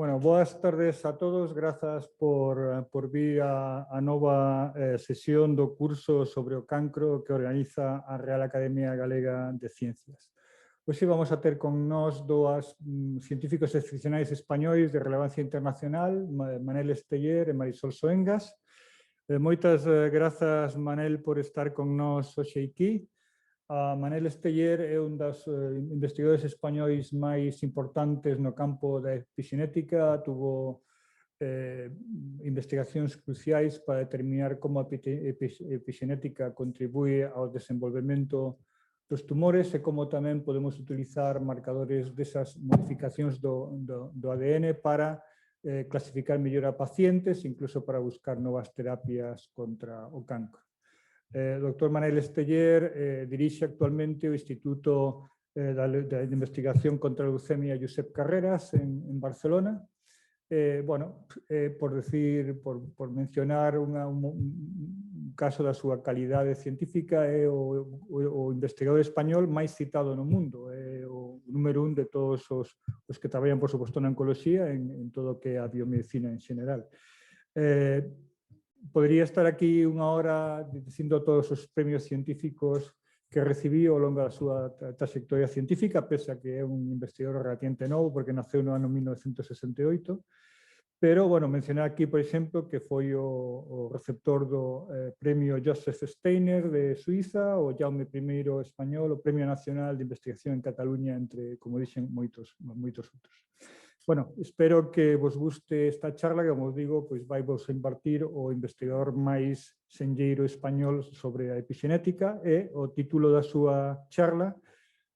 Bueno, boas tardes a todos. Grazas por vir a nova sesión do curso sobre o cancro que organiza a Real Academia Galega de Ciencias. Hoxe vamos a ter con nós dous científicos excepcionais españois de relevancia internacional, Manel Esteller e Marisol Soengas. Moitas grazas, Manel, por estar con nós hoxe aquí. Manel Esteller é un dos investigadores españois máis importantes no campo da epigenética, tuvo investigacións cruciais para determinar como a epigenética contribúe ao desenvolvemento dos tumores e como tamén podemos utilizar marcadores desas modificacións do ADN para clasificar mellor a pacientes, incluso para buscar novas terapias contra o cancro. Dr. Manel Esteller dirixe actualmente o Instituto de Investigación contra a Leucemia Josep Carreras en Barcelona. Por mencionar un caso da súa calidade científica, é o investigador español máis citado no mundo, é o número 1 de todos os que traballan, por suposto, na oncoloxía, en todo o que é a biomedicina en general. Podría estar aquí unha hora dicindo todos os premios científicos que recibí ao longo da súa trayectoria científica, pese a que é un investigador relativamente novo, porque naceu no ano 1968. Pero, bueno, mencionar aquí, por exemplo, que foi o receptor do premio Joseph Steiner de Suiza, o Jaume I español, o Premio Nacional de Investigación en Cataluña, entre, como dixen, moitos outros. Bueno, espero que vos guste esta charla, que, como digo, pois vai vos impartir o investigador máis senlleiro español sobre a epigenética e o título da súa charla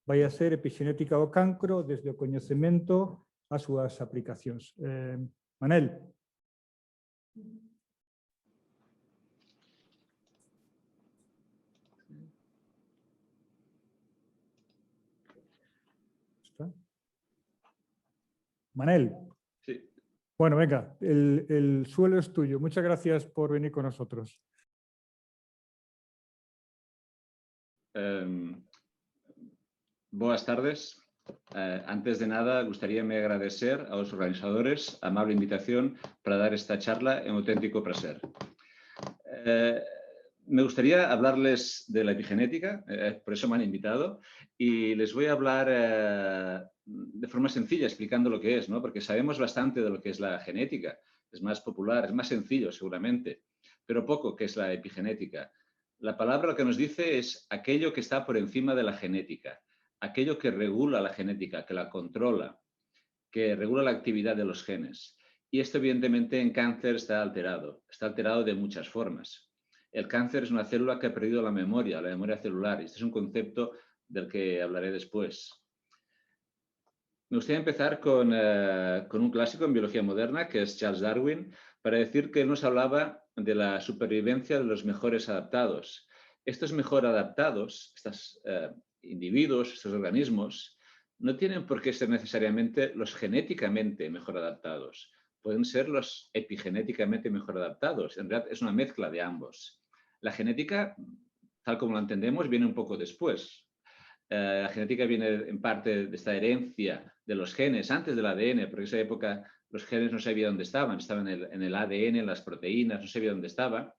vai a ser Epigenética do cancro desde o coñecemento ás súas aplicacións. Manel. ¿Está? Manel. Sí. Bueno, venga, el suelo es tuyo. Muchas gracias por venir con nosotros. Boas tardes. Antes de nada, gustaríame agradecer a los organizadores la amable invitación para dar esta charla en auténtico placer. Me gustaría hablarles de la epigenética, por eso me han invitado, y les voy a hablar de forma sencilla, explicando lo que es, ¿no? Porque sabemos bastante de lo que es la genética, es más popular, es más sencillo seguramente, pero poco que es la epigenética. La palabra lo que nos dice es aquello que está por encima de la genética, aquello que regula la genética, que la controla, que regula la actividad de los genes. Y esto evidentemente en cáncer está alterado de muchas formas. El cáncer es una célula que ha perdido la memoria celular, y este es un concepto del que hablaré después. Me gustaría empezar con un clásico en biología moderna, que es Charles Darwin, para decir que él nos hablaba de la supervivencia de los mejores adaptados. Estos mejor adaptados, estos individuos, estos organismos, no tienen por qué ser necesariamente los genéticamente mejor adaptados. Pueden ser los epigenéticamente mejor adaptados. En realidad es una mezcla de ambos. La genética, tal como la entendemos, viene un poco después. La genética viene en parte de esta herencia de los genes antes del ADN, porque en esa época los genes no sabía dónde estaban en el ADN, en las proteínas, no sabía dónde estaba.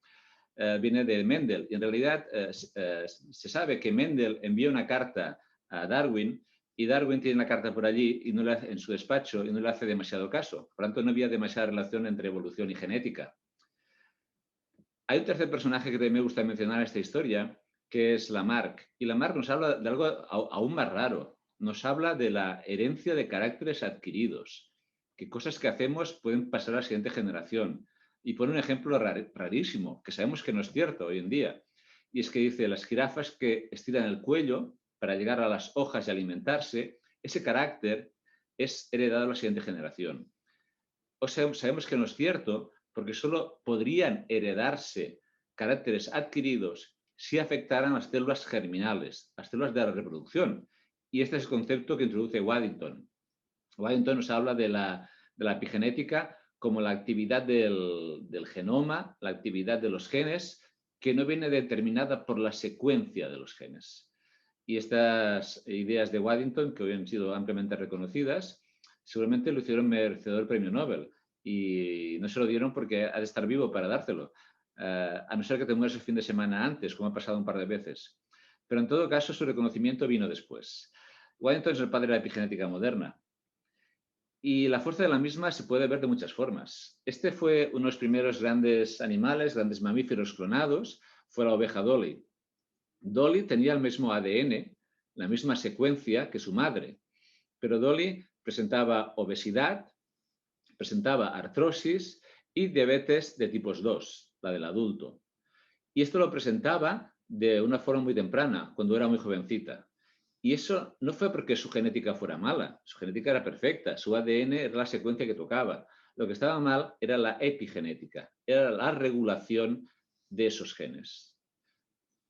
Viene de Mendel, y en realidad se sabe que Mendel envió una carta a Darwin, y Darwin tiene la carta por allí y no le hace, en su despacho, y no le hace demasiado caso. Por lo tanto, no había demasiada relación entre evolución y genética. Hay un tercer personaje que también me gusta mencionar en esta historia, que es Lamarck. Y Lamarck nos habla de algo aún más raro. Nos habla de la herencia de caracteres adquiridos, que cosas que hacemos pueden pasar a la siguiente generación. Y pone un ejemplo rarísimo, que sabemos que no es cierto hoy en día. Y es que dice, las jirafas que estiran el cuello para llegar a las hojas y alimentarse, ese carácter es heredado a la siguiente generación. O sea, sabemos que no es cierto porque solo podrían heredarse caracteres adquiridos si afectaran las células germinales, las células de la reproducción. Y este es el concepto que introduce Waddington. Waddington nos habla de la epigenética como la actividad del genoma, la actividad de los genes, que no viene determinada por la secuencia de los genes. Y estas ideas de Waddington, que hoy han sido ampliamente reconocidas, seguramente lo hicieron merecedor del premio Nobel y no se lo dieron porque ha de estar vivo para dártelo, a no ser que te mueras el fin de semana antes, como ha pasado un par de veces. Pero en todo caso, su reconocimiento vino después. Waddington es el padre de la epigenética moderna. Y la fuerza de la misma se puede ver de muchas formas. Este fue uno de los primeros grandes animales, grandes mamíferos clonados, fue la oveja Dolly. Dolly tenía el mismo ADN, la misma secuencia que su madre, pero Dolly presentaba obesidad, presentaba artrosis y diabetes de tipos 2, la del adulto. Y esto lo presentaba de una forma muy temprana, cuando era muy jovencita. Y eso no fue porque su genética fuera mala, su genética era perfecta, su ADN era la secuencia que tocaba. Lo que estaba mal era la epigenética, era la regulación de esos genes.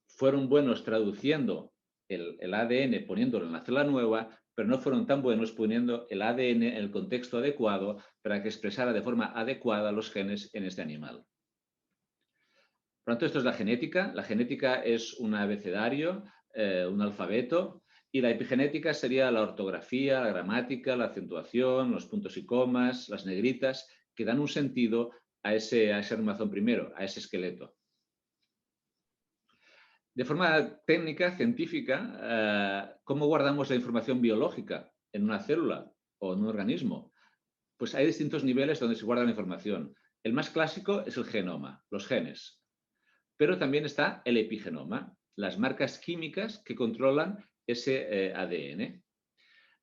Fueron buenos traduciendo el ADN, poniéndolo en la célula nueva, pero no fueron tan buenos poniendo el ADN en el contexto adecuado para que expresara de forma adecuada los genes en este animal. Por lo tanto, esto es la genética. La genética es un abecedario, un alfabeto, y la epigenética sería la ortografía, la gramática, la acentuación, los puntos y comas, las negritas, que dan un sentido a ese armazón primero, a ese esqueleto. De forma técnica, científica, ¿cómo guardamos la información biológica en una célula o en un organismo? Pues hay distintos niveles donde se guarda la información. El más clásico es el genoma, los genes. Pero también está el epigenoma, las marcas químicas que controlan ese ADN.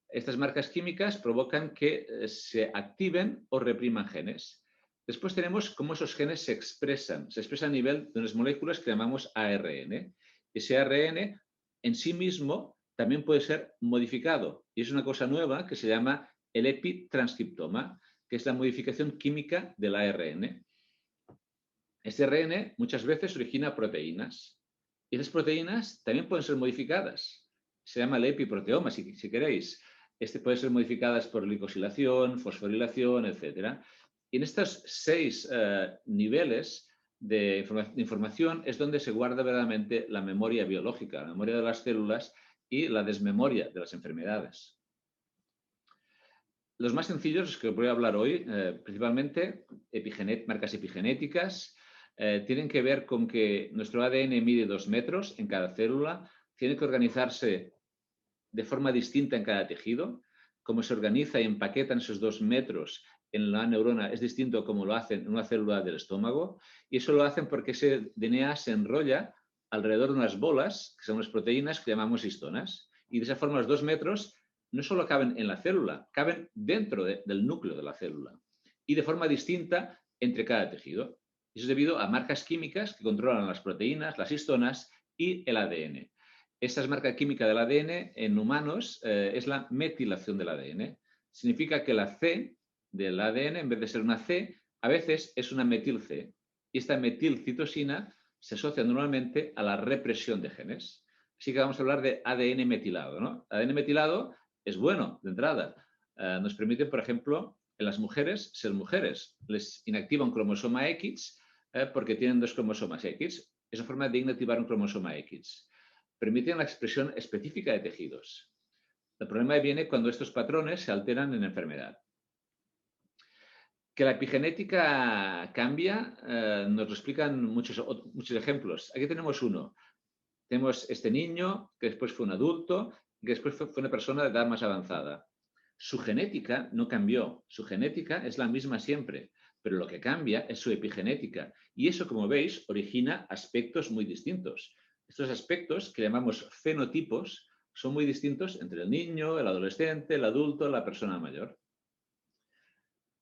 Estas marcas químicas provocan que se activen o repriman genes. Después tenemos cómo esos genes se expresan a nivel de unas moléculas que llamamos ARN. Ese ARN en sí mismo también puede ser modificado y es una cosa nueva que se llama el epitranscriptoma, que es la modificación química del ARN. Este ARN muchas veces origina proteínas y esas proteínas también pueden ser modificadas. Se llama el epiproteoma, si queréis. Puede ser modificadas por glicosilación, fosforilación, etc. Y en estos 6 niveles de información es donde se guarda verdaderamente la memoria biológica, la memoria de las células y la desmemoria de las enfermedades. Los más sencillos, los que voy a hablar hoy, principalmente marcas epigenéticas, tienen que ver con que nuestro ADN mide 2 metros en cada célula, tiene que organizarse de forma distinta en cada tejido. Cómo se organiza y empaquetan esos 2 metros en la neurona es distinto a cómo lo hacen en una célula del estómago, y eso lo hacen porque ese DNA se enrolla alrededor de unas bolas, que son unas proteínas que llamamos histonas, y de esa forma los 2 metros no solo caben en la célula, caben dentro del núcleo de la célula, y de forma distinta entre cada tejido. Eso es debido a marcas químicas que controlan las proteínas, las histonas y el ADN. Esta marca química del ADN en humanos es la metilación del ADN. Significa que la C del ADN, en vez de ser una C, a veces es una metil-C. Y esta metilcitosina se asocia normalmente a la represión de genes. Así que vamos a hablar de ADN metilado, ¿no? ADN metilado es bueno de entrada. Nos permite, por ejemplo, en las mujeres ser mujeres. Les inactiva un cromosoma X porque tienen 2 cromosomas X. Es una forma de inactivar un cromosoma X. Permiten la expresión específica de tejidos. El problema viene cuando estos patrones se alteran en enfermedad. Que la epigenética cambia, nos lo explican muchos ejemplos. Aquí tenemos uno. Tenemos este niño que después fue un adulto y que después fue una persona de edad más avanzada. Su genética no cambió. Su genética es la misma siempre, pero lo que cambia es su epigenética. Y eso, como veis, origina aspectos muy distintos. Estos aspectos, que llamamos fenotipos, son muy distintos entre el niño, el adolescente, el adulto, la persona mayor.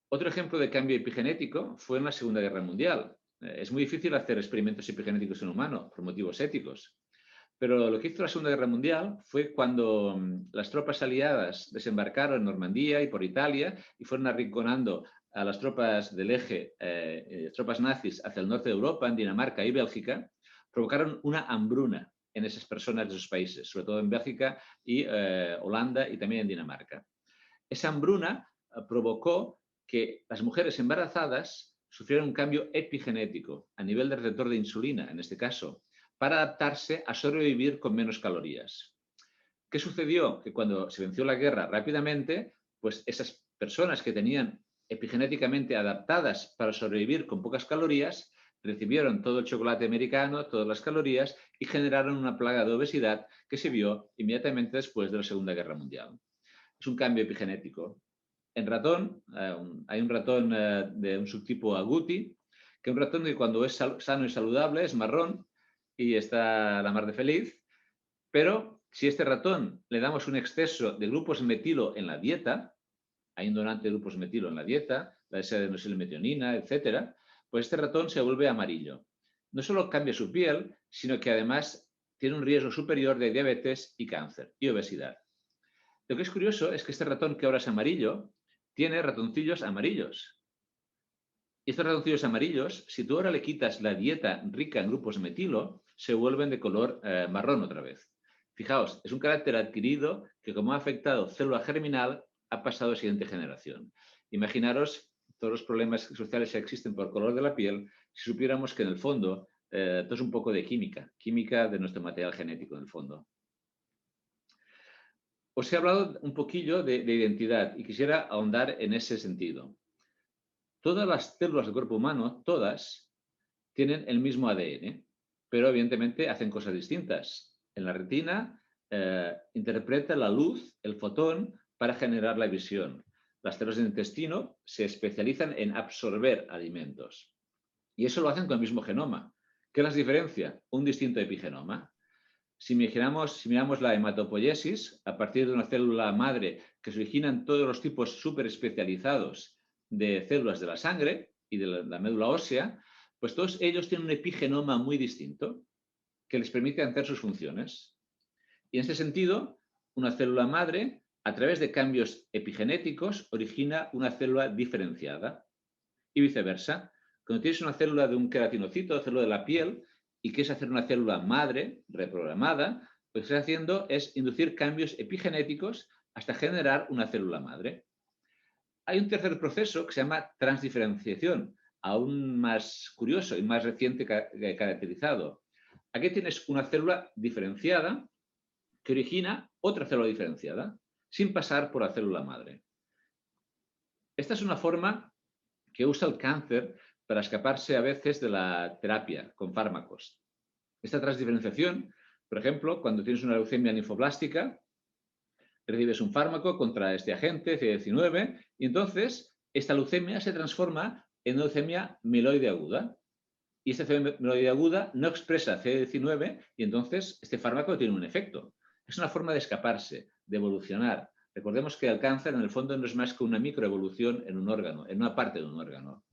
Otro ejemplo de cambio epigenético fue en la Segunda Guerra Mundial. Es muy difícil hacer experimentos epigenéticos en humano por motivos éticos. Pero lo que hizo la Segunda Guerra Mundial fue cuando las tropas aliadas desembarcaron en Normandía y por Italia y fueron arrinconando a las tropas del eje, tropas nazis hacia el norte de Europa, en Dinamarca y Bélgica, provocaron una hambruna en esas personas de esos países, sobre todo en Bélgica y Holanda y también en Dinamarca. Esa hambruna provocó que las mujeres embarazadas sufrieran un cambio epigenético a nivel del receptor de insulina, en este caso, para adaptarse a sobrevivir con menos calorías. ¿Qué sucedió? Que cuando se venció la guerra rápidamente, pues esas personas que tenían epigenéticamente adaptadas para sobrevivir con pocas calorías, recibieron todo el chocolate americano, todas las calorías y generaron una plaga de obesidad que se vio inmediatamente después de la Segunda Guerra Mundial. Es un cambio epigenético. En ratón, hay un ratón de un subtipo agouti, que es un ratón que cuando es sano y saludable es marrón y está la mar de feliz, pero si a este ratón le damos un exceso de grupos metilo en la dieta, hay un donante de grupos metilo en la dieta, la desadenosylmetionina, etcétera, pues este ratón se vuelve amarillo. No solo cambia su piel, sino que además tiene un riesgo superior de diabetes y cáncer y obesidad. Lo que es curioso es que este ratón que ahora es amarillo tiene ratoncillos amarillos. Y estos ratoncillos amarillos, si tú ahora le quitas la dieta rica en grupos metilo, se vuelven de color marrón otra vez. Fijaos, es un carácter adquirido que como ha afectado célula germinal, ha pasado a la siguiente generación. Imaginaros todos los problemas sociales que existen por color de la piel si supiéramos que en el fondo todo es un poco de química de nuestro material genético en el fondo. Os he hablado un poquillo de identidad y quisiera ahondar en ese sentido. Todas las células del cuerpo humano, todas, tienen el mismo ADN, pero evidentemente hacen cosas distintas. En la retina interpreta la luz, el fotón, para generar la visión. Las células del intestino se especializan en absorber alimentos. Y eso lo hacen con el mismo genoma. ¿Qué las diferencia? Un distinto epigenoma. Si miramos la hematopoiesis, a partir de una célula madre que se originan todos los tipos súper especializados de células de la sangre y de la médula ósea, pues todos ellos tienen un epigenoma muy distinto que les permite hacer sus funciones. Y en este sentido, una célula madre, a través de cambios epigenéticos, origina una célula diferenciada y viceversa. Cuando tienes una célula de un queratinocito, célula de la piel, y quieres hacer una célula madre reprogramada, lo que estás haciendo es inducir cambios epigenéticos hasta generar una célula madre. Hay un tercer proceso que se llama transdiferenciación, aún más curioso y más reciente caracterizado. Aquí tienes una célula diferenciada que origina otra célula diferenciada sin pasar por la célula madre. Esta es una forma que usa el cáncer para escaparse a veces de la terapia con fármacos. Esta transdiferenciación, por ejemplo, cuando tienes una leucemia linfoblástica, recibes un fármaco contra este agente, CD19, y entonces esta leucemia se transforma en una leucemia mieloide aguda. Y esta leucemia mieloide aguda no expresa CD19 y entonces este fármaco tiene un efecto. Es una forma de escaparse, de evolucionar. Recordemos que el cáncer en el fondo no es más que una microevolución en un órgano, en una parte de un órgano.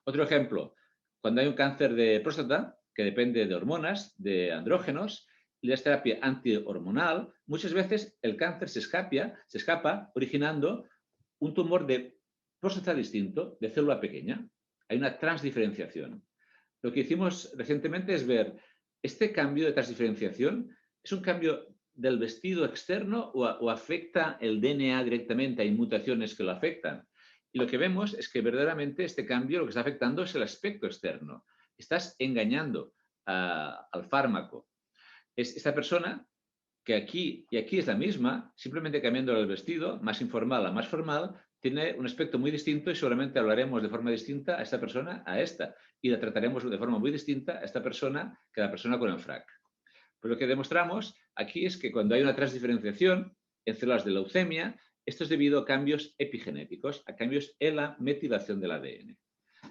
Otro ejemplo, cuando hay un cáncer de próstata, que depende de hormonas, de andrógenos, y la terapia antihormonal, muchas veces el cáncer se escapa originando un tumor de próstata distinto, de célula pequeña. Hay una transdiferenciación. Lo que hicimos recientemente es ver, ¿este cambio de transdiferenciación es un cambio del vestido externo o afecta el DNA directamente? Hay mutaciones que lo afectan. Y lo que vemos es que verdaderamente este cambio lo que está afectando es el aspecto externo. Estás engañando al fármaco. Es esta persona que aquí y aquí es la misma, simplemente cambiando el vestido, más informal a más formal, tiene un aspecto muy distinto y seguramente hablaremos de forma distinta a esta persona a esta. Y la trataremos de forma muy distinta a esta persona que a la persona con el frac. Pues lo que demostramos aquí es que cuando hay una transdiferenciación en células de leucemia, esto es debido a cambios epigenéticos, a cambios en la metilación del ADN.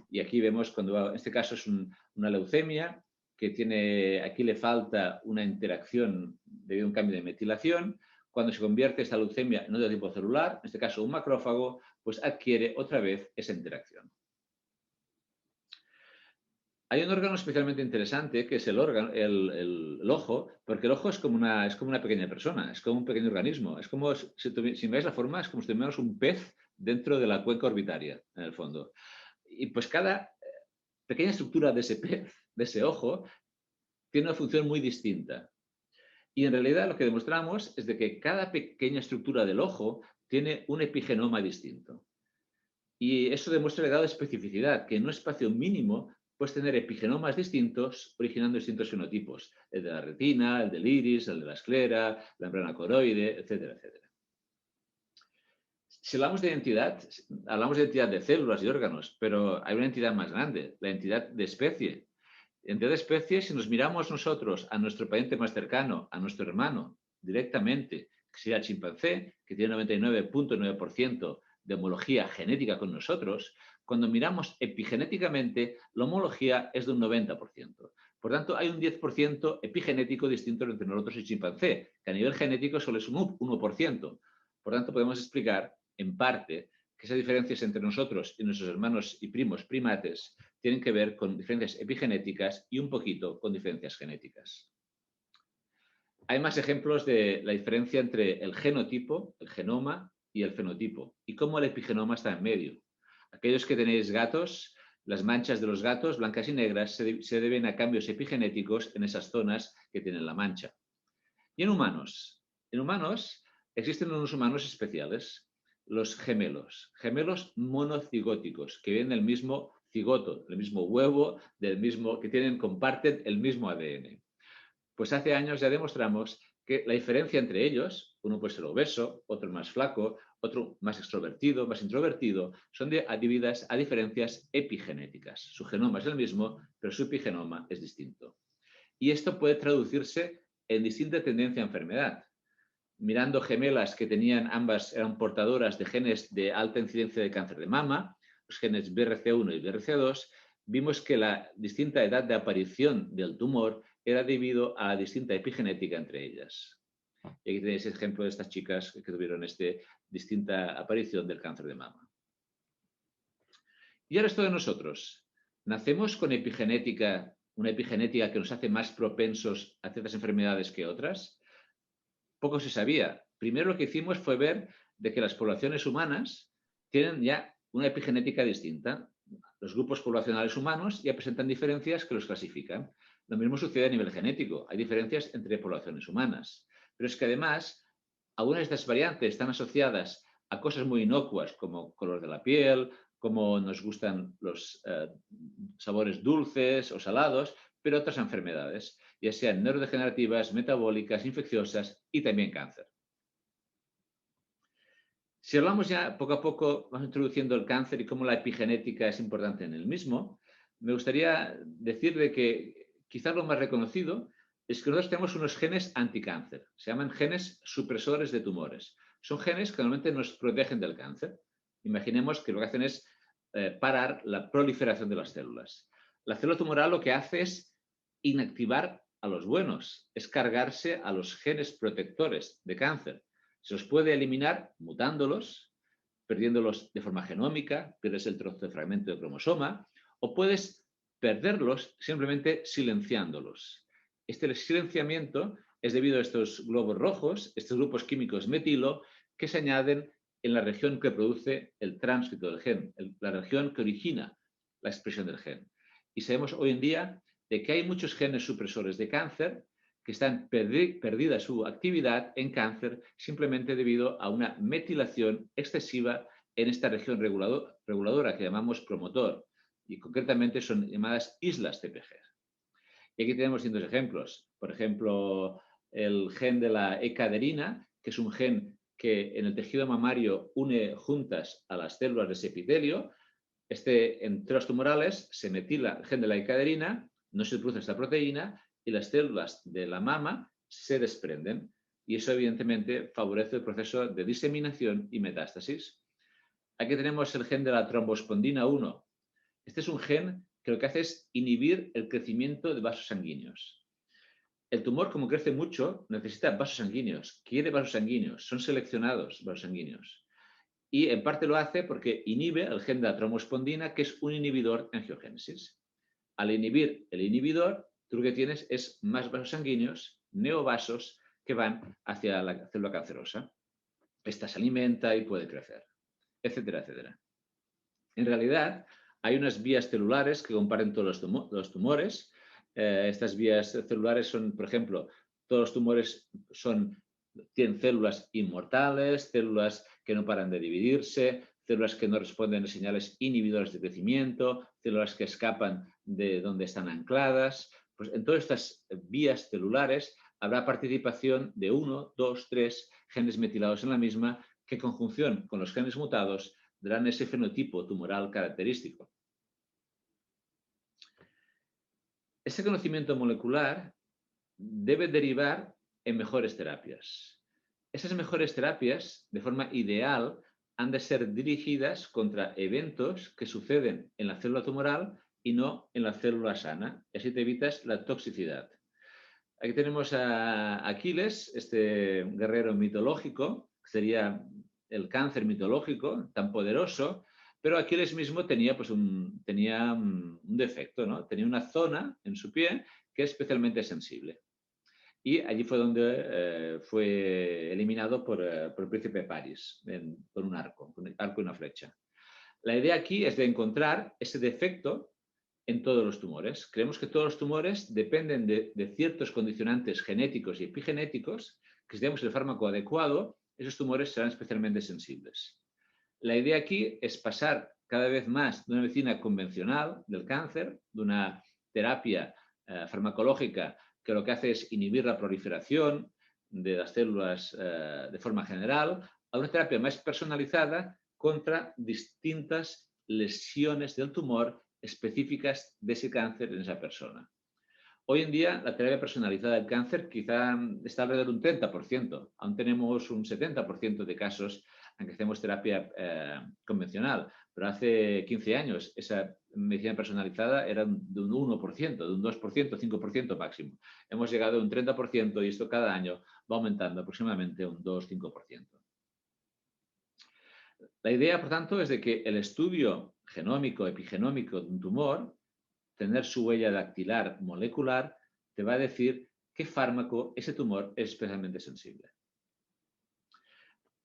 Y aquí vemos cuando en este caso es una leucemia que tiene, aquí le falta una interacción debido a un cambio de metilación. Cuando se convierte esta leucemia en otro tipo celular, en este caso un macrófago, pues adquiere otra vez esa interacción. Hay un órgano especialmente interesante que es el ojo, porque el ojo es como una pequeña persona, es como un pequeño organismo. Es como, si veis la forma, es como si tuviéramos un pez dentro de la cuenca orbitaria, en el fondo. Y pues cada pequeña estructura de ese pez, de ese ojo, tiene una función muy distinta. Y en realidad lo que demostramos es de que cada pequeña estructura del ojo tiene un epigenoma distinto. Y eso demuestra el grado de especificidad, que en un espacio mínimo puedes tener epigenomas distintos originando distintos fenotipos. El de la retina, el del iris, el de la esclera, la membrana coroide, etcétera, etcétera. Si hablamos de identidad, hablamos de identidad de células y órganos, pero hay una entidad más grande, la entidad de especie. Entidad de especie, si nos miramos nosotros a nuestro pariente más cercano, a nuestro hermano, directamente, que sería el chimpancé, que tiene 99.9% de homología genética con nosotros, cuando miramos epigenéticamente, la homología es de un 90%. Por tanto, hay un 10% epigenético distinto entre nosotros y chimpancé, que a nivel genético solo es un 1%. Por tanto, podemos explicar, en parte, que esas diferencias entre nosotros y nuestros hermanos y primos primates tienen que ver con diferencias epigenéticas y un poquito con diferencias genéticas. Hay más ejemplos de la diferencia entre el genotipo, el genoma y el fenotipo, y cómo el epigenoma está en medio. Aquellos que tenéis gatos, las manchas de los gatos, blancas y negras, se deben a cambios epigenéticos en esas zonas que tienen la mancha. Y en humanos existen unos humanos especiales, los gemelos monocigóticos, que vienen del mismo cigoto, del mismo huevo, que comparten el mismo ADN. Pues hace años ya demostramos que la diferencia entre ellos, uno puede ser obeso, otro más flaco, otro más extrovertido, más introvertido, son debidas a diferencias epigenéticas. Su genoma es el mismo, pero su epigenoma es distinto. Y esto puede traducirse en distinta tendencia a enfermedad. Mirando gemelas que ambas eran portadoras de genes de alta incidencia de cáncer de mama, los genes BRCA1 y BRCA2, vimos que la distinta edad de aparición del tumor era debido a la distinta epigenética entre ellas. Y aquí tenéis el ejemplo de estas chicas que tuvieron distinta aparición del cáncer de mama. Y ahora esto de nosotros. ¿Nacemos con una epigenética que nos hace más propensos a ciertas enfermedades que otras? Poco se sabía. Primero lo que hicimos fue ver de que las poblaciones humanas tienen ya una epigenética distinta. Los grupos poblacionales humanos ya presentan diferencias que los clasifican. Lo mismo sucede a nivel genético. Hay diferencias entre poblaciones humanas. Pero es que además, algunas de estas variantes están asociadas a cosas muy inocuas como color de la piel, como nos gustan los sabores dulces o salados, pero otras enfermedades, ya sean neurodegenerativas, metabólicas, infecciosas y también cáncer. Si hablamos ya poco a poco, vamos introduciendo el cáncer y cómo la epigenética es importante en el mismo, me gustaría decir de que quizás lo más reconocido es que nosotros tenemos unos genes anticáncer, se llaman genes supresores de tumores. Son genes que normalmente nos protegen del cáncer. Imaginemos que lo que hacen es parar la proliferación de las células. La célula tumoral lo que hace es inactivar a los buenos, es cargarse a los genes protectores de cáncer. Se los puede eliminar mutándolos, perdiéndolos de forma genómica, pierdes el trozo de fragmento de cromosoma, o puedes perderlos simplemente silenciándolos. Este silenciamiento es debido a estos globos rojos, estos grupos químicos metilo, que se añaden en la región que produce el tránscrito del gen, la región que origina la expresión del gen. Y sabemos hoy en día de que hay muchos genes supresores de cáncer que están perdida su actividad en cáncer simplemente debido a una metilación excesiva en esta región reguladora que llamamos promotor. Y concretamente son llamadas islas TPG. Y aquí tenemos distintos ejemplos. Por ejemplo, el gen de la E-caderina, que es un gen que en el tejido mamario une juntas a las células de ese epitelio. En células tumorales se metila el gen de la E-caderina, no se produce esta proteína y las células de la mama se desprenden. Y eso evidentemente favorece el proceso de diseminación y metástasis. Aquí tenemos el gen de la trombospondina 1. Este es un gen que lo que hace es inhibir el crecimiento de vasos sanguíneos. El tumor, como crece mucho, necesita vasos sanguíneos, quiere vasos sanguíneos, son seleccionados vasos sanguíneos. Y en parte lo hace porque inhibe el gen de la trombospondina, que es un inhibidor de angiogénesis. Al inhibir el inhibidor, tú lo que tienes es más vasos sanguíneos, neovasos, que van hacia la célula cancerosa. Esta se alimenta y puede crecer, etcétera, etcétera. En realidad, hay unas vías celulares que comparten todos los tumores. Estas vías celulares son, por ejemplo, todos los tumores tienen células inmortales, células que no paran de dividirse, células que no responden a señales inhibidoras de crecimiento, células que escapan de donde están ancladas. Pues en todas estas vías celulares habrá participación de 1, 2, 3 genes metilados en la misma que en conjunción con los genes mutados darán ese fenotipo tumoral característico. Ese conocimiento molecular debe derivar en mejores terapias. Esas mejores terapias, de forma ideal, han de ser dirigidas contra eventos que suceden en la célula tumoral y no en la célula sana. Y así te evitas la toxicidad. Aquí tenemos a Aquiles, este guerrero mitológico, que sería el cáncer mitológico, tan poderoso, pero Aquiles mismo tenía, pues, un defecto, ¿no? Tenía una zona en su pie que es especialmente sensible. Y allí fue donde fue eliminado por el príncipe Paris, con un arco y una flecha. La idea aquí es de encontrar ese defecto en todos los tumores. Creemos que todos los tumores dependen de ciertos condicionantes genéticos y epigenéticos, que si damos el fármaco adecuado, esos tumores serán especialmente sensibles. La idea aquí es pasar cada vez más de una medicina convencional del cáncer, de una terapia farmacológica que lo que hace es inhibir la proliferación de las células de forma general, a una terapia más personalizada contra distintas lesiones del tumor específicas de ese cáncer en esa persona. Hoy en día, la terapia personalizada del cáncer quizá está alrededor de un 30%. Aún tenemos un 70% de casos en que hacemos terapia convencional, pero hace 15 años esa medicina personalizada era de un 1%, de un 2%, 5% máximo. Hemos llegado a un 30% y esto cada año va aumentando aproximadamente un 2-5%. La idea, por tanto, es de que el estudio genómico, epigenómico de un tumor, tener su huella dactilar molecular, te va a decir qué fármaco ese tumor es especialmente sensible.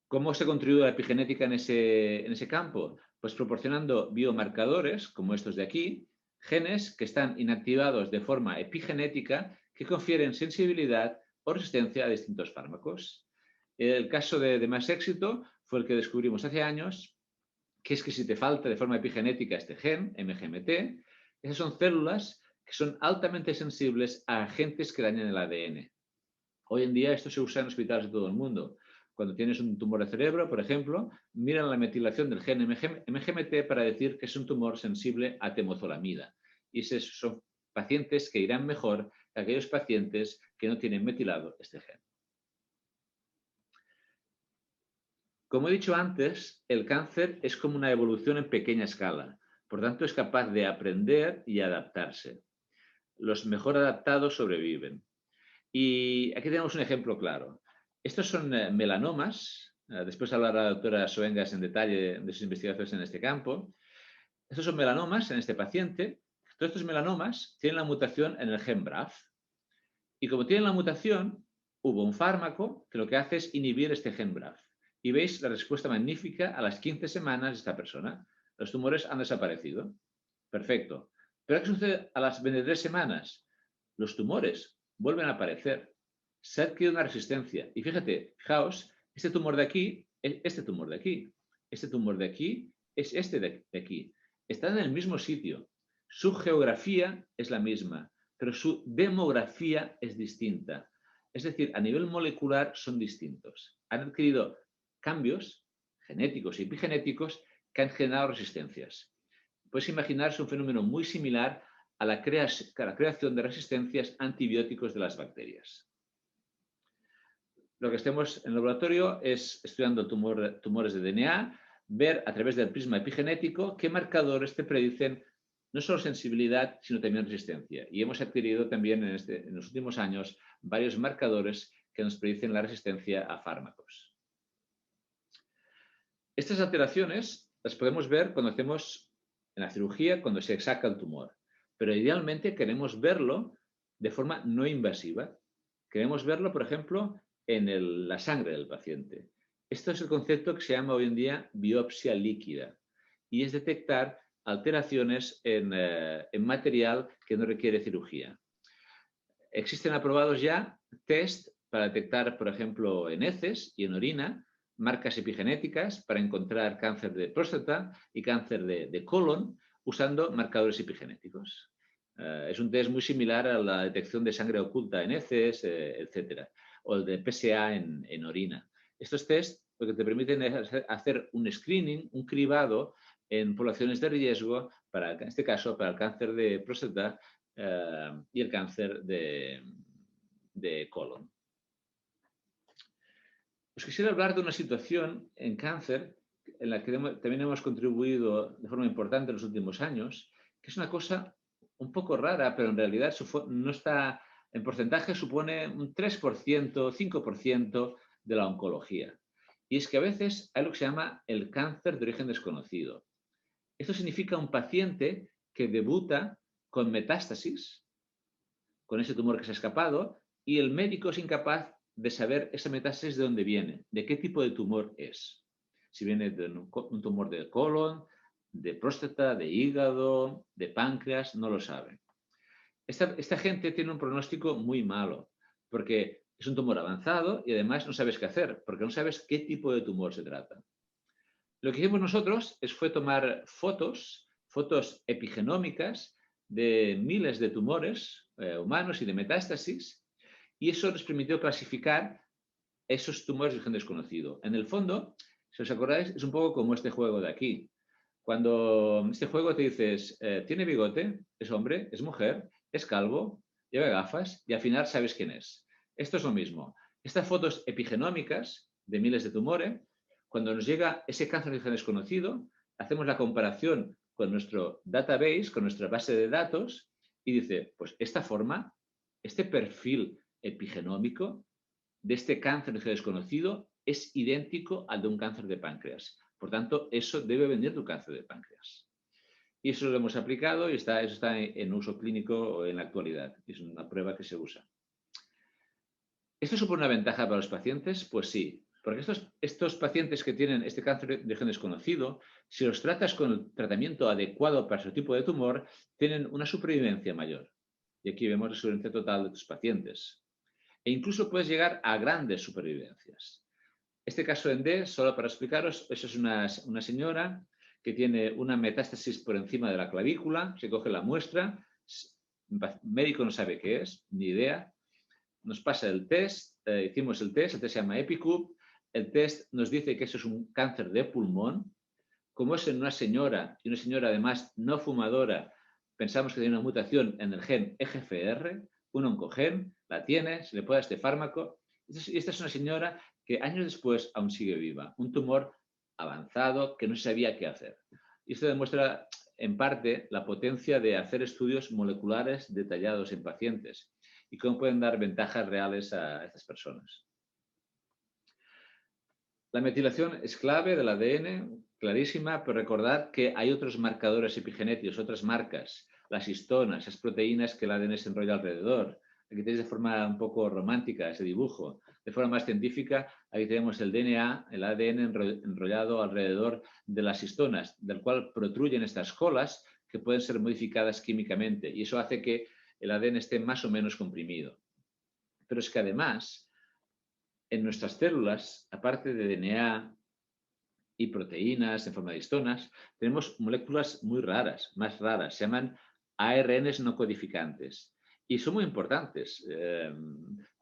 ¿Cómo se contribuye la epigenética en ese campo? Pues proporcionando biomarcadores, como estos de aquí, genes que están inactivados de forma epigenética que confieren sensibilidad o resistencia a distintos fármacos. El caso de más éxito fue el que descubrimos hace años, que es que si te falta de forma epigenética este gen, MGMT, esas son células que son altamente sensibles a agentes que dañan el ADN. Hoy en día esto se usa en hospitales de todo el mundo. Cuando tienes un tumor de cerebro, por ejemplo, miran la metilación del gen MGMT para decir que es un tumor sensible a temozolamida. Y esos son pacientes que irán mejor que aquellos pacientes que no tienen metilado este gen. Como he dicho antes, el cáncer es como una evolución en pequeña escala. Por tanto, es capaz de aprender y adaptarse. Los mejor adaptados sobreviven. Y aquí tenemos un ejemplo claro. Estos son melanomas. Después hablará la doctora Soengas en detalle de sus investigaciones en este campo. Estos son melanomas en este paciente. Todos estos melanomas tienen la mutación en el gen BRAF. Y como tienen la mutación, hubo un fármaco que lo que hace es inhibir este gen BRAF. Y veis la respuesta magnífica a las 15 semanas de esta persona. Los tumores han desaparecido. Perfecto. Pero ¿qué sucede a las 23 semanas? Los tumores vuelven a aparecer. Se ha adquirido una resistencia. Y fijaos, este tumor de aquí es este tumor de aquí. Este tumor de aquí es este de aquí. Están en el mismo sitio. Su geografía es la misma, pero su demografía es distinta. Es decir, a nivel molecular son distintos. Han adquirido cambios genéticos y epigenéticos que han generado resistencias. Puedes imaginarse un fenómeno muy similar a la creación de resistencias a antibióticos de las bacterias. Lo que estemos en el laboratorio es estudiando tumores de DNA, ver a través del prisma epigenético qué marcadores te predicen no solo sensibilidad, sino también resistencia. Y hemos adquirido también en los últimos años varios marcadores que nos predicen la resistencia a fármacos. Estas alteraciones las podemos ver cuando hacemos en la cirugía, cuando se saca el tumor. Pero idealmente queremos verlo de forma no invasiva. Queremos verlo, por ejemplo, en la sangre del paciente. Esto es el concepto que se llama hoy en día biopsia líquida y es detectar alteraciones en material que no requiere cirugía. Existen aprobados ya test para detectar, por ejemplo, en heces y en orina, marcas epigenéticas para encontrar cáncer de próstata y cáncer de colon usando marcadores epigenéticos. Es un test muy similar a la detección de sangre oculta en heces, etc. O el de PSA en orina. Estos test lo que te permiten es hacer un screening, un cribado en poblaciones de riesgo, en este caso para el cáncer de próstata y el cáncer de colon. Os quisiera hablar de una situación en cáncer en la que también hemos contribuido de forma importante en los últimos años, que es una cosa un poco rara, pero en realidad no está, en porcentaje supone un 3%, 5% de la oncología. Y es que a veces hay lo que se llama el cáncer de origen desconocido. Esto significa un paciente que debuta con metástasis, con ese tumor que se ha escapado, y el médico es incapaz de saber esa metástasis de dónde viene, de qué tipo de tumor es. Si viene de un tumor de colon, de próstata, de hígado, de páncreas, no lo sabe. Esta gente tiene un pronóstico muy malo, porque es un tumor avanzado y además no sabes qué hacer, porque no sabes qué tipo de tumor se trata. Lo que hicimos nosotros fue tomar fotos epigenómicas de miles de tumores humanos y de metástasis, y eso nos permitió clasificar esos tumores de origen desconocido. En el fondo, si os acordáis, es un poco como este juego de aquí. Cuando este juego te dices, tiene bigote, es hombre, es mujer, es calvo, lleva gafas y al final sabes quién es. Esto es lo mismo. Estas fotos epigenómicas de miles de tumores, cuando nos llega ese cáncer de origen desconocido, hacemos la comparación con nuestro database, con nuestra base de datos y dice, pues esta forma, este perfil epigenómico de este cáncer de origen desconocido es idéntico al de un cáncer de páncreas. Por tanto, eso debe venir de un cáncer de páncreas. Y eso lo hemos aplicado y eso está en uso clínico en la actualidad. Es una prueba que se usa. ¿Esto supone una ventaja para los pacientes? Pues sí, porque estos pacientes que tienen este cáncer de origen desconocido, si los tratas con el tratamiento adecuado para su tipo de tumor, tienen una supervivencia mayor. Y aquí vemos la supervivencia total de tus pacientes. E incluso puedes llegar a grandes supervivencias. Este caso en D, solo para explicaros, eso es una señora que tiene una metástasis por encima de la clavícula, se coge la muestra, el médico no sabe qué es, ni idea, nos pasa el test, hicimos el test se llama EpiCube, el test nos dice que eso es un cáncer de pulmón, como es en una señora, y una señora además no fumadora, pensamos que tiene una mutación en el gen EGFR, un oncogen, la tiene, se le puede dar este fármaco, y esta es una señora que años después aún sigue viva, un tumor avanzado que no sabía qué hacer. Y esto demuestra en parte la potencia de hacer estudios moleculares detallados en pacientes y cómo pueden dar ventajas reales a estas personas. La metilación es clave del ADN, clarísima, pero recordad que hay otros marcadores epigenéticos, otras marcas, las histonas, esas proteínas que el ADN se enrolla alrededor. Aquí tenéis de forma un poco romántica ese dibujo. De forma más científica, aquí tenemos el DNA, el ADN enrollado alrededor de las histonas, del cual protruyen estas colas que pueden ser modificadas químicamente y eso hace que el ADN esté más o menos comprimido. Pero es que además, en nuestras células, aparte de DNA y proteínas en forma de histonas, tenemos moléculas muy raras, más raras, se llaman ARNs no codificantes y son muy importantes.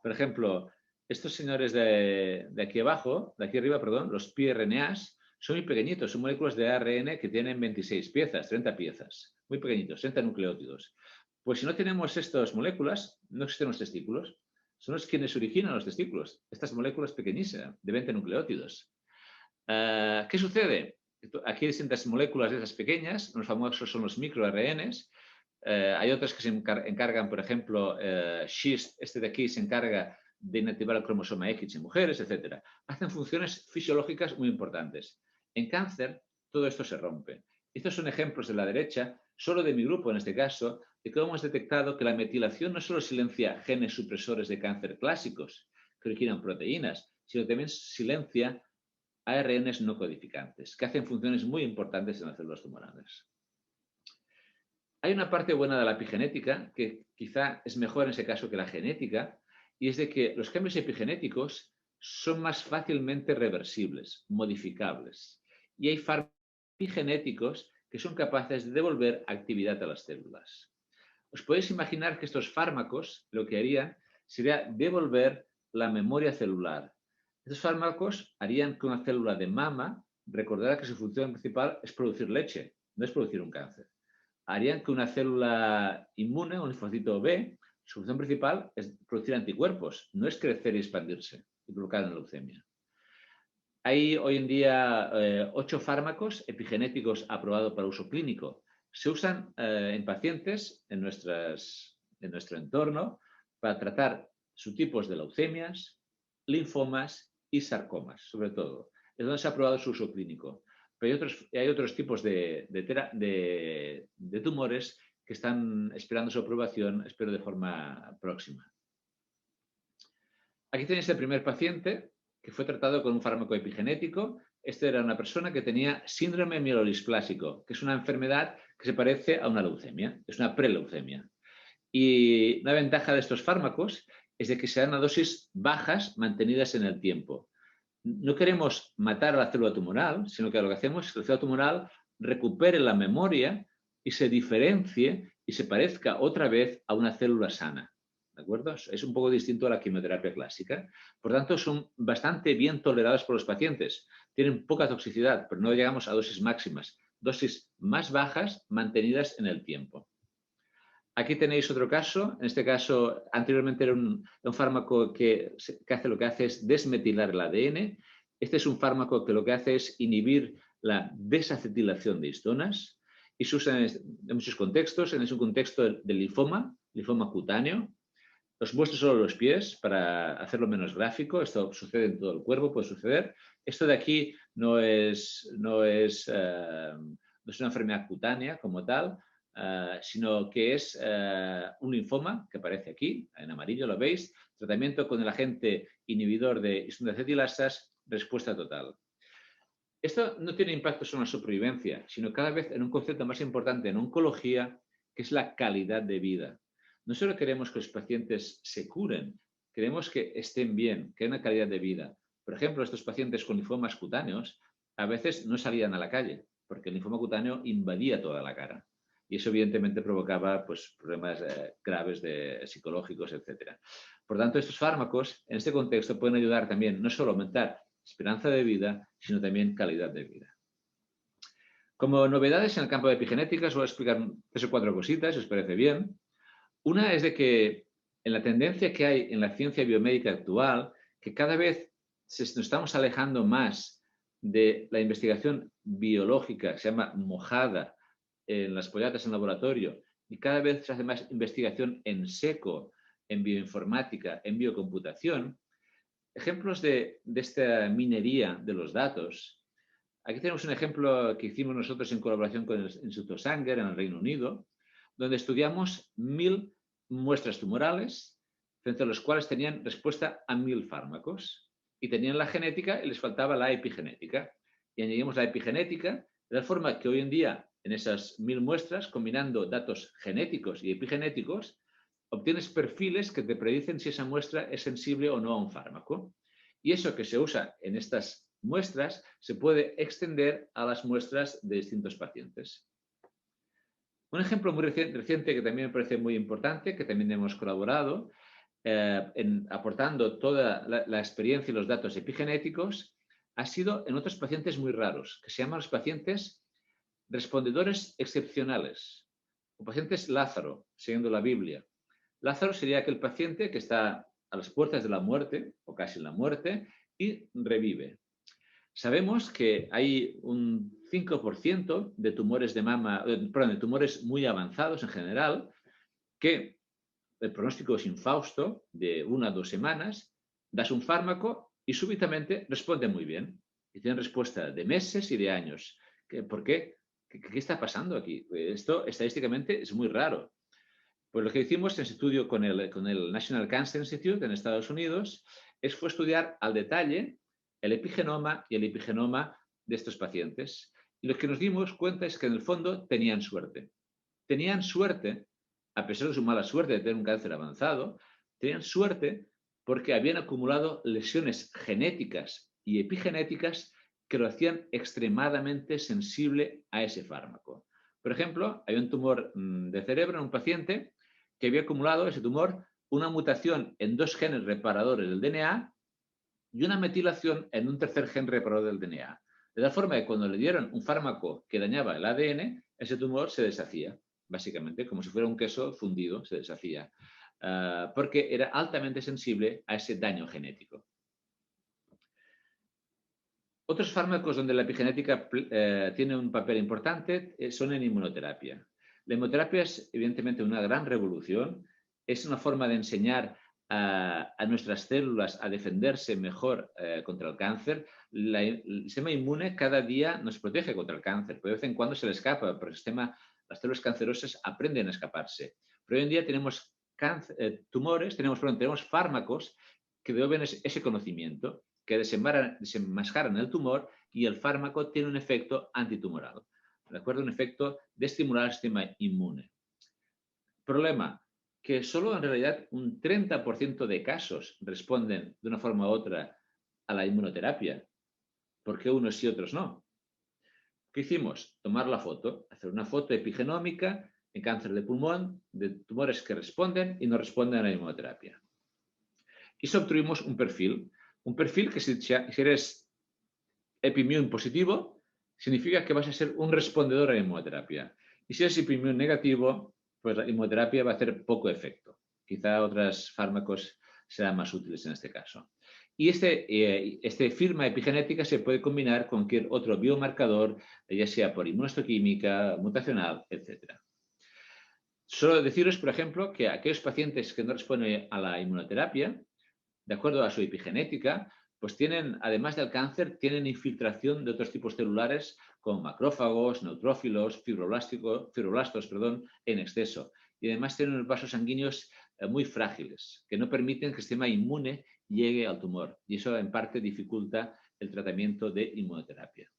Por ejemplo, estos señores de aquí abajo, de aquí arriba, perdón, los piRNAs, son muy pequeñitos, son moléculas de ARN que tienen 26 piezas, 30 piezas, muy pequeñitos, 30 nucleótidos. Pues si no tenemos estas moléculas, no existen los testículos. Son los quienes originan los testículos, estas moléculas pequeñísimas, de 20 nucleótidos. ¿Qué sucede? Aquí hay distintas moléculas de esas pequeñas, los famosos son los microRNs. Hay otras que se encargan, por ejemplo, SHIST, este de aquí se encarga de inactivar el cromosoma X en mujeres, etc. Hacen funciones fisiológicas muy importantes. En cáncer, todo esto se rompe. Estos son ejemplos de la derecha, solo de mi grupo en este caso, de cómo hemos detectado que la metilación no solo silencia genes supresores de cáncer clásicos, que originan proteínas, sino también silencia ARNs no codificantes, que hacen funciones muy importantes en las células tumorales. Hay una parte buena de la epigenética, que quizá es mejor en ese caso que la genética, y es de que los cambios epigenéticos son más fácilmente reversibles, modificables. Y hay fármacos epigenéticos que son capaces de devolver actividad a las células. Os podéis imaginar que estos fármacos lo que harían sería devolver la memoria celular. Estos fármacos harían que una célula de mama recordara que su función principal es producir leche, no es producir un cáncer. Harían que una célula inmune, un linfocito B, su función principal es producir anticuerpos, no es crecer y expandirse y provocar una leucemia. Hay hoy en día 8 fármacos epigenéticos aprobados para uso clínico. Se usan en pacientes en nuestro entorno para tratar subtipos de leucemias, linfomas y sarcomas, sobre todo. Es donde se ha aprobado su uso clínico. Pero hay otros tipos de tumores que están esperando su aprobación, espero de forma próxima. Aquí tenéis el primer paciente que fue tratado con un fármaco epigenético. Este era una persona que tenía síndrome mielodisplásico, que es una enfermedad que se parece a una leucemia, es una preleucemia. Y una ventaja de estos fármacos es de que se dan a dosis bajas mantenidas en el tiempo. No queremos matar a la célula tumoral, sino que lo que hacemos es que la célula tumoral recupere la memoria y se diferencie y se parezca otra vez a una célula sana. ¿De acuerdo? Es un poco distinto a la quimioterapia clásica. Por tanto, son bastante bien toleradas por los pacientes. Tienen poca toxicidad, pero no llegamos a dosis máximas. Dosis más bajas mantenidas en el tiempo. Aquí tenéis otro caso. En este caso, anteriormente era un fármaco que hace lo que hace es desmetilar el ADN. Este es un fármaco que lo que hace es inhibir la desacetilación de histonas y se usa en muchos contextos. En un contexto del linfoma cutáneo. Os muestro solo los pies para hacerlo menos gráfico. Esto sucede en todo el cuerpo, puede suceder. Esto de aquí no es una enfermedad cutánea como tal, sino que es un linfoma que aparece aquí, en amarillo, lo veis. Tratamiento con el agente inhibidor de histonas acetilasas, respuesta total. Esto no tiene impacto solo en la supervivencia, sino cada vez en un concepto más importante en oncología, que es la calidad de vida. No solo queremos que los pacientes se curen, queremos que estén bien, que haya una calidad de vida. Por ejemplo, estos pacientes con linfomas cutáneos a veces no salían a la calle porque el linfoma cutáneo invadía toda la cara. Y eso evidentemente provocaba pues, problemas graves psicológicos, etc. Por tanto, estos fármacos en este contexto pueden ayudar también no solo a aumentar esperanza de vida, sino también calidad de vida. Como novedades en el campo de epigenética, os voy a explicar 3 o 4 cositas, si os parece bien. Una es de que en la tendencia que hay en la ciencia biomédica actual, que cada vez nos estamos alejando más de la investigación biológica, que se llama mojada, en las pollatas en laboratorio, y cada vez se hace más investigación en seco, en bioinformática, en biocomputación. Ejemplos de esta minería de los datos. Aquí tenemos un ejemplo que hicimos nosotros en colaboración con el Instituto Sanger en el Reino Unido, donde estudiamos 1000 muestras tumorales, frente a los cuales tenían respuesta a 1000 fármacos. Y tenían la genética y les faltaba la epigenética. Y añadimos la epigenética, de tal forma que hoy en día, en esas 1000 muestras, combinando datos genéticos y epigenéticos, obtienes perfiles que te predicen si esa muestra es sensible o no a un fármaco. Y eso que se usa en estas muestras se puede extender a las muestras de distintos pacientes. Un ejemplo muy reciente que también me parece muy importante, que también hemos colaborado, aportando toda la experiencia y los datos epigenéticos, ha sido en otros pacientes muy raros, que se llaman los pacientes respondedores excepcionales, o pacientes Lázaro, siguiendo la Biblia. Lázaro sería aquel paciente que está a las puertas de la muerte, o casi en la muerte, y revive. Sabemos que hay un 5% de tumores de mama, de tumores muy avanzados en general, que el pronóstico es infausto, de 1 a 2 semanas, das un fármaco y súbitamente responde muy bien. Y tienen respuesta de meses y de años. ¿Por qué? ¿Qué está pasando aquí? Esto estadísticamente es muy raro. Pues lo que hicimos en ese estudio con el National Cancer Institute en Estados Unidos fue estudiar al detalle el epigenoma y el epigenoma de estos pacientes. Y lo que nos dimos cuenta es que en el fondo tenían suerte. Tenían suerte, a pesar de su mala suerte de tener un cáncer avanzado, tenían suerte porque habían acumulado lesiones genéticas y epigenéticas que lo hacían extremadamente sensible a ese fármaco. Por ejemplo, había un tumor de cerebro en un paciente que había acumulado ese tumor una mutación en 2 genes reparadores del DNA y una metilación en un tercer gen reparador del DNA. De tal forma que cuando le dieron un fármaco que dañaba el ADN, ese tumor se deshacía, básicamente, como si fuera un queso fundido, se deshacía, porque era altamente sensible a ese daño genético. Otros fármacos donde la epigenética tiene un papel importante son en inmunoterapia. La inmunoterapia es evidentemente una gran revolución, es una forma de enseñar a nuestras células a defenderse mejor contra el cáncer. El sistema inmune cada día nos protege contra el cáncer, pero de vez en cuando se le escapa, pero las células cancerosas aprenden a escaparse. Pero hoy en día tenemos tumores, tenemos fármacos que devuelven ese conocimiento, que desenmascaran el tumor y el fármaco tiene un efecto antitumoral, ¿de acuerdo? Un efecto de estimular el sistema inmune. Problema, que solo en realidad un 30% de casos responden de una forma u otra a la inmunoterapia. ¿Por qué unos y otros no? ¿Qué hicimos? Tomar la foto, hacer una foto epigenómica en cáncer de pulmón de tumores que responden y no responden a la inmunoterapia. Y obtuvimos un perfil que si eres epimmune positivo, significa que vas a ser un respondedor a la inmunoterapia. Y si eres epimmune negativo, pues la inmunoterapia va a hacer poco efecto. Quizá otros fármacos serán más útiles en este caso. Y esta firma epigenética se puede combinar con cualquier otro biomarcador, ya sea por inmunohistoquímica, mutacional, etc. Solo deciros, por ejemplo, que aquellos pacientes que no responden a la inmunoterapia, de acuerdo a su epigenética, pues tienen, además del cáncer, tienen infiltración de otros tipos celulares como macrófagos, neutrófilos, fibroblastos, en exceso. Y además tienen unos vasos sanguíneos muy frágiles, que no permiten que el sistema inmune llegue al tumor. Y eso, en parte, dificulta el tratamiento de inmunoterapia.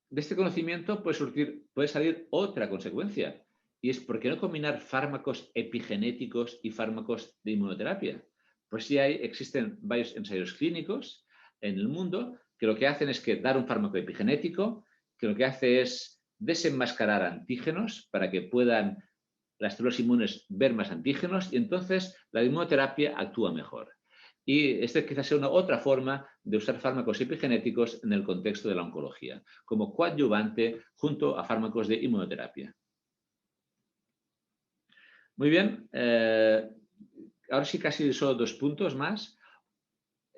De este conocimiento puede salir otra consecuencia, y es ¿por qué no combinar fármacos epigenéticos y fármacos de inmunoterapia? Pues sí existen varios ensayos clínicos en el mundo que lo que hacen es que dar un fármaco epigenético, que lo que hace es desenmascarar antígenos para que puedan las células inmunes ver más antígenos y entonces la inmunoterapia actúa mejor. Y quizás sea otra forma de usar fármacos epigenéticos en el contexto de la oncología, como coadyuvante junto a fármacos de inmunoterapia. Muy bien, ahora sí casi solo 2 puntos más.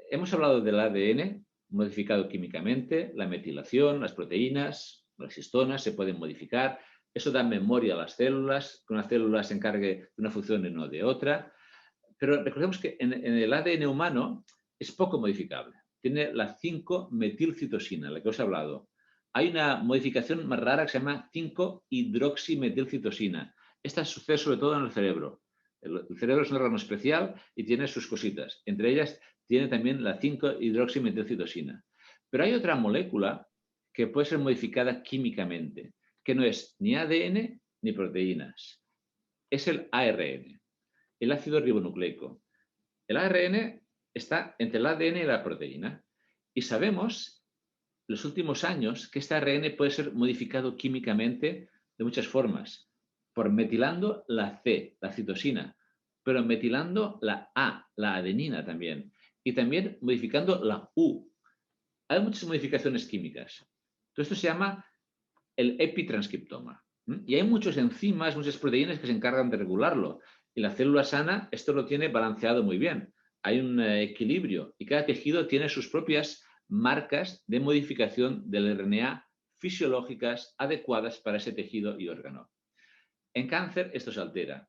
Hemos hablado del ADN modificado químicamente, la metilación, las proteínas, las histonas se pueden modificar. Eso da memoria a las células, que una célula se encargue de una función y no de otra. Pero recordemos que en el ADN humano es poco modificable. Tiene la 5-metilcitosina, la que os he hablado. Hay una modificación más rara que se llama 5-hidroximetilcitosina. Esta sucede sobre todo en el cerebro. El cerebro es un órgano especial y tiene sus cositas. Entre ellas tiene también la 5-hidroximetilcitosina. Pero hay otra molécula que puede ser modificada químicamente, que no es ni ADN ni proteínas. Es el ARN. El ácido ribonucleico. El ARN está entre el ADN y la proteína. Y sabemos, en los últimos años, que este ARN puede ser modificado químicamente de muchas formas. Por metilando la C, la citosina, pero metilando la A, la adenina también. Y también modificando la U. Hay muchas modificaciones químicas. Todo esto se llama el epitranscriptoma. Y hay muchas enzimas, muchas proteínas que se encargan de regularlo. Y la célula sana esto lo tiene balanceado muy bien. Hay un equilibrio y cada tejido tiene sus propias marcas de modificación del RNA fisiológicas adecuadas para ese tejido y órgano. En cáncer esto se altera.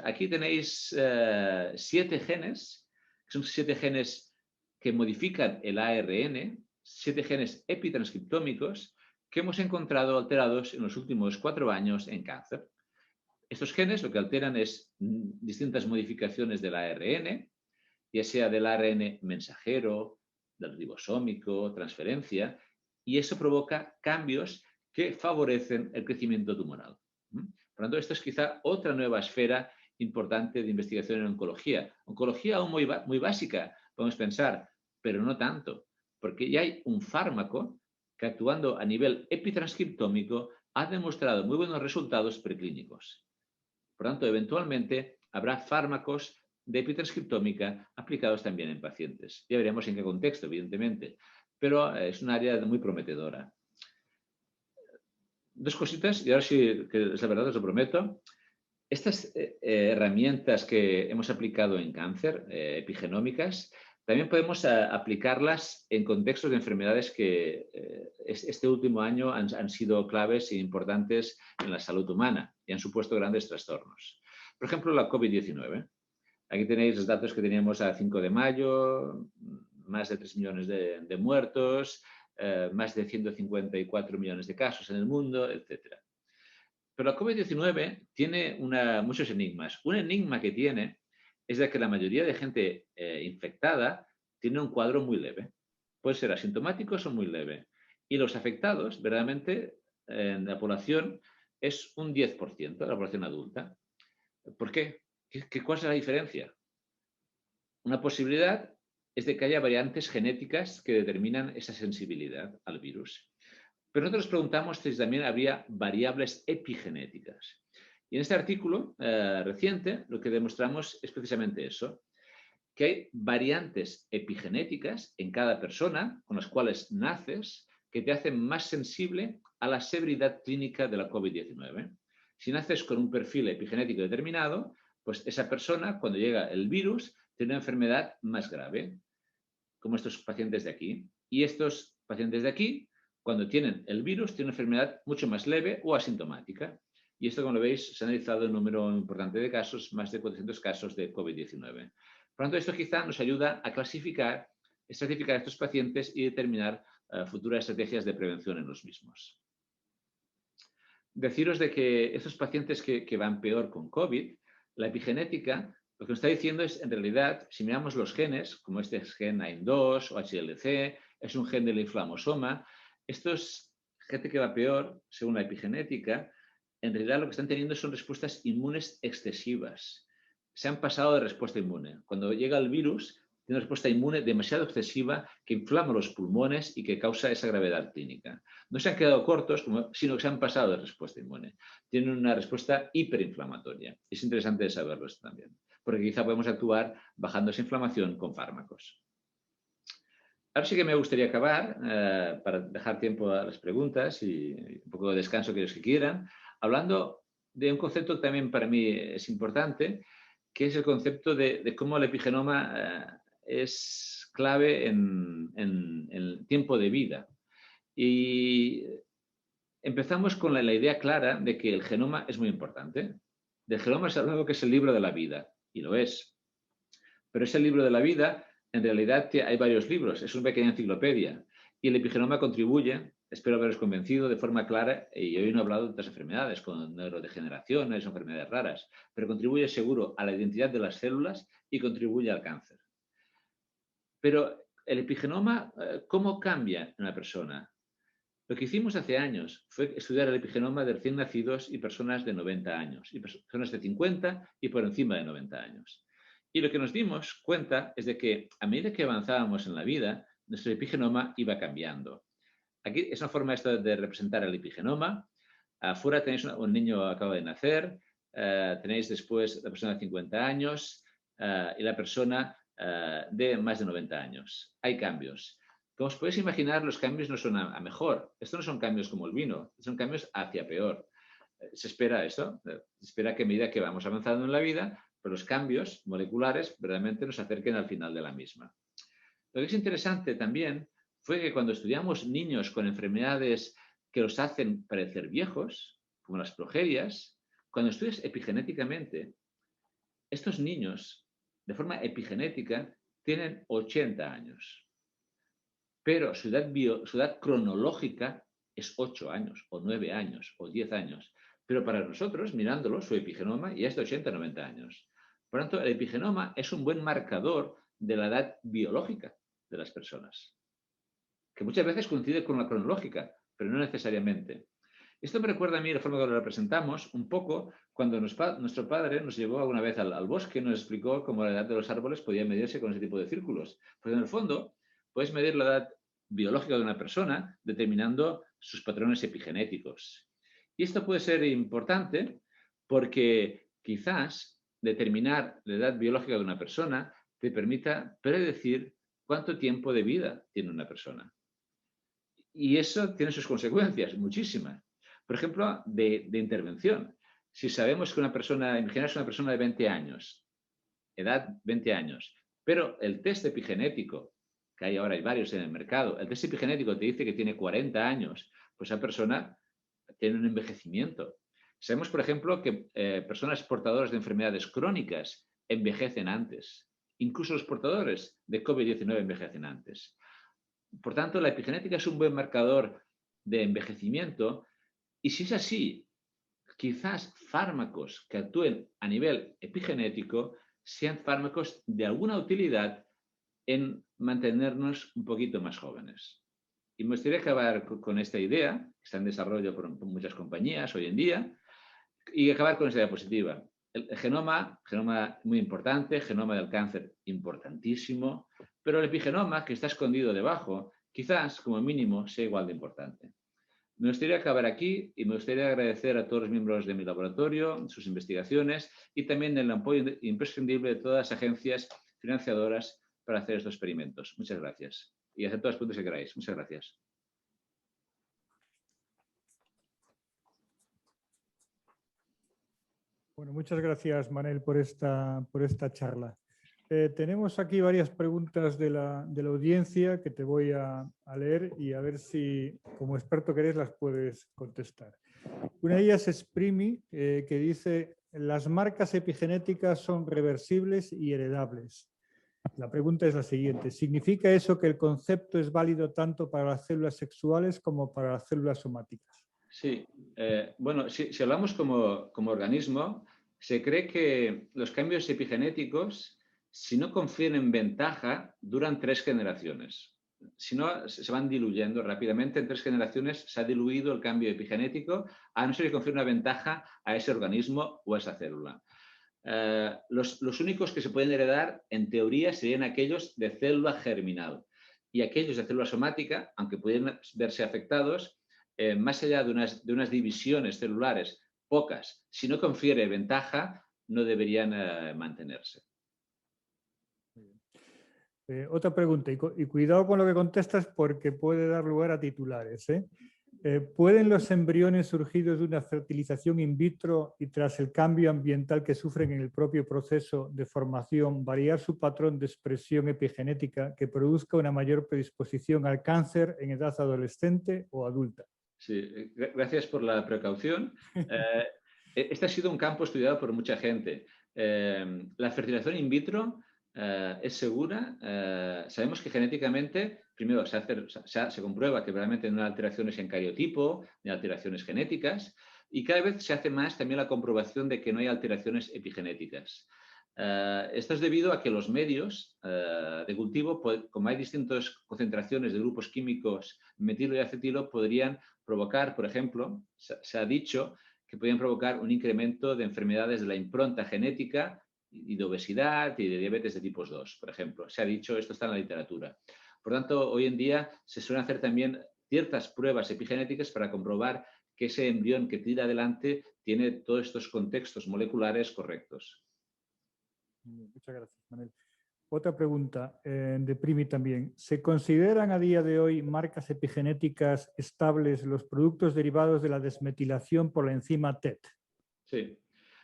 Aquí tenéis 7 genes, que son 7 genes que modifican el ARN, 7 genes epitranscriptómicos que hemos encontrado alterados en los últimos 4 años en cáncer. Estos genes lo que alteran es distintas modificaciones del ARN, ya sea del ARN mensajero, del ribosómico, transferencia, y eso provoca cambios que favorecen el crecimiento tumoral. Por lo tanto, esto es quizá otra nueva esfera importante de investigación en oncología. Oncología aún muy básica, podemos pensar, pero no tanto, porque ya hay un fármaco que actuando a nivel epitranscriptómico ha demostrado muy buenos resultados preclínicos. Por tanto, eventualmente habrá fármacos de epitranscriptómica aplicados también en pacientes. Ya veremos en qué contexto, evidentemente, pero es un área muy prometedora. Dos cositas, y ahora sí que es la verdad, os lo prometo. Estas herramientas que hemos aplicado en cáncer, epigenómicas, también podemos aplicarlas en contextos de enfermedades que este último año han sido claves e importantes en la salud humana y han supuesto grandes trastornos. Por ejemplo, la COVID-19. Aquí tenéis los datos que teníamos a 5 de mayo, más de 3 millones de muertos, más de 154 millones de casos en el mundo, etc. Pero la COVID-19 tiene muchos enigmas. Un enigma que tiene es de que la mayoría de gente infectada tiene un cuadro muy leve. Puede ser asintomáticos o muy leve. Y los afectados, verdaderamente, en la población es un 10% de la población adulta. ¿Por qué? ¿Cuál es la diferencia? Una posibilidad es de que haya variantes genéticas que determinan esa sensibilidad al virus. Pero nosotros preguntamos si también habría variables epigenéticas. Y en este artículo reciente lo que demostramos es precisamente eso, que hay variantes epigenéticas en cada persona con las cuales naces que te hacen más sensible a la severidad clínica de la COVID-19. Si naces con un perfil epigenético determinado, pues esa persona, cuando llega el virus, tiene una enfermedad más grave, como estos pacientes de aquí. Y estos pacientes de aquí, cuando tienen el virus, tienen una enfermedad mucho más leve o asintomática. Y esto, como lo veis, se ha analizado un número importante de casos, más de 400 casos de COVID-19. Por lo tanto, esto quizá nos ayuda a clasificar, estratificar a estos pacientes y determinar futuras estrategias de prevención en los mismos. Deciros de que estos pacientes que van peor con COVID, la epigenética, lo que nos está diciendo es, en realidad, si miramos los genes, como este es gen AIM2 o HLC, es un gen del inflamosoma, estos gente que va peor, según la epigenética, en realidad lo que están teniendo son respuestas inmunes excesivas. Se han pasado de respuesta inmune. Cuando llega el virus, tiene una respuesta inmune demasiado excesiva que inflama los pulmones y que causa esa gravedad clínica. No se han quedado cortos, sino que se han pasado de respuesta inmune. Tienen una respuesta hiperinflamatoria. Es interesante saberlo esto también, porque quizá podemos actuar bajando esa inflamación con fármacos. Ahora sí que me gustaría acabar, para dejar tiempo a las preguntas y un poco de descanso que los que quieran, hablando de un concepto que también para mí es importante, que es el concepto de cómo el epigenoma es clave en el tiempo de vida. Y empezamos con la idea clara de que el genoma es muy importante. Del genoma se ha hablado que es el libro de la vida, y lo es. Pero ese libro de la vida, en realidad hay varios libros, es una pequeña enciclopedia. Y el epigenoma contribuye, espero haberos convencido de forma clara, y hoy no he hablado de otras enfermedades, como neurodegeneraciones o enfermedades raras, pero contribuye seguro a la identidad de las células y contribuye al cáncer. Pero el epigenoma, ¿cómo cambia en una persona? Lo que hicimos hace años fue estudiar el epigenoma de recién nacidos y personas de 90 años, y personas de 50 y por encima de 90 años. Y lo que nos dimos cuenta es de que a medida que avanzábamos en la vida, nuestro epigenoma iba cambiando. Aquí es una forma esta de representar el epigenoma. Afuera tenéis un niño que acaba de nacer, tenéis después la persona de 50 años y la persona de más de 90 años. Hay cambios. Como os podéis imaginar, los cambios no son a mejor. Estos no son cambios como el vino, son cambios hacia peor. Se espera eso, se espera que a medida que vamos avanzando en la vida, pues los cambios moleculares verdaderamente nos acerquen al final de la misma. Lo que es interesante también fue que cuando estudiamos niños con enfermedades que los hacen parecer viejos, como las progerias, cuando estudias epigenéticamente, estos niños, de forma epigenética, tienen 80 años. Pero su edad cronológica es 8 años, o 9 años, o 10 años. Pero para nosotros, mirándolo, su epigenoma ya es de 80 a 90 años. Por lo tanto, el epigenoma es un buen marcador de la edad biológica de las personas, que muchas veces coincide con la cronológica, pero no necesariamente. Esto me recuerda a mí la forma que lo representamos un poco cuando nuestro padre nos llevó alguna vez al bosque y nos explicó cómo la edad de los árboles podía medirse con ese tipo de círculos. Pues en el fondo, puedes medir la edad biológica de una persona determinando sus patrones epigenéticos. Y esto puede ser importante porque quizás determinar la edad biológica de una persona te permita predecir cuánto tiempo de vida tiene una persona. Y eso tiene sus consecuencias, muchísimas. Por ejemplo, de intervención. Si sabemos que una persona, imaginaos una persona de 20 años, edad 20 años, pero el test epigenético, que hay ahora, hay varios en el mercado, el test epigenético te dice que tiene 40 años, pues esa persona tiene un envejecimiento. Sabemos, por ejemplo, que personas portadoras de enfermedades crónicas envejecen antes. Incluso los portadores de COVID-19 envejecen antes. Por tanto, la epigenética es un buen marcador de envejecimiento y si es así, quizás fármacos que actúen a nivel epigenético sean fármacos de alguna utilidad en mantenernos un poquito más jóvenes. Y me gustaría acabar con esta idea, que está en desarrollo por muchas compañías hoy en día, y acabar con esta diapositiva. El genoma muy importante, genoma del cáncer importantísimo, pero el epigenoma que está escondido debajo, quizás como mínimo sea igual de importante. Me gustaría acabar aquí y me gustaría agradecer a todos los miembros de mi laboratorio, sus investigaciones y también el apoyo imprescindible de todas las agencias financiadoras para hacer estos experimentos. Muchas gracias. Y hacer todas las preguntas que queráis. Muchas gracias. Bueno, muchas gracias, Manel, por esta charla. Tenemos aquí varias preguntas de la audiencia que te voy a leer y a ver si, como experto que eres, las puedes contestar. Una de ellas es Primi, que dice: las marcas epigenéticas son reversibles y heredables. La pregunta es la siguiente: ¿significa eso que el concepto es válido tanto para las células sexuales como para las células somáticas? Sí, bueno, si hablamos como organismo, se cree que los cambios epigenéticos, si no confieren ventaja, duran 3 generaciones. Si no, se van diluyendo rápidamente. En 3 generaciones se ha diluido el cambio epigenético, a no ser que confiere una ventaja a ese organismo o a esa célula. Los únicos que se pueden heredar, en teoría, serían aquellos de célula germinal. Y aquellos de célula somática, aunque pueden verse afectados, más allá de unas divisiones celulares pocas, si no confiere ventaja, no deberían mantenerse. Otra pregunta, y cuidado con lo que contestas porque puede dar lugar a titulares. ¿Pueden los embriones surgidos de una fertilización in vitro y tras el cambio ambiental que sufren en el propio proceso de formación variar su patrón de expresión epigenética que produzca una mayor predisposición al cáncer en edad adolescente o adulta? Sí, gracias por la precaución. Este ha sido un campo estudiado por mucha gente. La fertilización in vitro es segura. Sabemos que genéticamente, primero se comprueba que realmente no hay alteraciones en cariotipo, ni alteraciones genéticas, y cada vez se hace más también la comprobación de que no hay alteraciones epigenéticas. Esto es debido a que los medios de cultivo, como hay distintas concentraciones de grupos químicos metilo y acetilo, podrían provocar, por ejemplo, se ha dicho que podrían provocar un incremento de enfermedades de la impronta genética y de obesidad y de diabetes de tipos 2, por ejemplo. Se ha dicho, esto está en la literatura. Por tanto, hoy en día se suelen hacer también ciertas pruebas epigenéticas para comprobar que ese embrión que tira adelante tiene todos estos contextos moleculares correctos. Muchas gracias, Manuel. Otra pregunta de Primi también. ¿Se consideran a día de hoy marcas epigenéticas estables los productos derivados de la desmetilación por la enzima TET? Sí.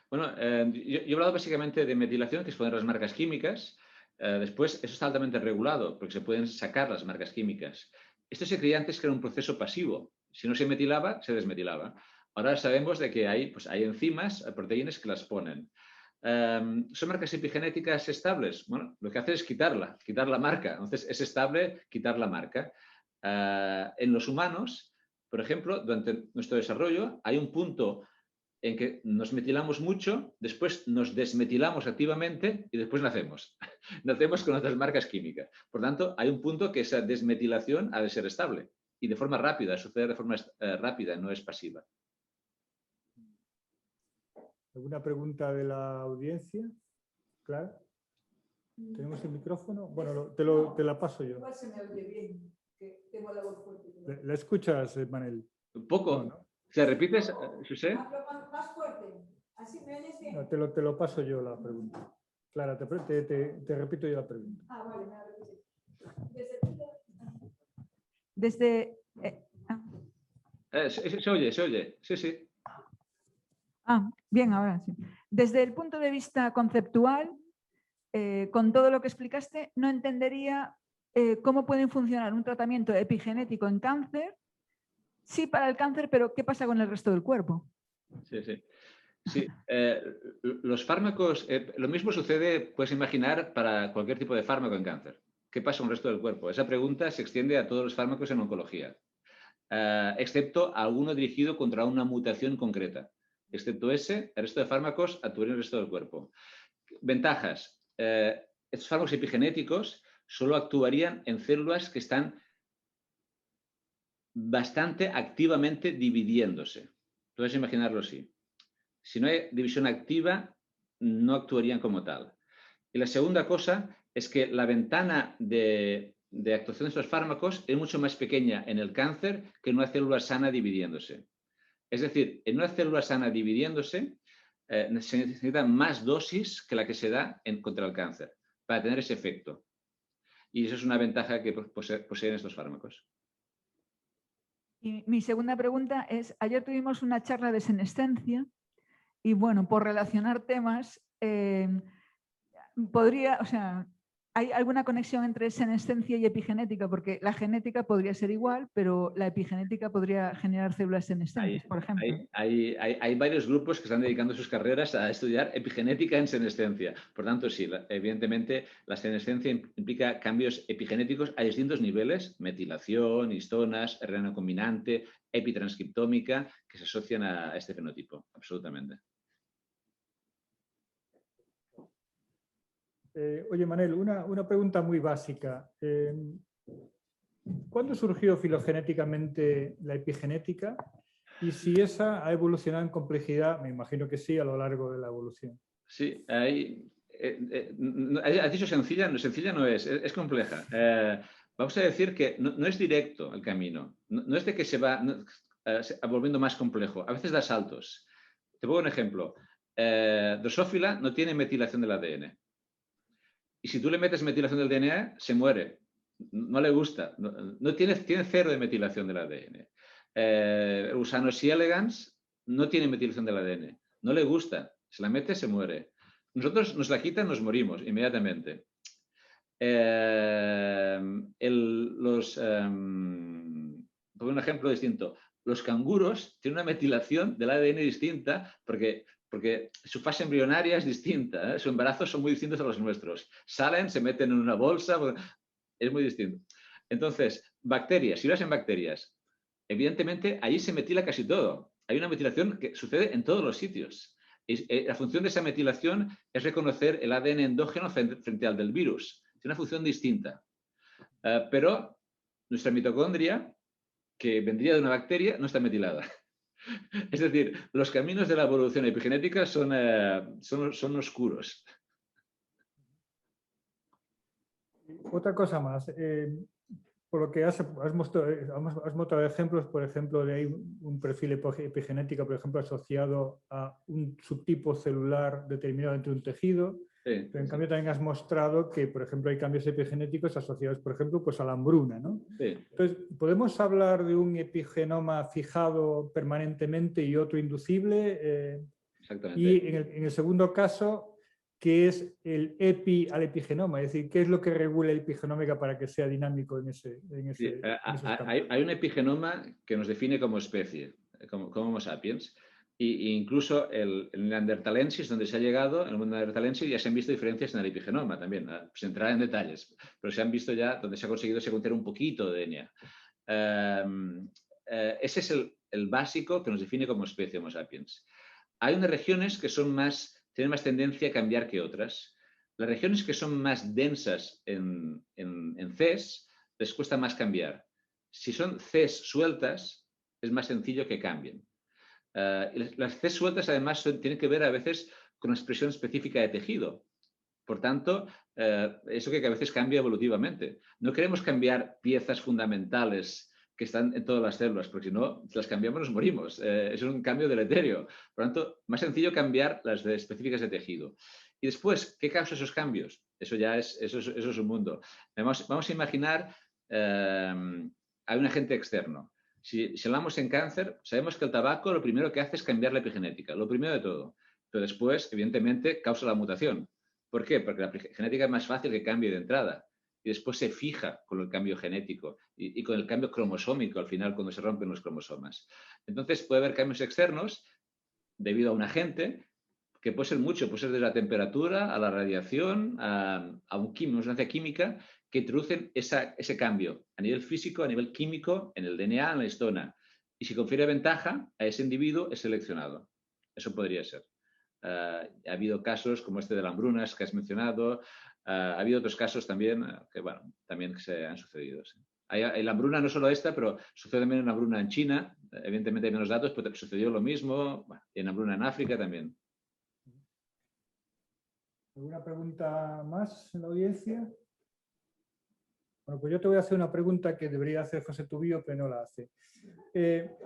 Bueno, yo he hablado básicamente de metilación, que es poner las marcas químicas. Después, eso está altamente regulado, porque se pueden sacar las marcas químicas. Esto se creía antes que era un proceso pasivo. Si no se metilaba, se desmetilaba. Ahora sabemos de que hay enzimas, proteínas que las ponen. ¿Son marcas epigenéticas estables? Bueno, lo que hace es quitar la marca. Entonces, es estable quitar la marca. En los humanos, por ejemplo, durante nuestro desarrollo, hay un punto en que nos metilamos mucho, después nos desmetilamos activamente y después nacemos. Nacemos con otras marcas químicas. Por tanto, hay un punto que esa desmetilación ha de ser estable y de forma rápida, sucede de forma rápida, no es pasiva. ¿Alguna pregunta de la audiencia? ¿Claro? ¿Tenemos el micrófono? Bueno, te la paso yo. Igual se me oye bien, que tengo la voz fuerte. ¿La escuchas, Manel? Un poco. No, ¿no? ¿Se repites, José? Hablo más fuerte. ¿Así me oyes bien? No, te lo paso yo la pregunta. Clara, te repito yo la pregunta. Ah, vale, me la repites. Se oye, sí, sí. Bien, ahora sí. Desde el punto de vista conceptual, con todo lo que explicaste, no entendería cómo puede funcionar un tratamiento epigenético en cáncer. Sí, para el cáncer, pero ¿qué pasa con el resto del cuerpo? Sí, sí. Sí, los fármacos, lo mismo sucede, puedes imaginar, para cualquier tipo de fármaco en cáncer. ¿Qué pasa con el resto del cuerpo? Esa pregunta se extiende a todos los fármacos en oncología, excepto a alguno dirigido contra una mutación concreta. Excepto ese, el resto de fármacos actuarían en el resto del cuerpo. Ventajas. Estos fármacos epigenéticos solo actuarían en células que están bastante activamente dividiéndose. Puedes imaginarlo así. Si no hay división activa, no actuarían como tal. Y la segunda cosa es que la ventana de actuación de estos fármacos es mucho más pequeña en el cáncer que en una célula sana dividiéndose. Es decir, en una célula sana dividiéndose se necesitan más dosis que la que se da contra el cáncer para tener ese efecto. Y eso es una ventaja que poseen estos fármacos. Y mi segunda pregunta es, ayer tuvimos una charla de senescencia y bueno, por relacionar temas, ¿hay alguna conexión entre senescencia y epigenética? Porque la genética podría ser igual, pero la epigenética podría generar células senescentes, por ejemplo. Hay varios grupos que están dedicando sus carreras a estudiar epigenética en senescencia. Por tanto, sí, evidentemente la senescencia implica cambios epigenéticos a distintos niveles, metilación, histonas, RNA combinante, epitranscriptómica, que se asocian a este fenotipo, absolutamente. Oye, Manel, una pregunta muy básica. ¿Cuándo surgió filogenéticamente la epigenética? Y si esa ha evolucionado en complejidad, me imagino que sí, a lo largo de la evolución. Sí, has dicho sencilla, sencilla no es compleja. Vamos a decir que no es directo el camino, no es de que se va volviendo más complejo, a veces da saltos. Te pongo un ejemplo. Drosophila no tiene metilación del ADN. Y si tú le metes metilación del DNA, se muere. No le gusta. No tiene cero de metilación del ADN. Usanosia elegans no tiene metilación del ADN. No le gusta. Se la mete, se muere. Nosotros nos la quitan, nos morimos inmediatamente. Por un ejemplo distinto, los canguros tienen una metilación del ADN distinta porque su fase embrionaria es distinta, ¿eh? Su embarazo son muy distintos a los nuestros. Salen, se meten en una bolsa, es muy distinto. Entonces, bacterias, si lo hacen bacterias, evidentemente allí se metila casi todo. Hay una metilación que sucede en todos los sitios. La función de esa metilación es reconocer el ADN endógeno frente al del virus. Tiene una función distinta. Pero nuestra mitocondria, que vendría de una bacteria, no está metilada. Es decir, los caminos de la evolución epigenética son oscuros. Otra cosa más. Por lo que has mostrado ejemplos, por ejemplo, de ahí un perfil epigenético, por ejemplo, asociado a un subtipo celular determinado entre un tejido. Sí, pero en cambio también has mostrado que, por ejemplo, hay cambios epigenéticos asociados, por ejemplo, pues a la hambruna, ¿no? Sí. Entonces, ¿podemos hablar de un epigenoma fijado permanentemente y otro inducible? Exactamente. Y en el segundo caso, ¿qué es el epi al epigenoma? Es decir, ¿qué es lo que regula el epigenómica para que sea dinámico en ese sí, hay un epigenoma que nos define como especie, como Homo sapiens. E incluso el neandertalensis, donde se ha llegado, en el mundo neandertalensis ya se han visto diferencias en el epigenoma también, sin entrar en detalles, pero se han visto ya donde se ha conseguido secuenciar un poquito de DNA. Ese es el básico que nos define como especie Homo sapiens. Hay unas regiones que tienen más tendencia a cambiar que otras. Las regiones que son más densas en Cs les cuesta más cambiar. Si son Cs sueltas, es más sencillo que cambien. Las Cs sueltas además tienen que ver a veces con una expresión específica de tejido. Por tanto, eso que a veces cambia evolutivamente. No queremos cambiar piezas fundamentales que están en todas las células, porque si no, si las cambiamos nos morimos. Es un cambio deleterio. Por lo tanto, más sencillo cambiar las específicas de tejido. Y después, ¿qué causa esos cambios? Eso es un mundo. Vamos a imaginar, hay un agente externo. Si hablamos en cáncer, sabemos que el tabaco lo primero que hace es cambiar la epigenética, lo primero de todo. Pero después, evidentemente, causa la mutación. ¿Por qué? Porque la epigenética es más fácil que cambie de entrada. Y después se fija con el cambio genético y con el cambio cromosómico al final cuando se rompen los cromosomas. Entonces puede haber cambios externos debido a un agente que puede ser mucho, puede ser desde la temperatura a la radiación, a una sustancia química que introducen ese cambio a nivel físico, a nivel químico, en el DNA, en la histona. Y si confiere ventaja a ese individuo, es seleccionado. Eso podría ser. Ha habido casos como este de la hambrunas que has mencionado. Ha habido otros casos también que, bueno, también se han sucedido. Sí. Hay la hambruna, no solo esta, pero sucede también una hambruna en China. Evidentemente hay menos datos, pero sucedió lo mismo. Bueno, y en hambruna en África también. ¿Alguna pregunta más en la audiencia? Bueno, pues yo te voy a hacer una pregunta que debería hacer José Tubío, pero no la hace.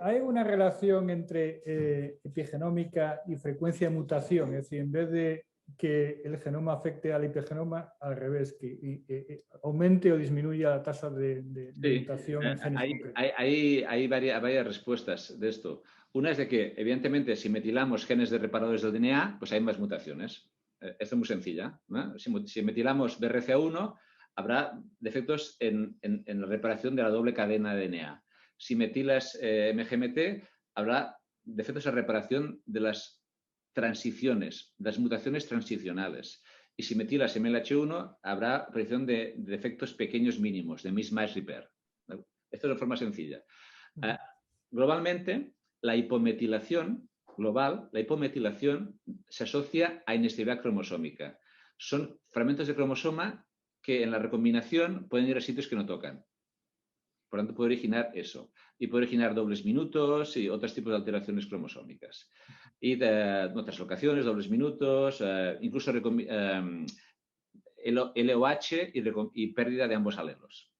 ¿Hay una relación entre epigenómica y frecuencia de mutación? Es decir, en vez de que el genoma afecte al epigenoma, al revés, que aumente o disminuya la tasa de mutación en genes concretos. Hay varias respuestas de esto. Una es de que, evidentemente, si metilamos genes de reparadores del DNA, pues hay más mutaciones. Esto es muy sencilla, ¿no? Si metilamos BRCA1, habrá defectos en la reparación de la doble cadena de DNA. Si metilas MGMT, habrá defectos en la reparación de las transiciones, de las mutaciones transicionales. Y si metilas MLH1, habrá aparición de defectos pequeños mínimos, de mismatch repair. Esto es de forma sencilla. Globalmente, la hipometilación se asocia a inestabilidad cromosómica. Son fragmentos de cromosoma que en la recombinación pueden ir a sitios que no tocan. Por lo tanto, puede originar eso. Y puede originar dobles minutos y otros tipos de alteraciones cromosómicas. Y de otras locaciones, dobles minutos, incluso LOH y pérdida de ambos alelos.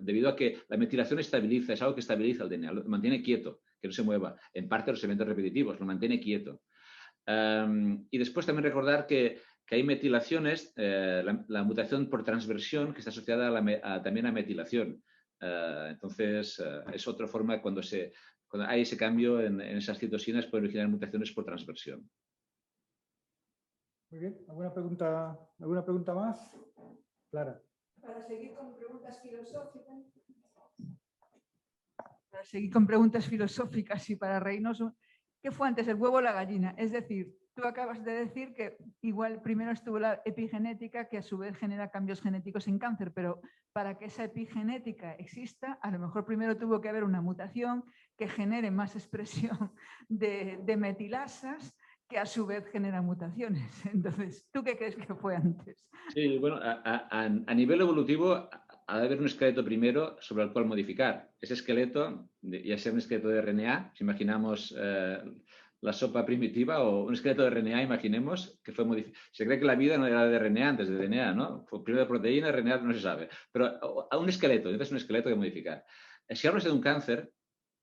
Debido a que la metilación estabiliza, es algo que estabiliza el DNA, lo mantiene quieto, que no se mueva. En parte los eventos repetitivos, lo mantiene quieto. Y después también recordar que hay metilaciones, la mutación por transversión que está asociada también a metilación. Entonces, es otra forma cuando hay ese cambio en esas citosinas, pueden originar mutaciones por transversión. Muy bien. ¿Alguna pregunta más? Clara. Para seguir con preguntas filosóficas. Para seguir con preguntas filosóficas y para reírnos, ¿qué fue antes, el huevo o la gallina? Es decir, tú acabas de decir que igual primero estuvo la epigenética, que a su vez genera cambios genéticos en cáncer, pero para que esa epigenética exista, a lo mejor primero tuvo que haber una mutación que genere más expresión de metilasas, que a su vez genera mutaciones. Entonces, ¿tú qué crees que fue antes? Sí, bueno, a nivel evolutivo ha de haber un esqueleto primero sobre el cual modificar. Ese esqueleto, ya sea un esqueleto de RNA, si imaginamos la sopa primitiva, o un esqueleto de RNA, imaginemos, que fue modificado. Se cree que la vida no era de RNA antes de DNA, ¿no? Fue primero de proteína, RNA no se sabe. Pero a un esqueleto, entonces un esqueleto que modificar. Si hablas de un cáncer,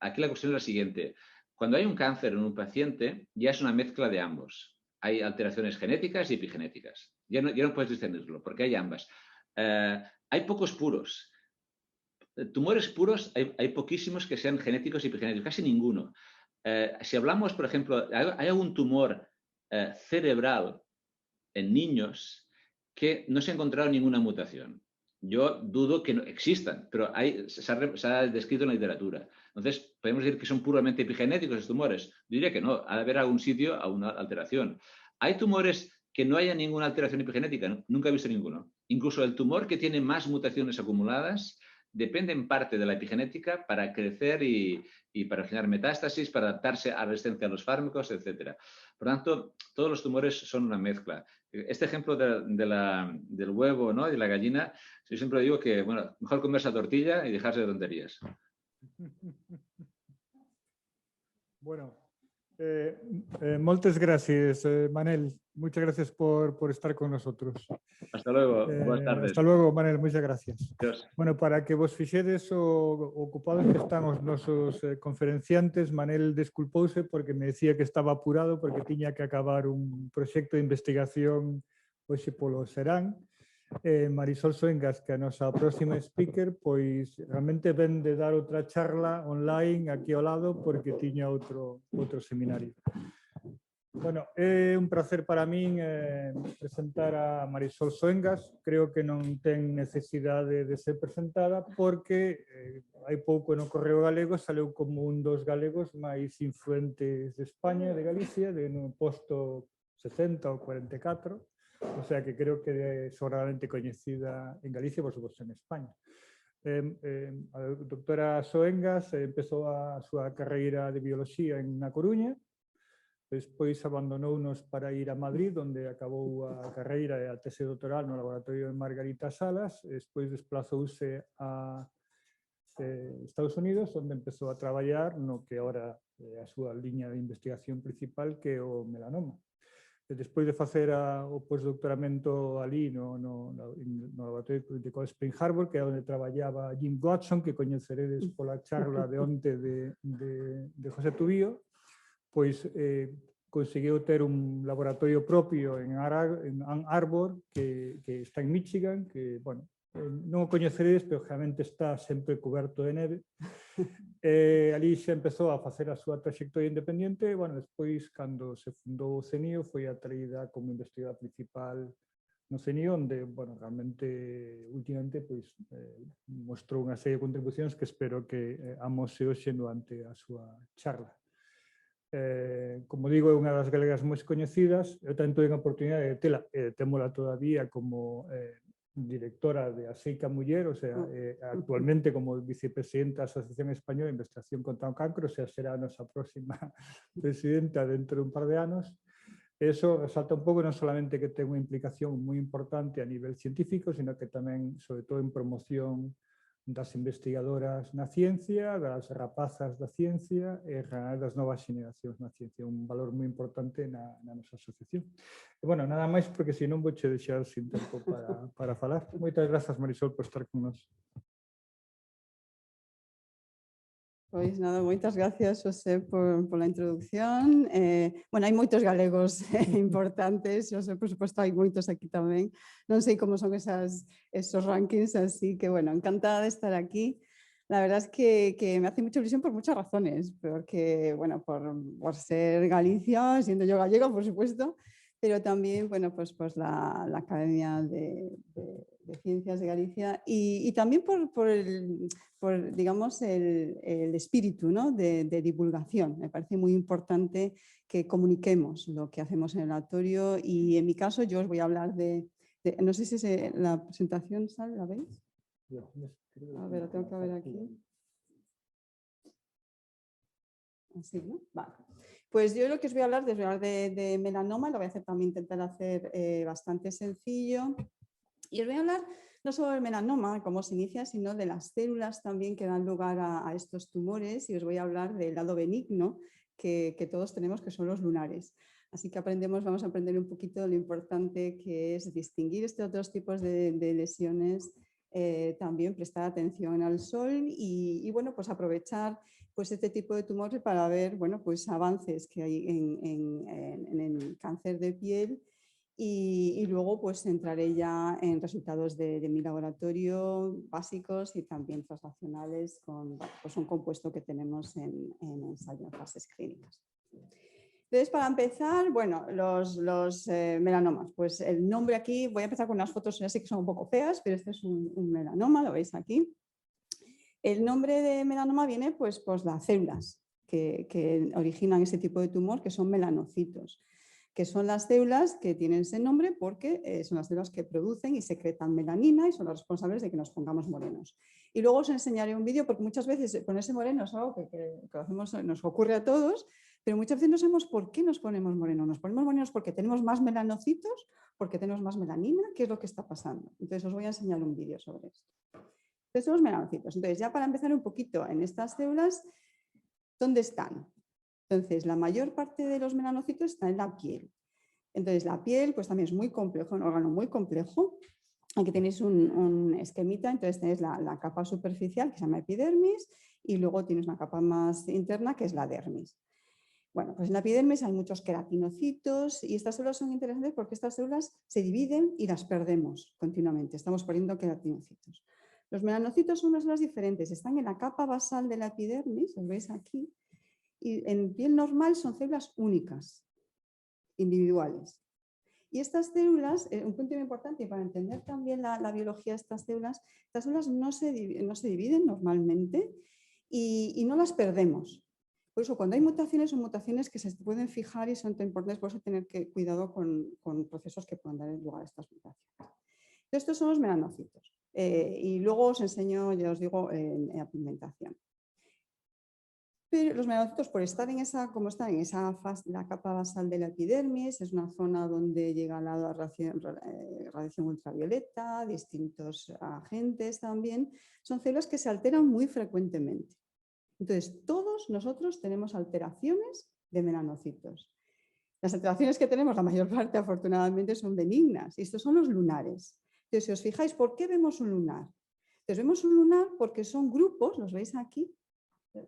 aquí la cuestión es la siguiente. Cuando hay un cáncer en un paciente, ya es una mezcla de ambos. Hay alteraciones genéticas y epigenéticas. Ya no puedes discernirlo, porque hay ambas. Hay pocos puros. Tumores puros, hay poquísimos que sean genéticos y epigenéticos, casi ninguno. Si hablamos, por ejemplo, hay algún tumor cerebral en niños que no se ha encontrado ninguna mutación. Yo dudo que no existan, pero se ha descrito en la literatura. Entonces, ¿podemos decir que son puramente epigenéticos los tumores? Yo diría que no, ha de haber algún sitio a una alteración. Hay tumores que no haya ninguna alteración epigenética, ¿no? Nunca he visto ninguno. Incluso el tumor que tiene más mutaciones acumuladas depende en parte de la epigenética para crecer y para generar metástasis, para adaptarse a la resistencia a los fármacos, etc. Por lo tanto, todos los tumores son una mezcla. Este ejemplo del huevo, ¿no?, y de la gallina, yo siempre digo que, bueno, mejor comerse la tortilla y dejarse de tonterías. Bueno, Moltes gracias, Manel. Muchas gracias por estar con nosotros. Hasta luego. Buenas tardes. Hasta luego, Manel. Muchas gracias. Adiós. Bueno, para que vos fixedes o ocupados que están os nosos conferenciantes, Manel desculpouse porque me decía que estaba apurado porque tiña que acabar un proxecto de investigación hoxe polo Serán. Marisol Soengas, que é a nosa próxima speaker, pois realmente ven de dar outra charla online aquí ao lado porque tiña outro seminario. Bueno, é un placer para min presentar a Marisol Soengas. Creo que non ten necesidade de ser presentada porque hai pouco no Correo Galego saleu como un dos galegos máis influentes de España, de Galicia, no posto 60 ou 44. O sea que creo que é sobradamente coñecida en Galicia, por suposto en España. A doctora Soengas empezou a súa carreira de bioloxía na Coruña, despois abandonounos para ir a Madrid, onde acabou a carreira e a tese doutoral no laboratorio de Margarita Salas, despois desplazouse a Estados Unidos, onde empezou a traballar no que agora é a súa liña de investigación principal, que é o melanoma. Despois de facer o postdoctoramento ali no laboratorio de Cold Spring Harbor, que é onde traballaba Jim Watson, que coñeceredes pola charla de onte de José Tubío, pois conseguiu ter un laboratorio propio en Ann Arbor, que está en Michigan, que, bueno, non o coñeceredes, pero realmente está sempre coberto de neve. Ali xa empezou a facer a súa trayectoria independente. Bueno, despois, cando se fundou o CENIO, foi atraída como investigadora principal no CENIO, onde, bueno, realmente, últimamente, pois, mostrou unha serie de contribucións que espero que amose hoxe durante a súa charla. Como digo, é unha das galegas moi coñecidas. Eu tamén tuve a oportunidade de tela, témola todavía como directora de Aseica Muller, o sea, actualmente como vicepresidenta da Asociación Española de Investigación contra o Cancro, o sea, será a nosa próxima presidenta dentro de un par de anos. Eso resalta un pouco non solamente que ten unha implicación moi importante a nivel científico, sino que tamén, sobre todo, en promoción das investigadoras na ciencia, das rapazas da ciencia e das novas xeneracións na ciencia, un valor moi importante na nosa asociación. E, bueno, nada máis, porque senón vou che deixar sin tempo para falar. Moitas grazas, Marisol, por estar con nós. Pois nada, moitas gracias, José, pola introducción. Bueno, hai moitos galegos importantes, José, por suposto, hai moitos aquí tamén. Non sei como son esos rankings, así que, bueno, encantada de estar aquí. La verdad es que me hace mucha ilusión por muchas razones, porque, bueno, por ser Galicia, siendo yo gallega, por supuesto, pero también, bueno, pues la Academia de Ciencias de Galicia y también por digamos, el espíritu, ¿no?, de divulgación. Me parece muy importante que comuniquemos lo que hacemos en el laboratorio y en mi caso yo os voy a hablar no sé si la presentación sale, ¿la veis? A ver, la tengo que ver aquí. Así, ¿no? Vale. Pues yo lo que os voy a hablar de melanoma, lo voy a hacer también, intentar hacer bastante sencillo. Y os voy a hablar no solo del melanoma, cómo se inicia, sino de las células también que dan lugar a estos tumores. Y os voy a hablar del lado benigno que todos tenemos, que son los lunares. Así que vamos a aprender un poquito de lo importante que es distinguir estos otros tipos de lesiones, también prestar atención al sol y bueno, pues aprovechar pues este tipo de tumores para ver, bueno, pues avances que hay en el cáncer de piel y luego pues entraré ya en resultados de mi laboratorio básicos y también translacionales con pues un compuesto que tenemos en ensayo en fases clínicas. Entonces, para empezar, bueno, los melanomas, pues el nombre aquí, voy a empezar con unas fotos, ya sé que son un poco feas, pero este es un melanoma, lo veis aquí. El nombre de melanoma viene pues las células que originan ese tipo de tumor, que son melanocitos, que son las células que tienen ese nombre porque son las células que producen y secretan melanina y son las responsables de que nos pongamos morenos. Y luego os enseñaré un vídeo porque muchas veces ponerse moreno es algo que hacemos, nos ocurre a todos, pero muchas veces no sabemos por qué nos ponemos morenos. Nos ponemos morenos porque tenemos más melanocitos, porque tenemos más melanina, ¿qué es lo que está pasando? Entonces os voy a enseñar un vídeo sobre esto. Entonces son los melanocitos. Entonces ya para empezar un poquito en estas células, ¿dónde están? Entonces, la mayor parte de los melanocitos está en la piel. Entonces, la piel pues también es muy complejo, un órgano muy complejo. Aquí tenéis un esquemita, entonces tenéis la capa superficial que se llama epidermis y luego tienes una capa más interna que es la dermis. Bueno, pues en la epidermis hay muchos queratinocitos y estas células son interesantes porque estas células se dividen y las perdemos continuamente. Estamos perdiendo queratinocitos. Los melanocitos son unas células diferentes, están en la capa basal de la epidermis, lo veis aquí, y en piel normal son células únicas, individuales. Y estas células, un punto muy importante para entender también la biología de estas células no se dividen normalmente y no las perdemos. Por eso cuando hay mutaciones, son mutaciones que se pueden fijar y son importantes, por eso tener cuidado con procesos que puedan dar lugar a estas mutaciones. Estos son los melanocitos. Y luego os enseño, ya os digo, en la pigmentación. Pero los melanocitos, por estar en esa, como están en esa fase, la capa basal de la epidermis, es una zona donde llega la radiación ultravioleta, distintos agentes también, son células que se alteran muy frecuentemente. Entonces, todos nosotros tenemos alteraciones de melanocitos. Las alteraciones que tenemos, la mayor parte afortunadamente, son benignas y estos son los lunares. Entonces, si os fijáis, ¿por qué vemos un lunar? Entonces, vemos un lunar porque son grupos, los veis aquí.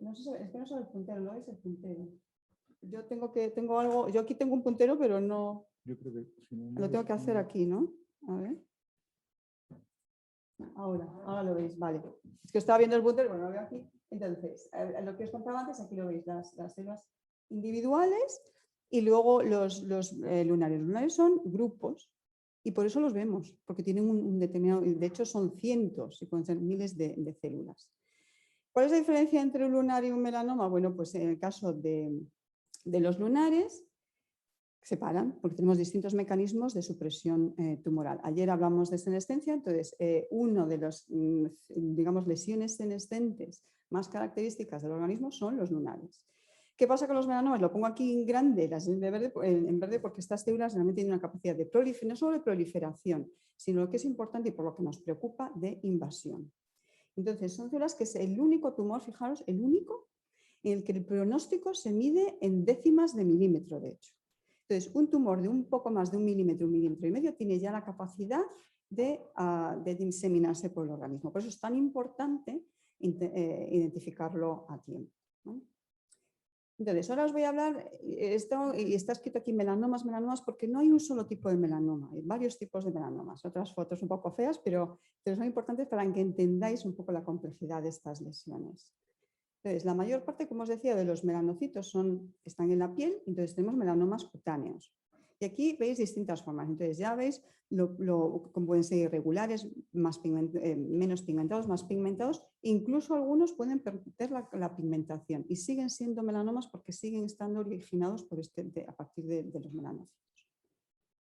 No sé, es que no soy el puntero, no veis el puntero. Yo aquí tengo un puntero, pero no. Yo creo que si no, Lo tengo que hacer aquí, ¿no? A ver. Ahora lo veis, vale. Es que estaba viendo el puntero, bueno, lo veo aquí. Entonces, lo que os contaba antes, aquí lo veis, las células individuales y luego los lunares. Los lunares son grupos y por eso los vemos, porque tienen un determinado, de hecho son cientos y pueden ser miles de células. ¿Cuál es la diferencia entre un lunar y un melanoma? Bueno, pues en el caso de los lunares, se paran porque tenemos distintos mecanismos de supresión tumoral. Ayer hablamos de senescencia, entonces uno de los, digamos, lesiones senescentes más características del organismo son los lunares. ¿Qué pasa con los melanomas? Lo pongo aquí en grande, en verde porque estas células realmente tienen una capacidad de proliferación, no solo de proliferación, sino lo que es importante y por lo que nos preocupa, de invasión. Entonces, son células que es el único tumor, fijaros, el único en el que el pronóstico se mide en décimas de milímetro, de hecho. Entonces, un tumor de un poco más de 1 milímetro, 1,5 milímetros, tiene ya la capacidad de diseminarse por el organismo. Por eso es tan importante identificarlo a tiempo, ¿no? Entonces, ahora os voy a hablar, y está escrito aquí melanomas, porque no hay un solo tipo de melanoma, hay varios tipos de melanomas. Otras fotos un poco feas, pero son importantes para que entendáis un poco la complejidad de estas lesiones. Entonces, la mayor parte, como os decía, de los melanocitos están en la piel, entonces tenemos melanomas cutáneos. Y aquí veis distintas formas. Entonces, ya veis cómo pueden ser irregulares, menos pigmentados, más pigmentados. Incluso algunos pueden perder la pigmentación y siguen siendo melanomas porque siguen estando originados a partir de los melanocitos.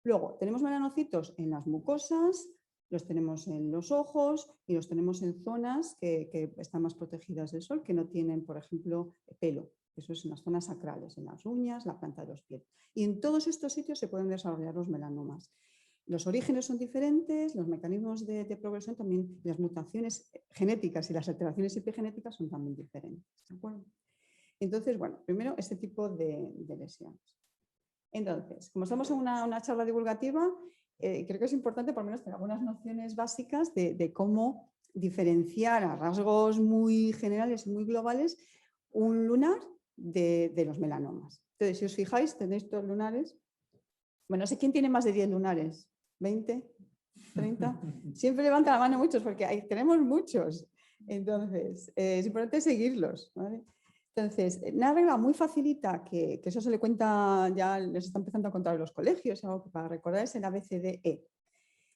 Luego, tenemos melanocitos en las mucosas, los tenemos en los ojos y los tenemos en zonas que están más protegidas del sol, que no tienen, por ejemplo, pelo. Eso es en las zonas sacrales, en las uñas, la planta de los pies. Y en todos estos sitios se pueden desarrollar los melanomas. Los orígenes son diferentes, los mecanismos de progresión también, las mutaciones genéticas y las alteraciones epigenéticas son también diferentes. ¿De acuerdo? Entonces, bueno, primero este tipo de lesiones. Entonces, como estamos en una charla divulgativa, creo que es importante por lo menos tener algunas nociones básicas de cómo diferenciar a rasgos muy generales y muy globales un lunar de los melanomas. Entonces, si os fijáis, tenéis todos lunares. Bueno, no sé quién tiene más de 10 lunares. ¿20? ¿30? Siempre levanta la mano muchos porque tenemos muchos. Entonces, es importante seguirlos, ¿vale? Entonces, una regla muy facilita, que eso se le cuenta, ya les está empezando a contar en los colegios, algo que para recordar es el ABCDE.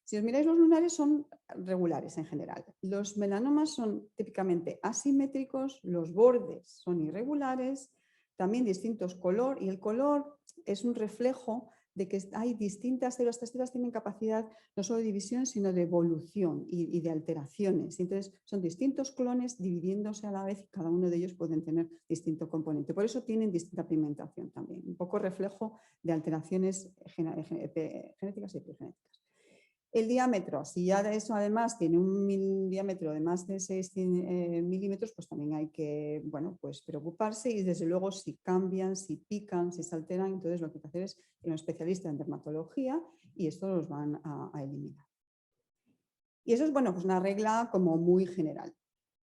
Si os miráis, los lunares son regulares en general. Los melanomas son típicamente asimétricos, los bordes son irregulares, también distintos color, y el color es un reflejo de que hay distintas células. Estas células tienen capacidad no solo de división, sino de evolución y de alteraciones. Entonces, son distintos clones dividiéndose a la vez y cada uno de ellos pueden tener distinto componente. Por eso tienen distinta pigmentación también, un poco reflejo de alteraciones genéticas y epigenéticas. El diámetro, si ya de eso además tiene un diámetro de más de 6 milímetros, pues también hay que, bueno, pues preocuparse y desde luego si cambian, si pican, si se alteran, entonces lo que hay que hacer es ir a un especialista en dermatología y esto los van a eliminar. Y eso es, bueno, pues una regla como muy general.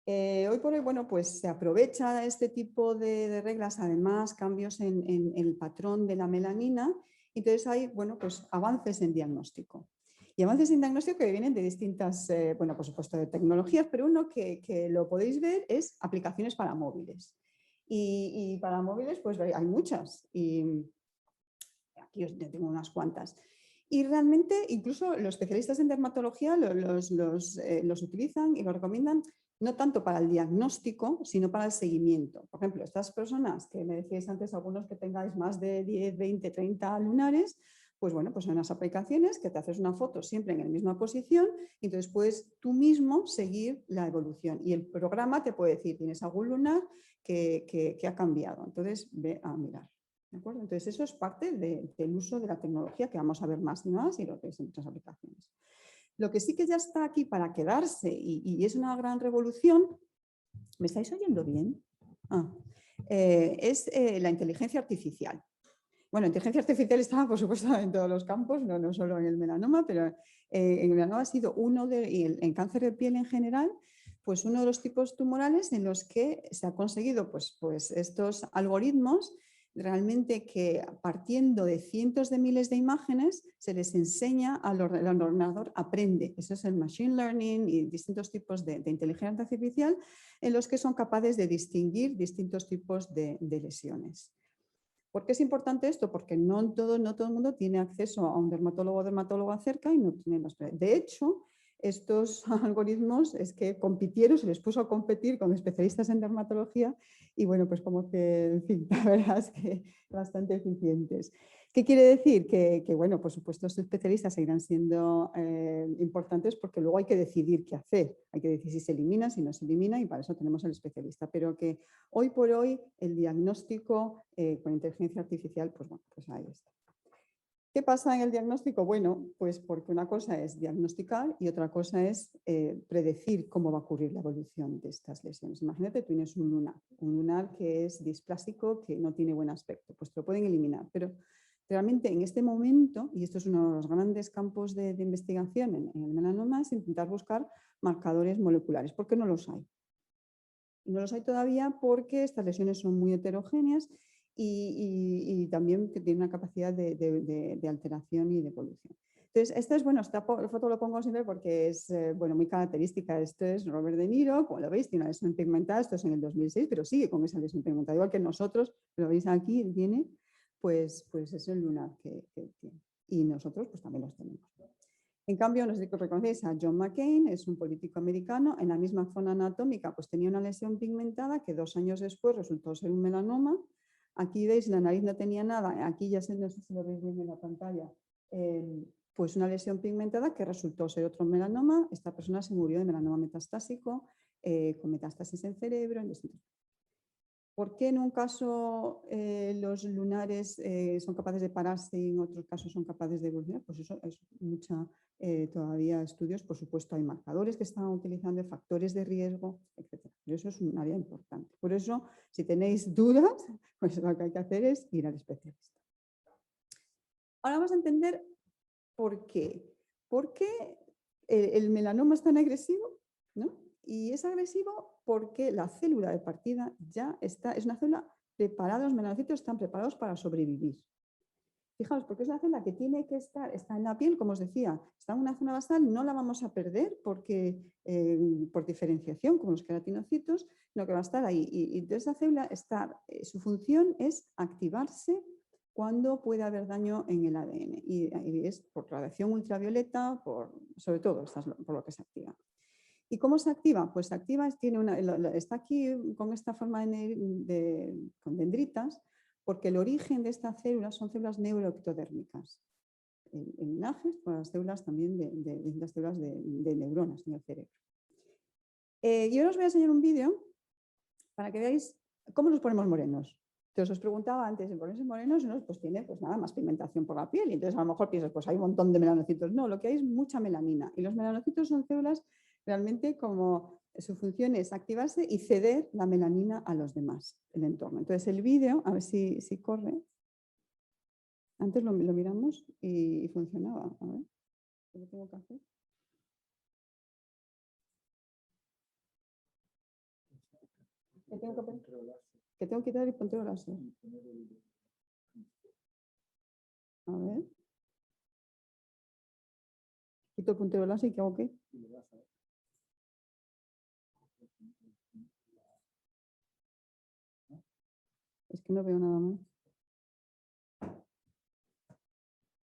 Hoy por hoy, bueno, pues se aprovecha este tipo de reglas, además cambios en el patrón de la melanina, entonces hay, bueno, pues avances en diagnóstico. Y avances en diagnóstico que vienen de distintas, bueno, por supuesto de tecnologías, pero uno que lo podéis ver es aplicaciones para móviles. Y para móviles, pues hay muchas. Y aquí os tengo unas cuantas. Y realmente, incluso los especialistas en dermatología los utilizan y lo recomiendan no tanto para el diagnóstico, sino para el seguimiento. Por ejemplo, estas personas que me decíais antes, algunos que tengáis más de 10, 20, 30 lunares, pues bueno, pues son unas aplicaciones que te haces una foto siempre en la misma posición y entonces puedes tú mismo seguir la evolución. Y el programa te puede decir, tienes algún lunar que ha cambiado. Entonces, ve a mirar. ¿De acuerdo? Entonces, eso es parte del uso de la tecnología que vamos a ver más y más y lo que es en muchas aplicaciones. Lo que sí que ya está aquí para quedarse y es una gran revolución, ¿me estáis oyendo bien? Es la inteligencia artificial. Bueno, inteligencia artificial está, por supuesto, en todos los campos, no solo en el melanoma, pero en el melanoma ha sido y en cáncer de piel en general, pues uno de los tipos tumorales en los que se ha conseguido pues estos algoritmos realmente que partiendo de cientos de miles de imágenes se les enseña al ordenador, aprende. Eso es el machine learning y distintos tipos de inteligencia artificial en los que son capaces de distinguir distintos tipos de lesiones. ¿Por qué es importante esto? Porque no todo el mundo tiene acceso a un dermatólogo o dermatóloga cerca y no tiene los... De hecho, estos algoritmos es que compitieron, se les puso a competir con especialistas en dermatología y bueno, pues como que, en fin, la verdad es que bastante eficientes. ¿Qué quiere decir? Que bueno, por supuesto, estos especialistas seguirán siendo importantes porque luego hay que decidir qué hacer. Hay que decidir si se elimina, si no se elimina y para eso tenemos al especialista. Pero que hoy por hoy el diagnóstico con inteligencia artificial, pues bueno, pues ahí está. ¿Qué pasa en el diagnóstico? Bueno, pues porque una cosa es diagnosticar y otra cosa es predecir cómo va a ocurrir la evolución de estas lesiones. Imagínate, tú tienes un lunar que es displásico, que no tiene buen aspecto, pues te lo pueden eliminar, pero realmente en este momento, y esto es uno de los grandes campos de investigación en el melanoma, es intentar buscar marcadores moleculares, porque no los hay. Y no los hay todavía porque estas lesiones son muy heterogéneas y también que tiene una capacidad de alteración y de evolución. Entonces, esto es, bueno, esta foto lo pongo siempre porque es, bueno, muy característica. Esto es Robert De Niro, como lo veis, tiene una lesión pigmentada, esto es en el 2006, pero sigue con esa lesión pigmentada, igual que nosotros, lo veis aquí, tiene, pues es el lunar que tiene. Y nosotros, pues también los tenemos. En cambio, no sé si reconocéis a John McCain, es un político americano, en la misma zona anatómica, pues tenía una lesión pigmentada que 2 años después resultó ser un melanoma. Aquí veis, la nariz no tenía nada, aquí ya no sé si lo veis bien en la pantalla, pues una lesión pigmentada que resultó ser otro melanoma. Esta persona se murió de melanoma metastásico, con metástasis en cerebro, en distintos. ¿Por qué en un caso los lunares son capaces de pararse y en otros casos son capaces de evolucionar? Pues eso es mucha todavía estudios. Por supuesto, hay marcadores que están utilizando, factores de riesgo, etc. Pero eso es un área importante. Por eso, si tenéis dudas, pues lo que hay que hacer es ir al especialista. Ahora vamos a entender por qué. ¿Por qué el melanoma es tan agresivo? ¿No? Y es agresivo porque la célula de partida ya está, es una célula preparada, los melanocitos están preparados para sobrevivir. Fijaos, porque es una célula que tiene que estar, está en la piel, como os decía, está en una zona basal, no la vamos a perder porque, por diferenciación, como los queratinocitos, no que va a estar ahí. Y entonces esa célula su función es activarse cuando puede haber daño en el ADN. Y es por radiación ultravioleta, sobre todo, por lo que se activa. ¿Y cómo se activa? Pues se activa, está aquí con esta forma con dendritas, porque el origen de estas células son células neuroectodérmicas. En linajes, pues las células también de las células de neuronas en el cerebro. Y ahora os voy a enseñar un vídeo para que veáis cómo nos ponemos morenos. Entonces os preguntaba antes, en ponerse morenos, ¿no? Pues tiene pues nada más pigmentación por la piel. Y entonces a lo mejor piensas, pues hay un montón de melanocitos. No, lo que hay es mucha melanina. Y los melanocitos son células realmente como su función es activarse y ceder la melanina a los demás, el entorno. Entonces el vídeo, a ver si corre. Antes lo miramos y funcionaba. A ver, ¿qué le tengo que hacer? ¿Qué tengo que hacer? Que tengo que quitar el puntero láser. A ver. Quito el puntero láser y ¿qué hago qué? Es que no veo nada más.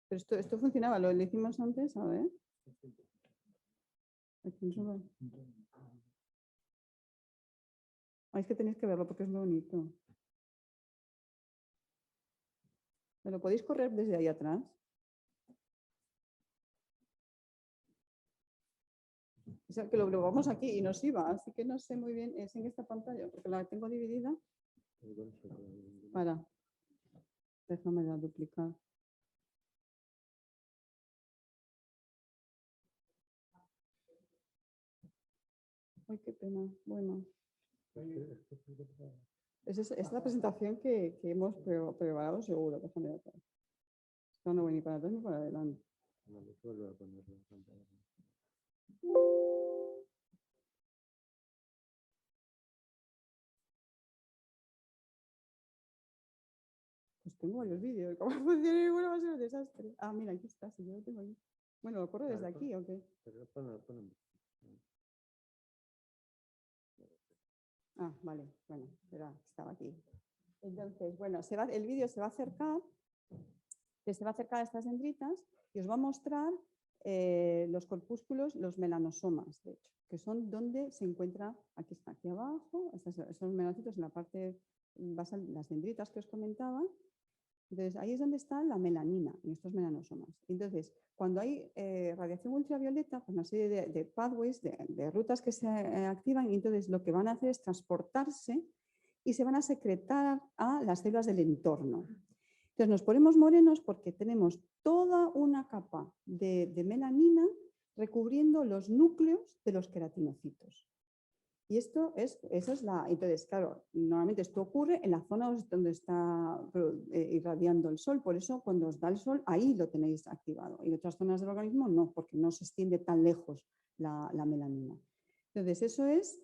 Pero esto funcionaba, lo hicimos antes, a ver. Aquí no se ve. Ay, es que tenéis que verlo porque es muy bonito. ¿Me lo podéis correr desde ahí atrás? O sea, que lo vamos aquí y nos iba, así que no sé muy bien, es en esta pantalla, porque la tengo dividida. Para. Déjame la duplicar. Ay, qué pena. Bueno. Es la presentación que hemos preparado seguro. Déjame ver. No, no voy ni para atrás ni para adelante. Pues tengo varios vídeos. ¿Cómo funciona ninguno? Va a ser un desastre. Ah, mira, aquí está. Si yo lo tengo ahí. Bueno, ¿lo corro desde aquí o qué? Ah, vale. Bueno, estaba aquí. Entonces, bueno, el vídeo se va a acercar a estas dendritas y os va a mostrar los corpúsculos, los melanosomas, de hecho, que son donde se encuentra, aquí está, aquí abajo, estos melanocitos en la parte, las dendritas que os comentaba. Entonces, ahí es donde está la melanina, en estos melanosomas. Entonces, cuando hay radiación ultravioleta, pues una serie de pathways, de rutas que se activan, y entonces lo que van a hacer es transportarse y se van a secretar a las células del entorno. Entonces nos ponemos morenos porque tenemos toda una capa de melanina recubriendo los núcleos de los queratinocitos. Y entonces, claro, normalmente esto ocurre en la zona donde está irradiando el sol, por eso cuando os da el sol, ahí lo tenéis activado. Y en otras zonas del organismo no, porque no se extiende tan lejos la melanina. Entonces, eso es,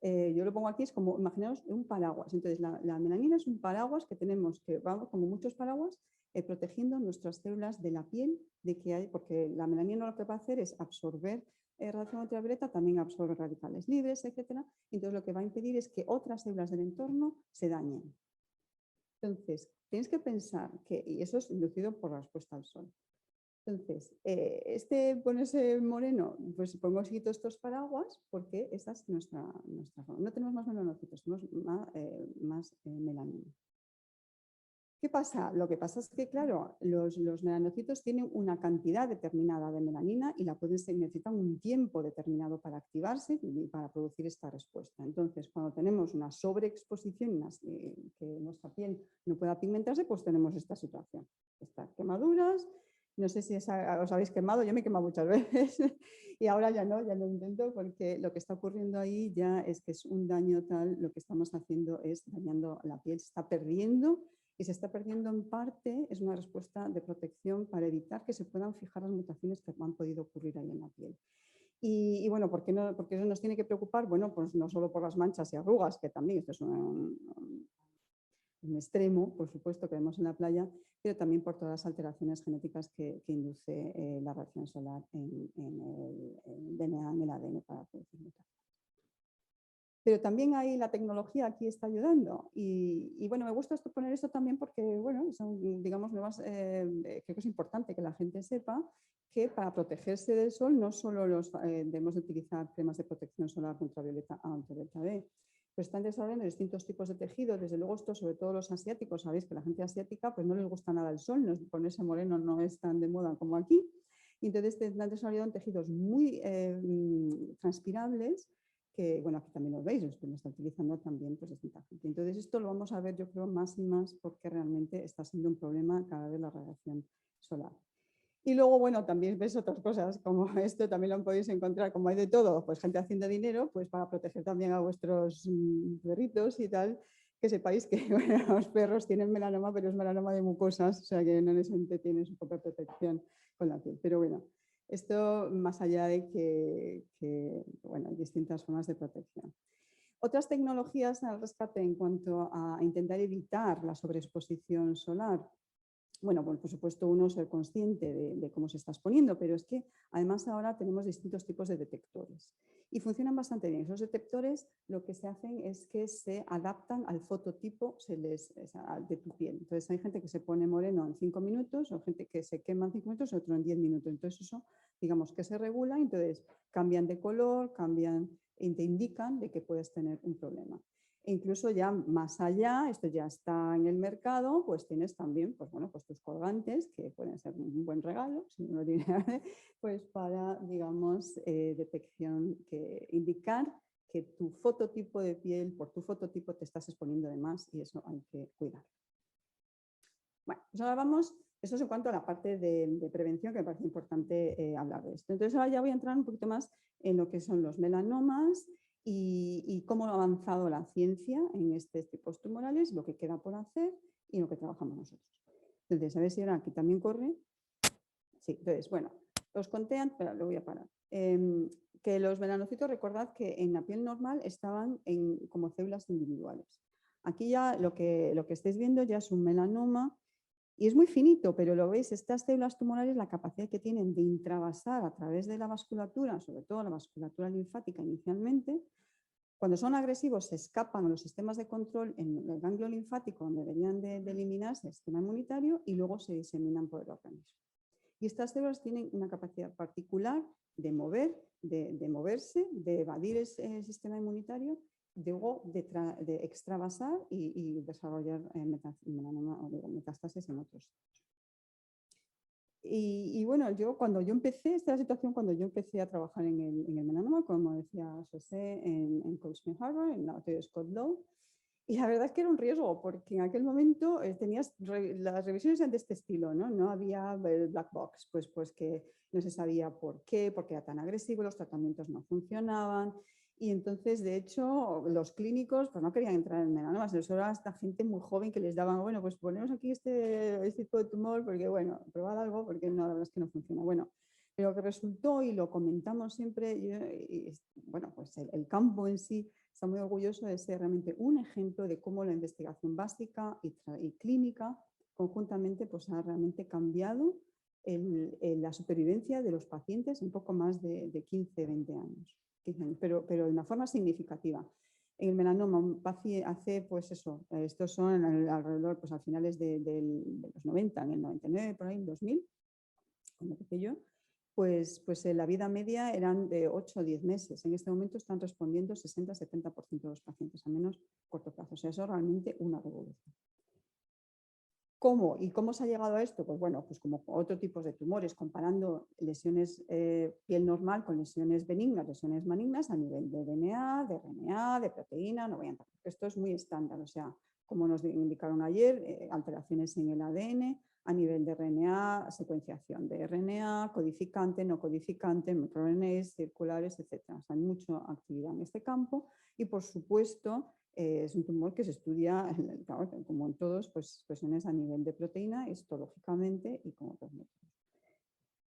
yo lo pongo aquí, es como, imaginaos un paraguas. Entonces, la melanina es un paraguas que tenemos, que vamos como muchos paraguas, protegiendo nuestras células de la piel, porque la melanina lo que va a hacer es absorber radiación ultravioleta, también absorbe radicales libres, etc. Entonces, lo que va a impedir es que otras células del entorno se dañen. Entonces, tienes que pensar que, y eso es inducido por la expuesta al sol. Entonces, ponerse moreno, pues pongo quito estos paraguas porque esa es nuestra forma. No tenemos más melanocitos, tenemos más melanina. ¿Qué pasa? Lo que pasa es que, claro, los melanocitos tienen una cantidad determinada de melanina y necesitan un tiempo determinado para activarse y para producir esta respuesta. Entonces, cuando tenemos una sobreexposición, que nuestra piel no pueda pigmentarse, pues tenemos esta situación. Estas quemaduras, no sé si os habéis quemado, yo me he quemado muchas veces y ahora ya no intento porque lo que está ocurriendo ahí ya es que es un daño tal, lo que estamos haciendo es dañando la piel, se está perdiendo. Y se está perdiendo en parte, es una respuesta de protección para evitar que se puedan fijar las mutaciones que han podido ocurrir ahí en la piel. Y bueno, ¿por qué eso nos tiene que preocupar? Bueno, pues no solo por las manchas y arrugas, que también esto es un extremo, por supuesto, que vemos en la playa, pero también por todas las alteraciones genéticas que induce la radiación solar en el DNA, en el ADN para producir mutaciones. Pero también ahí la tecnología aquí está ayudando y bueno, me gusta poner esto también porque, bueno, son, digamos, nuevas, creo que es importante que la gente sepa que para protegerse del sol no solo debemos utilizar cremas de protección solar ultravioleta A, ultravioleta B, pero están desarrollando distintos tipos de tejido, desde luego esto, sobre todo los asiáticos, sabéis que la gente asiática pues no les gusta nada el sol, ponerse moreno no es tan de moda como aquí, y entonces están desarrollando tejidos muy transpirables, que, bueno, aquí también lo veis, usted lo está utilizando también pues, distinta gente. Entonces, esto lo vamos a ver, yo creo, más y más porque realmente está siendo un problema cada vez la radiación solar. Y luego, bueno, también ves otras cosas, como esto también lo podéis encontrar, como hay de todo, pues gente haciendo dinero, pues para proteger también a vuestros perritos y tal, que sepáis que bueno, los perros tienen melanoma, pero es melanoma de mucosas, o sea que no necesariamente tienen su propia protección con la piel. Pero bueno, esto más allá de que bueno, hay distintas formas de protección. Otras tecnologías al rescate en cuanto a intentar evitar la sobreexposición solar. Bueno, pues por supuesto uno ser consciente de cómo se está exponiendo, pero es que además ahora tenemos distintos tipos de detectores y funcionan bastante bien. Esos detectores lo que se hacen es que se adaptan al fototipo de tu piel. Entonces hay gente que se pone moreno en 5 minutos o gente que se quema en 5 minutos y otro en 10 minutos. Entonces eso, digamos que se regula, entonces cambian de color, cambian y te indican de que puedes tener un problema. E incluso ya más allá, esto ya está en el mercado, pues tienes también pues bueno, pues tus colgantes, que pueden ser un buen regalo, si no lo tiene, pues para, digamos, detección, que indicar que tu fototipo de piel, por tu fototipo te estás exponiendo de más y eso hay que cuidar. Bueno, pues ahora vamos, eso es en cuanto a la parte de prevención, que me parece importante hablar de esto. Entonces ahora ya voy a entrar un poquito más en lo que son los melanomas, y cómo ha avanzado la ciencia en estos tipos tumorales, lo que queda por hacer y lo que trabajamos nosotros. Entonces, a ver si ahora aquí también corre. Sí, entonces, bueno, os conté antes, espera, lo voy a parar. Que los melanocitos, recordad que en la piel normal estaban como células individuales. Aquí ya lo que estáis viendo ya es un melanoma y es muy finito, pero lo veis, estas células tumorales, la capacidad que tienen de intravasar a través de la vasculatura, sobre todo la vasculatura linfática inicialmente, cuando son agresivos se escapan a los sistemas de control en el ganglio linfático, donde deberían de eliminarse el sistema inmunitario, y luego se diseminan por el organismo. Y estas células tienen una capacidad particular de moverse, de evadir el sistema inmunitario, luego de extravasar y desarrollar melanoma o metástasis en otros. Y bueno, cuando yo empecé, esta es la situación cuando yo empecé a trabajar en el melanoma, como decía José, en Cold Spring Harbor, en el laboratorio de Scott Lowe. Y la verdad es que era un riesgo, porque en aquel momento las revisiones eran de este estilo, ¿no? No había el black box, pues que no se sabía por qué, porque era tan agresivo, los tratamientos no funcionaban. Y entonces, de hecho, los clínicos pues, no querían entrar en melanomas, solo era esta gente muy joven que les daban, bueno, pues ponemos aquí este tipo de tumor, porque bueno, probad algo, porque no, la verdad es que no funciona. Bueno, pero lo que resultó, y lo comentamos siempre, bueno, pues el campo en sí está muy orgulloso de ser realmente un ejemplo de cómo la investigación básica y clínica conjuntamente pues, ha realmente cambiado la supervivencia de los pacientes un poco más de 15, 20 años. Pero de una forma significativa. En el melanoma hace, pues eso, estos son alrededor, pues a finales de los 90, en el 99, por ahí, en 2000, cuando empecé yo, pues la vida media eran de 8 o 10 meses. En este momento están respondiendo 60-70% de los pacientes, a menos corto plazo. O sea, eso es realmente una revolución. ¿Cómo? ¿Y cómo se ha llegado a esto? Pues bueno, pues como otro tipo de tumores, comparando lesiones piel normal con lesiones benignas, lesiones malignas a nivel de DNA, de RNA, de proteína, no voy a entrar, porque esto es muy estándar, o sea, como nos indicaron ayer, alteraciones en el ADN, a nivel de RNA, secuenciación de RNA, codificante, no codificante, microRNAs, circulares, etc. O sea, hay mucha actividad en este campo y, por supuesto, es un tumor que se estudia, claro, como en todos, pues expresiones a nivel de proteína, histológicamente y con otros métodos.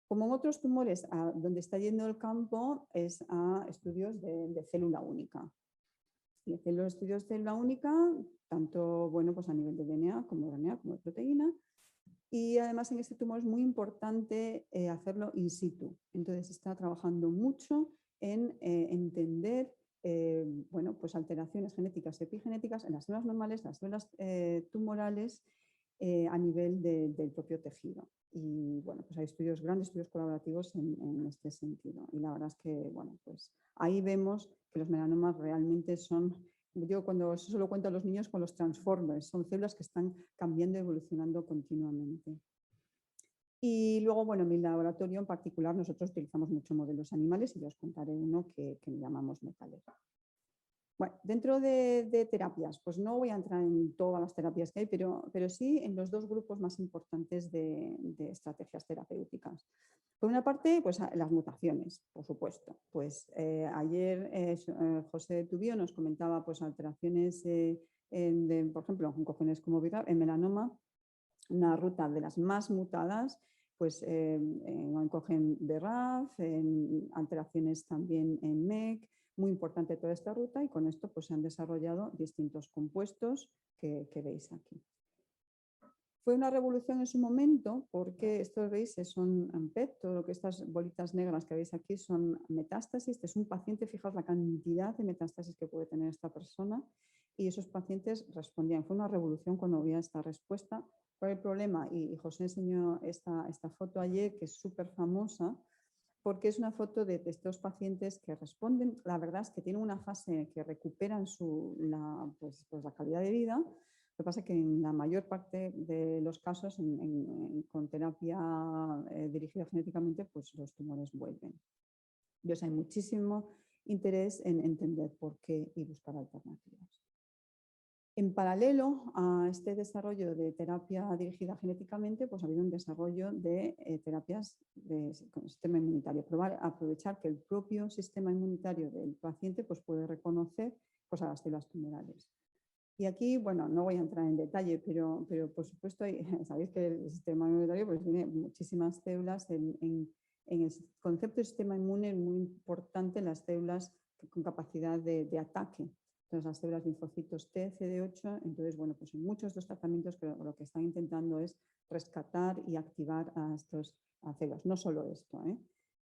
Como en otros tumores, donde está yendo el campo es a estudios de célula única. Y los estudios de célula única, tanto bueno, pues a nivel de DNA como de RNA, como de proteína. Y además en este tumor es muy importante hacerlo in situ. Entonces se está trabajando mucho en entender bueno, pues alteraciones genéticas y epigenéticas en las células normales, las células tumorales a nivel del propio tejido. Y bueno, pues hay grandes estudios colaborativos en este sentido. Y la verdad es que, bueno, pues ahí vemos que los melanomas realmente son, yo cuando eso se lo cuento a los niños con los transformers, son células que están cambiando y evolucionando continuamente. Y luego, bueno, en mi laboratorio en particular nosotros utilizamos muchos modelos animales y yo os contaré uno que llamamos Metaler. Bueno, dentro de terapias, pues no voy a entrar en todas las terapias que hay, pero sí en los dos grupos más importantes de estrategias terapéuticas. Por una parte, pues las mutaciones, por supuesto. Pues ayer José Tubío nos comentaba pues alteraciones, por ejemplo, en cógenes como viral, en melanoma, una ruta de las más mutadas, pues en cogen BRAF, en alteraciones también en MEK, muy importante toda esta ruta y con esto pues se han desarrollado distintos compuestos que veis aquí. Fue una revolución en su momento porque estos veis son PET, todo lo que estas bolitas negras que veis aquí son metástasis. Este es un paciente, fijaos la cantidad de metástasis que puede tener esta persona y esos pacientes respondían. Fue una revolución cuando había esta respuesta. ¿Cuál es el problema? Y José enseñó esta foto ayer que es súper famosa porque es una foto de estos pacientes que responden. La verdad es que tienen una fase que recuperan pues la calidad de vida. Lo que pasa es que en la mayor parte de los casos con terapia dirigida genéticamente, pues los tumores vuelven. Entonces hay muchísimo interés en entender por qué y buscar alternativas. En paralelo a este desarrollo de terapia dirigida genéticamente, pues ha habido un desarrollo de terapias con sistema inmunitario. Aprovechar que el propio sistema inmunitario del paciente pues puede reconocer pues, a las células tumorales. Y aquí, bueno, no voy a entrar en detalle, pero por supuesto, sabéis que el sistema inmunitario pues, tiene muchísimas células. En el concepto de sistema inmune es muy importante las células con capacidad de ataque. Entonces, las células linfocitos T, CD8, entonces, bueno, pues en muchos de estos tratamientos lo que están intentando es rescatar y activar a estas células. No solo esto, ¿eh?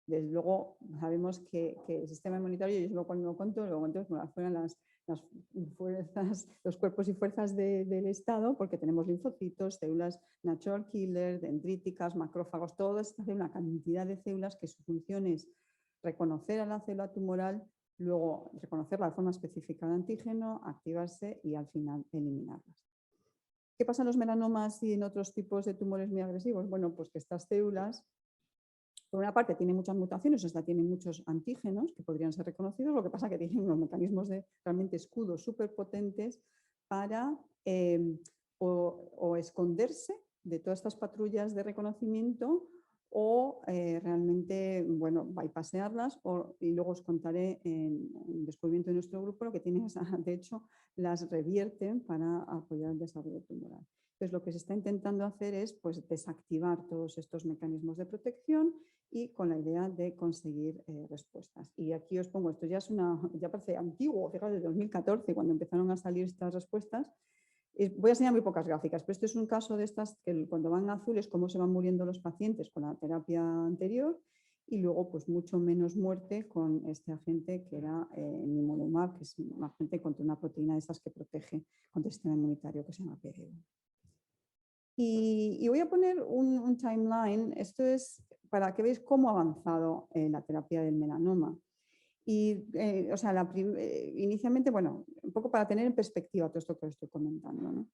Desde luego, sabemos que el sistema inmunitario, yo luego cuando lo cuento, como fueran las fuerzas, los cuerpos y fuerzas del Estado, porque tenemos linfocitos, células natural killer, dendríticas, macrófagos, toda esta una cantidad de células que su función es reconocer a la célula tumoral, luego reconocerla de forma específica de antígeno, activarse y al final eliminarlas. ¿Qué pasa en los melanomas y en otros tipos de tumores muy agresivos? Bueno, pues que estas células, por una parte, tienen muchas mutaciones, o sea, tienen muchos antígenos que podrían ser reconocidos, lo que pasa es que tienen unos mecanismos de realmente escudos súper potentes para o esconderse de todas estas patrullas de reconocimiento o realmente, bueno, bypassearlas y luego os contaré en el descubrimiento de nuestro grupo lo que tienen, de hecho, las revierten para apoyar el desarrollo tumoral. Entonces, lo que se está intentando hacer es pues, desactivar todos estos mecanismos de protección y con la idea de conseguir respuestas. Y aquí os pongo, esto ya parece antiguo, fíjate, de 2014, cuando empezaron a salir estas respuestas. Voy a enseñar muy pocas gráficas, pero este es un caso de estas que cuando van azules, cómo se van muriendo los pacientes con la terapia anterior y luego pues mucho menos muerte con este agente que era nivolumab, que es un agente contra una proteína de esas que protege contra el sistema inmunitario que se llama PDU. Y voy a poner un timeline, esto es para que veáis cómo ha avanzado la terapia del melanoma. Y, o sea, inicialmente, bueno, un poco para tener en perspectiva todo esto que os estoy comentando, ¿no?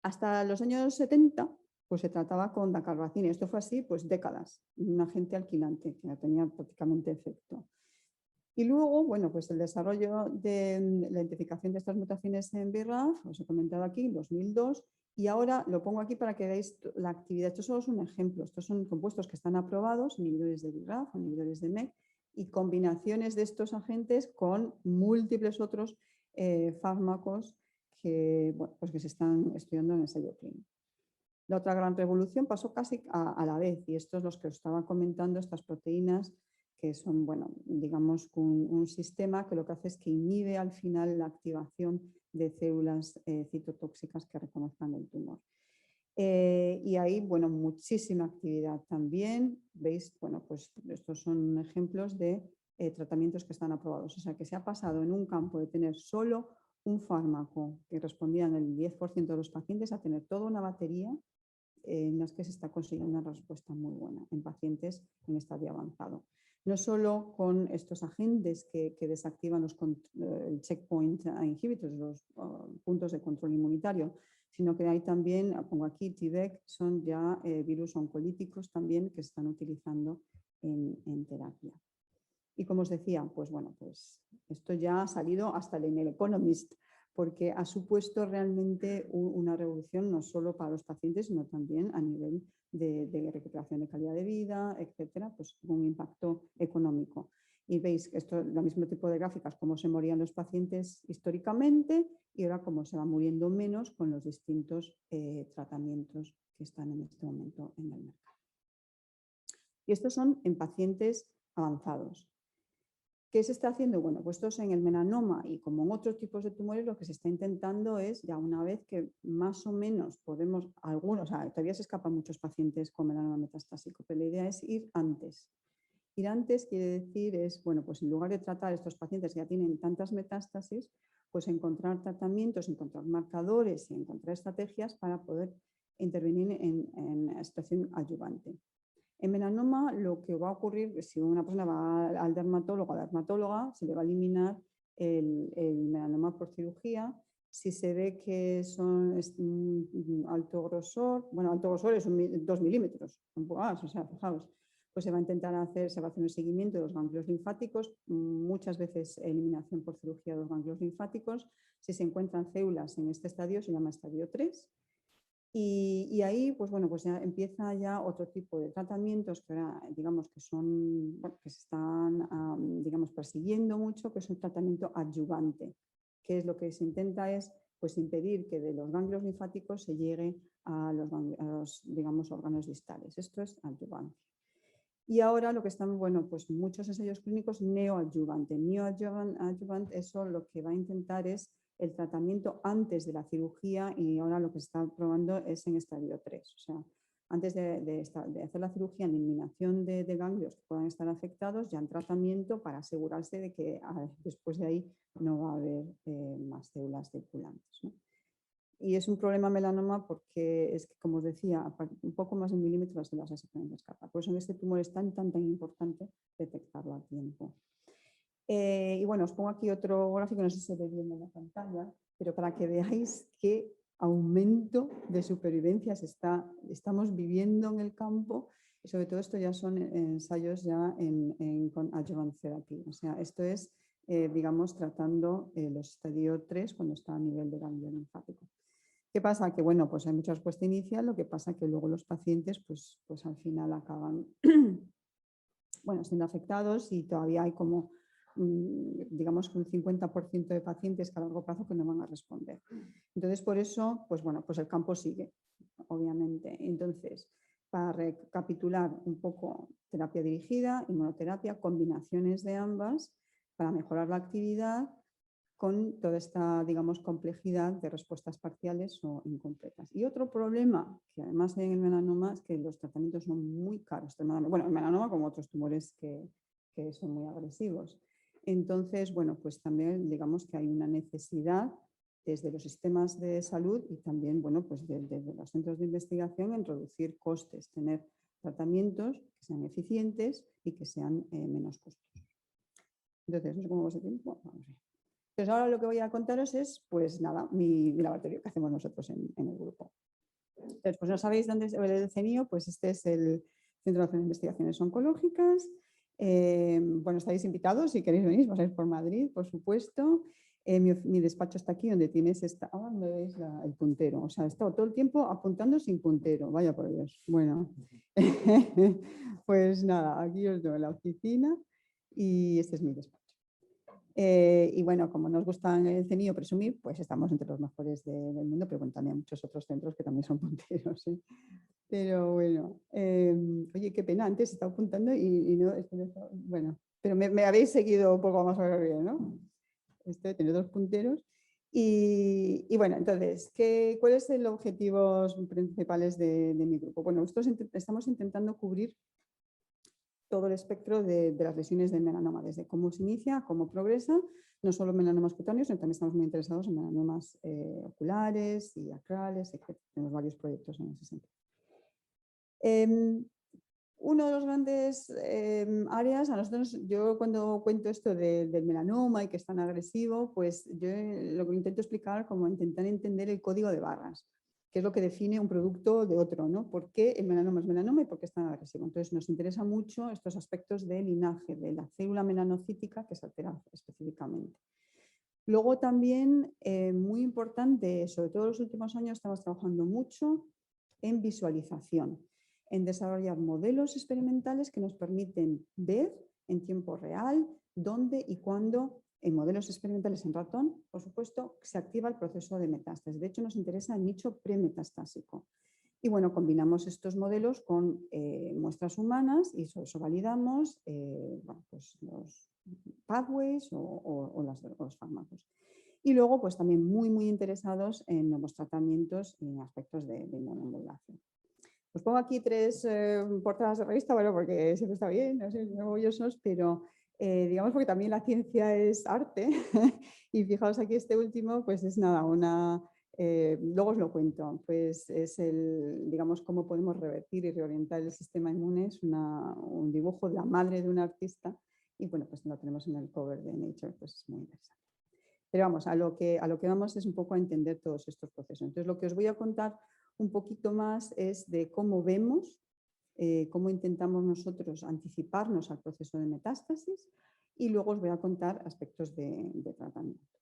Hasta los años 70, pues se trataba con dacarbazine. Esto fue así, pues décadas, un agente alquilante que no tenía prácticamente efecto. Y luego, bueno, pues el desarrollo de la identificación de estas mutaciones en BRAF, os he comentado aquí, en 2002, y ahora lo pongo aquí para que veáis la actividad. Esto solo es un ejemplo, estos son compuestos que están aprobados, inhibidores de BRAF, inhibidores de MEK, y combinaciones de estos agentes con múltiples otros fármacos que, bueno, pues que se están estudiando en ensayo clínico. La otra gran revolución pasó casi a la vez, y esto es lo que os estaba comentando, estas proteínas que son, bueno, digamos, un sistema que lo que hace es que inhibe al final la activación de células citotóxicas que reconozcan el tumor. Y hay, bueno, muchísima actividad también. Veis, bueno, pues estos son ejemplos de tratamientos que están aprobados. O sea, que se ha pasado en un campo de tener solo un fármaco que respondía en el 10% de los pacientes a tener toda una batería en las que se está consiguiendo una respuesta muy buena en pacientes en estadio avanzado. No solo con estos agentes que desactivan el checkpoint inhibitors, los puntos de control inmunitario, sino que hay también, pongo aquí T-VEC, son ya virus oncolíticos también que se están utilizando en terapia. Y como os decía, pues bueno, pues esto ya ha salido hasta en el Economist, porque ha supuesto realmente una revolución no solo para los pacientes, sino también a nivel de recuperación de calidad de vida, etcétera, pues un impacto económico. Y veis que esto es el mismo tipo de gráficas, cómo se morían los pacientes históricamente y ahora cómo se va muriendo menos con los distintos tratamientos que están en este momento en el mercado. Y estos son en pacientes avanzados. ¿Qué se está haciendo? Bueno, pues esto en el melanoma y como en otros tipos de tumores, lo que se está intentando es, ya una vez que más o menos podemos, algunos, todavía se escapan muchos pacientes con melanoma metastásico, pero la idea es ir antes. Ir antes quiere decir es, bueno, pues en lugar de tratar a estos pacientes que ya tienen tantas metástasis, pues encontrar tratamientos, encontrar marcadores y encontrar estrategias para poder intervenir en situación adyuvante. En melanoma lo que va a ocurrir es si una persona va al dermatólogo o a la dermatóloga, se le va a eliminar el melanoma por cirugía. Si se ve que es alto grosor, bueno, alto grosor es 2 milímetros, un poco más, o sea, fijaos, pues se va a intentar hacer, se va a hacer un seguimiento de los ganglios linfáticos, muchas veces eliminación por cirugía de los ganglios linfáticos. Si se encuentran células en este estadio, se llama estadio 3. Y ahí, pues bueno, pues ya empieza ya otro tipo de tratamientos que ahora, digamos, que son, bueno, que se están, digamos, persiguiendo mucho, que es un tratamiento adyuvante, que es lo que se intenta es, pues, impedir que de los ganglios linfáticos se llegue a los, digamos, órganos distales. Esto es adyuvante. Y ahora lo que están, bueno, pues muchos ensayos clínicos neoadyuvante. Neoadyuvante, eso lo que va a intentar es el tratamiento antes de la cirugía y ahora lo que se está probando es en estadio 3. O sea, antes de hacer la cirugía en eliminación de ganglios que puedan estar afectados, ya en tratamiento para asegurarse de que después de ahí no va a haber más células circulantes, ¿no? Y es un problema melanoma porque es que, como os decía, un poco más de 1 milímetro las células se pueden escapar. Por eso en este tumor es tan importante detectarlo a tiempo. Y bueno, os pongo aquí otro gráfico, no sé si se ve bien en la pantalla, pero para que veáis qué aumento de supervivencia estamos viviendo en el campo. Y sobre todo esto ya son ensayos ya con adjuvant therapy. O sea, esto es, digamos, tratando los estadio 3 cuando está a nivel de ganglio linfático. ¿Qué pasa? Que bueno, pues hay mucha respuesta inicial, lo que pasa que luego los pacientes pues al final acaban bueno, siendo afectados y todavía hay como, digamos, un 50% de pacientes que a largo plazo que no van a responder. Entonces, por eso, pues bueno, pues el campo sigue, obviamente. Entonces, para recapitular un poco, terapia dirigida, inmunoterapia, combinaciones de ambas para mejorar la actividad con toda esta, digamos, complejidad de respuestas parciales o incompletas. Y otro problema, que además en el melanoma, es que los tratamientos son muy caros. Bueno, el melanoma como otros tumores que son muy agresivos. Entonces, bueno, pues también digamos que hay una necesidad desde los sistemas de salud y también, bueno, pues desde los centros de investigación en reducir costes, tener tratamientos que sean eficientes y que sean menos costosos. Entonces, no sé cómo va ese tiempo. Vamos a ver. Entonces ahora lo que voy a contaros es, pues nada, mi laboratorio que hacemos nosotros en el grupo. Entonces, pues no sabéis dónde es el CENIO, pues este es el Centro de Investigaciones Oncológicas. Bueno, estáis invitados si queréis venir, vais a ir por Madrid, por supuesto. Mi despacho está aquí, donde tienes donde veis el puntero. O sea, he estado todo el tiempo apuntando sin puntero, vaya por Dios. Bueno, pues nada, aquí os doy la oficina y este es mi despacho. Y bueno, como nos gusta en el CENIO presumir, pues estamos entre los mejores del mundo, pero bueno, también hay muchos otros centros que también son punteros, ¿eh? Pero bueno, oye, qué pena, antes estaba apuntando y no, bueno, pero me habéis seguido un poco más o menos bien, ¿no? Esto de tener 2 punteros. Y bueno, entonces, ¿cuáles son los objetivos principales de mi grupo? Bueno, nosotros estamos intentando cubrir todo el espectro de las lesiones del melanoma, desde cómo se inicia, cómo progresa, no solo melanomas cutáneos, sino también estamos muy interesados en melanomas oculares y acrales, etc. Tenemos varios proyectos en ese sentido. Uno de los grandes áreas, a nosotros, yo cuando cuento esto del melanoma y que es tan agresivo, pues yo lo que intento explicar como intentar entender el código de barras. que es lo que define un producto de otro, ¿no? ¿Por qué el melanoma es melanoma y por qué es tan agresivo? Entonces nos interesa mucho estos aspectos de linaje de la célula melanocítica que se altera específicamente. Luego también, muy importante, sobre todo en los últimos años estamos trabajando mucho en visualización, en desarrollar modelos experimentales que nos permiten ver en tiempo real dónde y cuándo, en modelos experimentales en ratón, por supuesto, se activa el proceso de metástasis. De hecho, nos interesa el nicho premetastásico. Y bueno, combinamos estos modelos con muestras humanas y sobre eso validamos pues los pathways o los fármacos. Y luego, pues también muy interesados en nuevos tratamientos y en aspectos de inmunomodulación. Os pongo aquí 3 portadas de revista, bueno, porque siempre está bien, no sé, muy orgullosos, pero digamos porque también la ciencia es arte. Y fijaos aquí este último, pues es nada, luego os lo cuento, pues es digamos, cómo podemos revertir y reorientar el sistema inmune, es un dibujo de la madre de un artista y bueno, pues lo tenemos en el cover de Nature, pues es muy interesante. Pero vamos, a lo que vamos es un poco a entender todos estos procesos. Entonces, lo que os voy a contar un poquito más es de cómo vemos, cómo intentamos nosotros anticiparnos al proceso de metástasis y luego os voy a contar aspectos de tratamiento.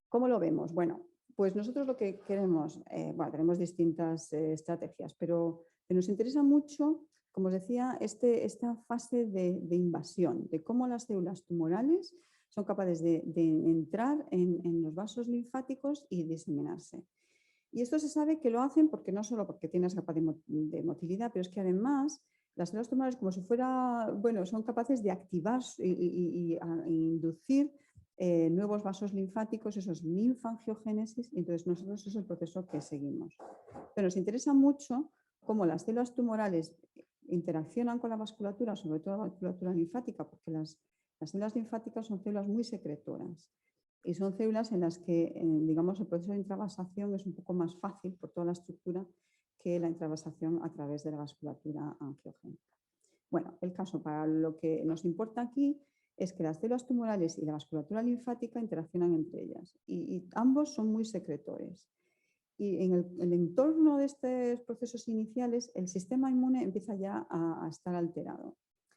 ¿Cómo lo vemos? Bueno, pues nosotros lo que queremos, tenemos distintas estrategias, pero nos interesa mucho, como os decía, esta fase de invasión, de cómo las células tumorales son capaces de entrar en los vasos linfáticos y diseminarse. Y esto se sabe que lo hacen porque no solo porque tienen esa capacidad de motilidad, pero es que además las células tumorales como si fuera, son capaces de activar e inducir nuevos vasos linfáticos, eso es linfangiogénesis, y entonces nosotros eso es el proceso que seguimos. Pero nos interesa mucho cómo las células tumorales interaccionan con la vasculatura, sobre todo la vasculatura linfática, porque las células linfáticas son células muy secretoras y son células en las que, digamos, el proceso de intravasación es un poco más fácil por toda la estructura que la intravasación a través de la vasculatura angiogénica. Bueno, el caso para lo que nos importa aquí es que las células tumorales y la vasculatura linfática interaccionan entre ellas y ambos son muy secretores. Y en el entorno de estos procesos iniciales, el sistema inmune empieza ya a estar alterado.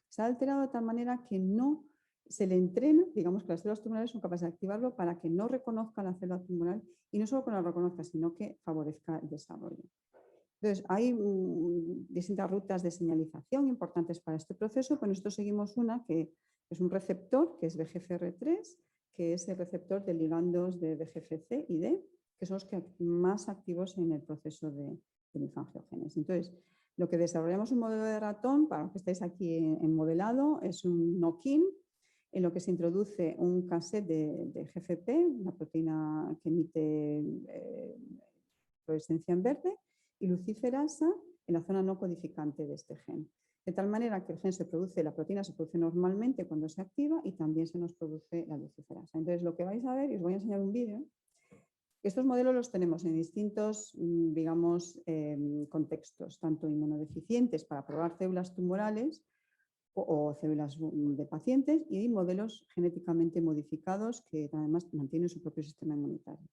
Está alterado de tal manera que no se le entrena, digamos que las células tumorales son capaces de activarlo para que no reconozca la célula tumoral y no solo que no la reconozca, sino que favorezca el desarrollo. Entonces, hay distintas rutas de señalización importantes para este proceso, pero nosotros seguimos una que es un receptor, que es VEGFR3, que es el receptor de ligandos de VEGF-C y D, que son los que más activos en el proceso de linfangiogénesis. Entonces, lo que desarrollamos un modelo de ratón, para los que estáis aquí en modelado, es un knock-in, en lo que se introduce un cassette de GFP, una proteína que emite fluorescencia en verde, y luciferasa en la zona no codificante de este gen. De tal manera que el gen se produce, la proteína se produce normalmente cuando se activa y también se nos produce la luciferasa. Entonces, lo que vais a ver, y os voy a enseñar un vídeo, estos modelos los tenemos en distintos, digamos, contextos, tanto inmunodeficientes para probar células tumorales o células de pacientes y modelos genéticamente modificados que además mantienen su propio sistema inmunitario.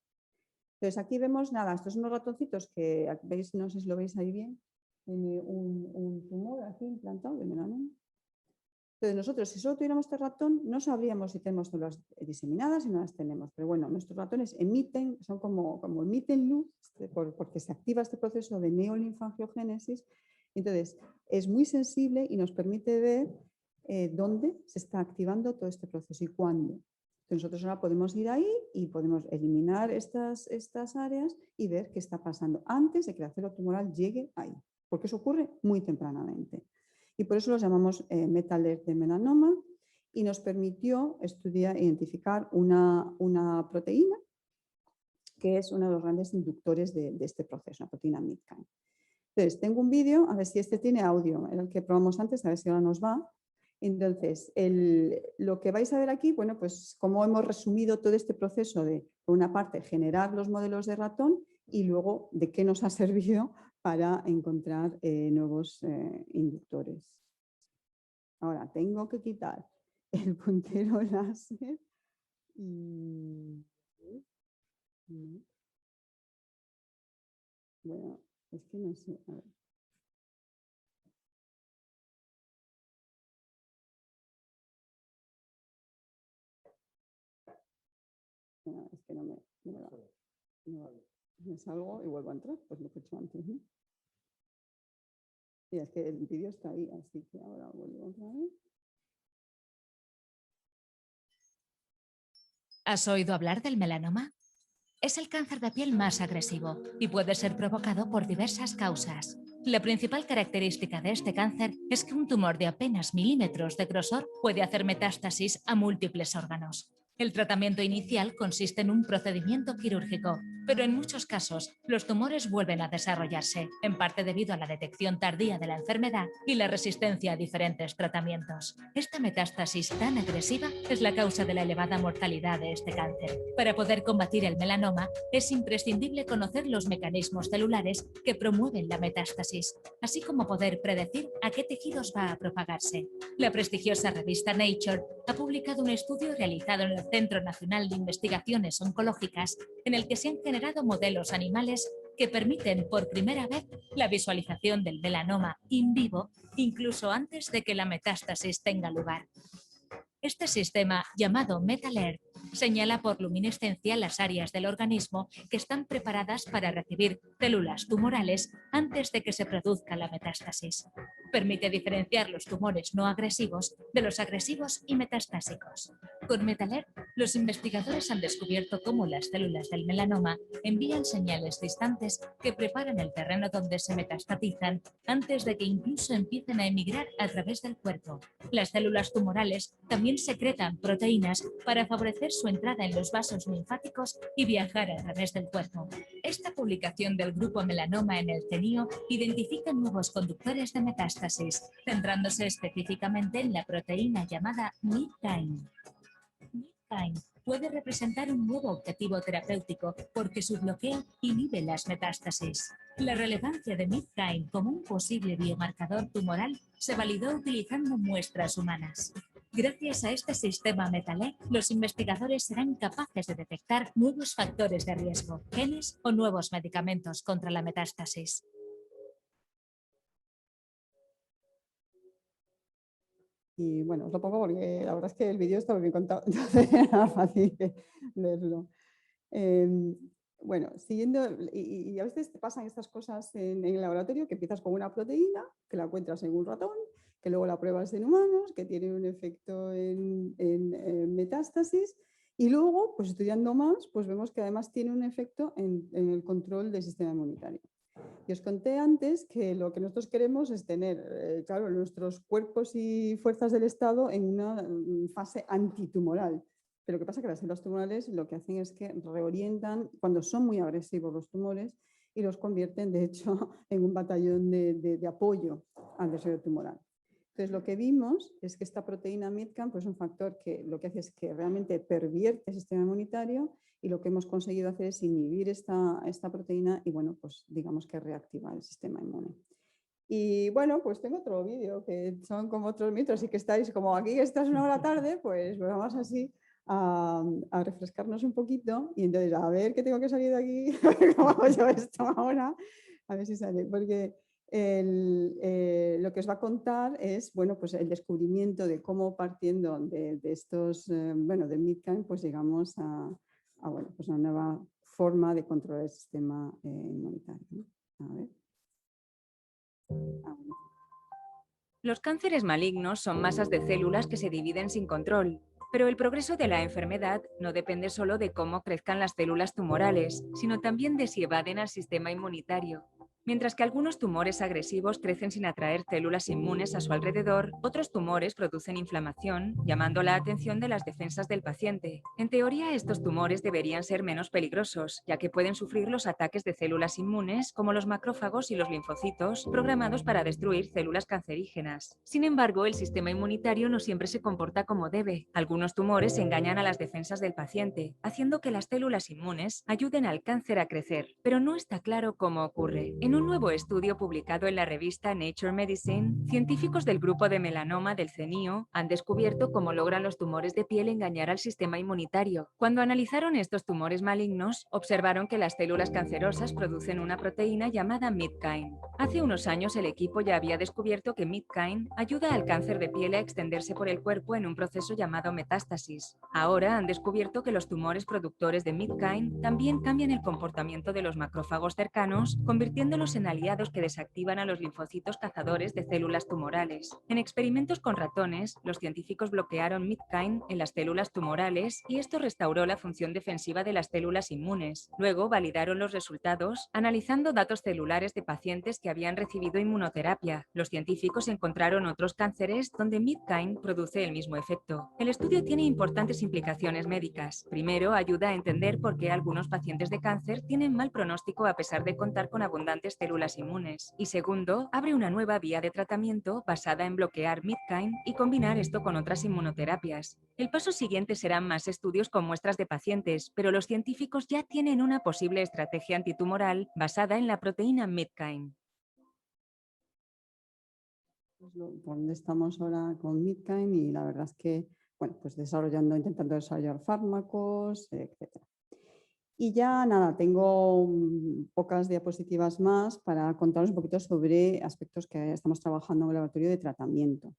Entonces aquí vemos, nada, estos son unos ratoncitos que veis, no sé si lo veis ahí bien, tiene un tumor aquí implantado de melanoma. Entonces nosotros, si solo tuviéramos este ratón, no sabríamos si tenemos células diseminadas y no las tenemos. Pero bueno, nuestros ratones emiten, son como emiten luz, porque se activa este proceso de neolinfangiogénesis. Entonces, es muy sensible y nos permite ver dónde se está activando todo este proceso y cuándo. Entonces, nosotros ahora podemos ir ahí y podemos eliminar estas áreas y ver qué está pasando antes de que la célula tumoral llegue ahí, porque eso ocurre muy tempranamente. Y por eso los llamamos meta-alert de melanoma y nos permitió identificar una proteína que es uno de los grandes inductores de este proceso, la proteína MITCAM. Entonces, tengo un vídeo, a ver si este tiene audio, el que probamos antes, a ver si ahora nos va. Entonces, lo que vais a ver aquí, bueno, pues cómo hemos resumido todo este proceso de, por una parte, generar los modelos de ratón y luego de qué nos ha servido para encontrar nuevos inductores. Ahora, tengo que quitar el puntero láser y... es que no sé. A ver. No, es que no me da. Me salgo y vuelvo a entrar, pues lo que he hecho antes, ¿no? Y es que el vídeo está ahí, así que ahora vuelvo otra vez. ¿Has oído hablar del melanoma? Es el cáncer de piel más agresivo y puede ser provocado por diversas causas. La principal característica de este cáncer es que un tumor de apenas milímetros de grosor puede hacer metástasis a múltiples órganos. El tratamiento inicial consiste en un procedimiento quirúrgico, pero en muchos casos los tumores vuelven a desarrollarse, en parte debido a la detección tardía de la enfermedad y la resistencia a diferentes tratamientos. Esta metástasis tan agresiva es la causa de la elevada mortalidad de este cáncer. Para poder combatir el melanoma, es imprescindible conocer los mecanismos celulares que promueven la metástasis, así como poder predecir a qué tejidos va a propagarse. La prestigiosa revista Nature ha publicado un estudio realizado en el Centro Nacional de Investigaciones Oncológicas, en el que se han generado modelos animales que permiten por primera vez la visualización del melanoma in vivo, incluso antes de que la metástasis tenga lugar. Este sistema, llamado MetAlert, señala por luminescencia las áreas del organismo que están preparadas para recibir células tumorales antes de que se produzca la metástasis. Permite diferenciar los tumores no agresivos de los agresivos y metastásicos. Con MetAlert, los investigadores han descubierto cómo las células del melanoma envían señales distantes que preparan el terreno donde se metastatizan antes de que incluso empiecen a emigrar a través del cuerpo. Las células tumorales también secretan proteínas para favorecer su entrada en los vasos linfáticos y viajar a través del cuerpo. Esta publicación del grupo Melanoma en el CENIO identifica nuevos conductores de metástasis, centrándose específicamente en la proteína llamada MYC. MYC puede representar un nuevo objetivo terapéutico porque su bloqueo inhibe las metástasis. La relevancia de MYC como un posible biomarcador tumoral se validó utilizando muestras humanas. Gracias a este sistema MetAlert, los investigadores serán capaces de detectar nuevos factores de riesgo, genes o nuevos medicamentos contra la metástasis. Y bueno, os lo pongo porque la verdad es que el vídeo está muy bien contado, entonces era fácil verlo. Bueno, siguiendo, y a veces te pasan estas cosas en el laboratorio, que empiezas con una proteína, que la encuentras en un ratón, que luego la pruebas en humanos, que tiene un efecto en metástasis, y luego, pues estudiando más, pues vemos que además tiene un efecto en el control del sistema inmunitario. Y os conté antes que lo que nosotros queremos es tener, claro, nuestros cuerpos y fuerzas del Estado en una fase antitumoral. Pero lo que pasa es que las células tumorales lo que hacen es que reorientan, cuando son muy agresivos los tumores, y los convierten, de hecho, en un batallón de apoyo al desarrollo tumoral. Entonces, lo que vimos es que esta proteína MYC pues, es un factor que lo que hace es que realmente pervierte el sistema inmunitario, y lo que hemos conseguido hacer es inhibir esta proteína y, bueno, pues digamos que reactivar el sistema inmune. Y bueno, pues tengo otro vídeo que son como otros mitos, así que estáis como aquí, esta es una hora tarde, pues vamos así a refrescarnos un poquito, y entonces a ver qué tengo que salir de aquí, cómo hago yo esto ahora, a ver si sale, porque lo que os va a contar es, bueno, pues el descubrimiento de cómo partiendo de estos, bueno, de MYC, pues llegamos bueno, pues una nueva forma de controlar el sistema inmunitario, ¿no? A ver. Bueno. Los cánceres malignos son masas de células que se dividen sin control, pero el progreso de la enfermedad no depende solo de cómo crezcan las células tumorales, sino también de si evaden al sistema inmunitario. Mientras que algunos tumores agresivos crecen sin atraer células inmunes a su alrededor, otros tumores producen inflamación, llamando la atención de las defensas del paciente. En teoría, estos tumores deberían ser menos peligrosos, ya que pueden sufrir los ataques de células inmunes, como los macrófagos y los linfocitos, programados para destruir células cancerígenas. Sin embargo, el sistema inmunitario no siempre se comporta como debe. Algunos tumores engañan a las defensas del paciente, haciendo que las células inmunes ayuden al cáncer a crecer, pero no está claro cómo ocurre. En un nuevo estudio publicado en la revista Nature Medicine, científicos del grupo de melanoma del CENIO han descubierto cómo logran los tumores de piel engañar al sistema inmunitario. Cuando analizaron estos tumores malignos, observaron que las células cancerosas producen una proteína llamada Midkine. Hace unos años el equipo ya había descubierto que Midkine ayuda al cáncer de piel a extenderse por el cuerpo en un proceso llamado metástasis. Ahora han descubierto que los tumores productores de Midkine también cambian el comportamiento de los macrófagos cercanos, convirtiéndolos en aliados que desactivan a los linfocitos cazadores de células tumorales. En experimentos con ratones, los científicos bloquearon Midkine en las células tumorales y esto restauró la función defensiva de las células inmunes. Luego validaron los resultados analizando datos celulares de pacientes que habían recibido inmunoterapia. Los científicos encontraron otros cánceres donde Midkine produce el mismo efecto. El estudio tiene importantes implicaciones médicas. Primero, ayuda a entender por qué algunos pacientes de cáncer tienen mal pronóstico a pesar de contar con abundantes células inmunes. Y segundo, abre una nueva vía de tratamiento basada en bloquear Midkine y combinar esto con otras inmunoterapias. El paso siguiente serán más estudios con muestras de pacientes, pero los científicos ya tienen una posible estrategia antitumoral basada en la proteína Midkine. Por donde estamos ahora con Midkine y la verdad es que, bueno, pues intentando desarrollar fármacos, etcétera. Y ya nada, tengo pocas diapositivas más para contaros un poquito sobre aspectos que estamos trabajando en el laboratorio de tratamiento.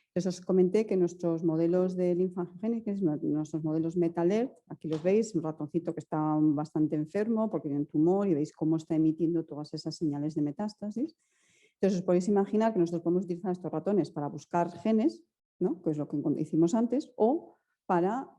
Entonces os comenté que nuestros modelos de linfangénicos, nuestros modelos MetAlert, aquí los veis, un ratoncito que está bastante enfermo porque tiene un tumor y veis cómo está emitiendo todas esas señales de metástasis. Entonces os podéis imaginar que nosotros podemos utilizar estos ratones para buscar genes, ¿no? Que es lo que hicimos antes, o para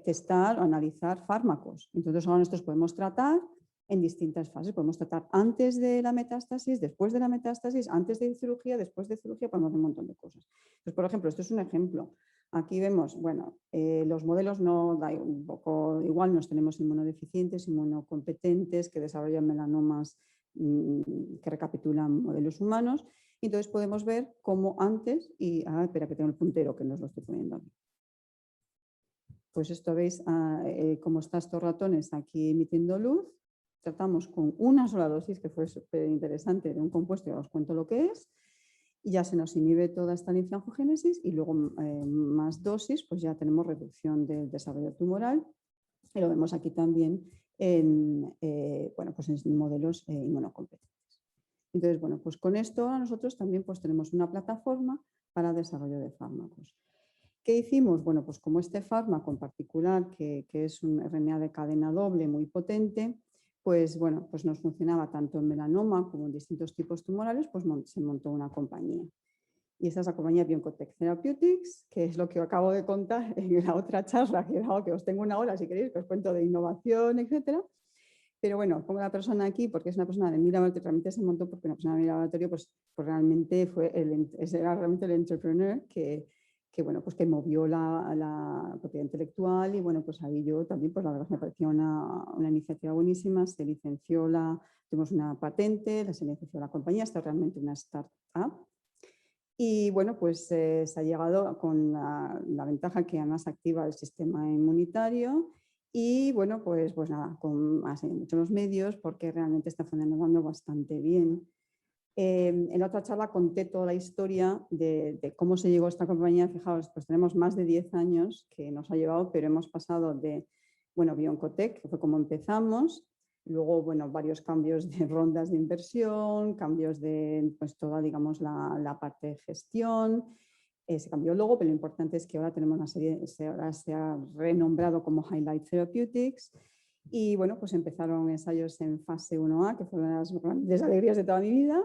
testar o analizar fármacos. Entonces ahora nosotros podemos tratar en distintas fases. Podemos tratar antes de la metástasis, después de la metástasis, antes de cirugía, después de cirugía, podemos hacer un montón de cosas. Entonces, por ejemplo, esto es un ejemplo. Aquí vemos, bueno, los modelos no da un poco igual, nos tenemos inmunodeficientes, inmunocompetentes que desarrollan melanomas que recapitulan modelos humanos. Entonces podemos ver cómo antes y... espera que tengo el puntero que no os lo estoy poniendo aquí. Pues esto veis cómo están estos ratones aquí emitiendo luz. Tratamos con una sola dosis, que fue súper interesante, de un compuesto, ya os cuento lo que es, y ya se nos inhibe toda esta linfangogénesis y luego más dosis, pues ya tenemos reducción del desarrollo tumoral. Y lo vemos aquí también en, pues en modelos inmunocompetentes. Entonces, bueno, pues con esto nosotros también pues tenemos una plataforma para desarrollo de fármacos. ¿Qué hicimos? Bueno, pues como este fármaco en particular, que es un RNA de cadena doble muy potente, pues bueno, pues nos funcionaba tanto en melanoma como en distintos tipos tumorales, pues se montó una compañía. Y esta es la compañía BioNCotech Therapeutics, que es lo que acabo de contar en la otra charla, que os tengo una hora si queréis, que os cuento de innovación, etcétera. Pero bueno, pongo a la persona aquí porque es una persona de mi laboratorio, realmente se montó porque una persona de mi laboratorio pues realmente era realmente el entrepreneur que bueno, pues que movió la propiedad intelectual y bueno, pues ahí yo también, pues la verdad me pareció una iniciativa buenísima, se licenció tuvimos una patente, se licenció la compañía, está realmente una startup. Y bueno, pues se ha llegado con la ventaja que además activa el sistema inmunitario y bueno, pues nada, con muchos medios porque realmente está funcionando bastante bien. En la otra charla conté toda la historia de cómo se llegó a esta compañía. Fijaos, pues tenemos más de 10 años que nos ha llevado, pero hemos pasado de, bueno, BioNCotech, que fue como empezamos, luego, bueno, varios cambios de rondas de inversión, cambios de, pues toda, digamos, la parte de gestión, se cambió el logo, pero lo importante es que ahora tenemos una serie, ahora se ha renombrado como Highlight Therapeutics. Y bueno, pues empezaron ensayos en fase 1A, que fueron las grandes alegrías de toda mi vida,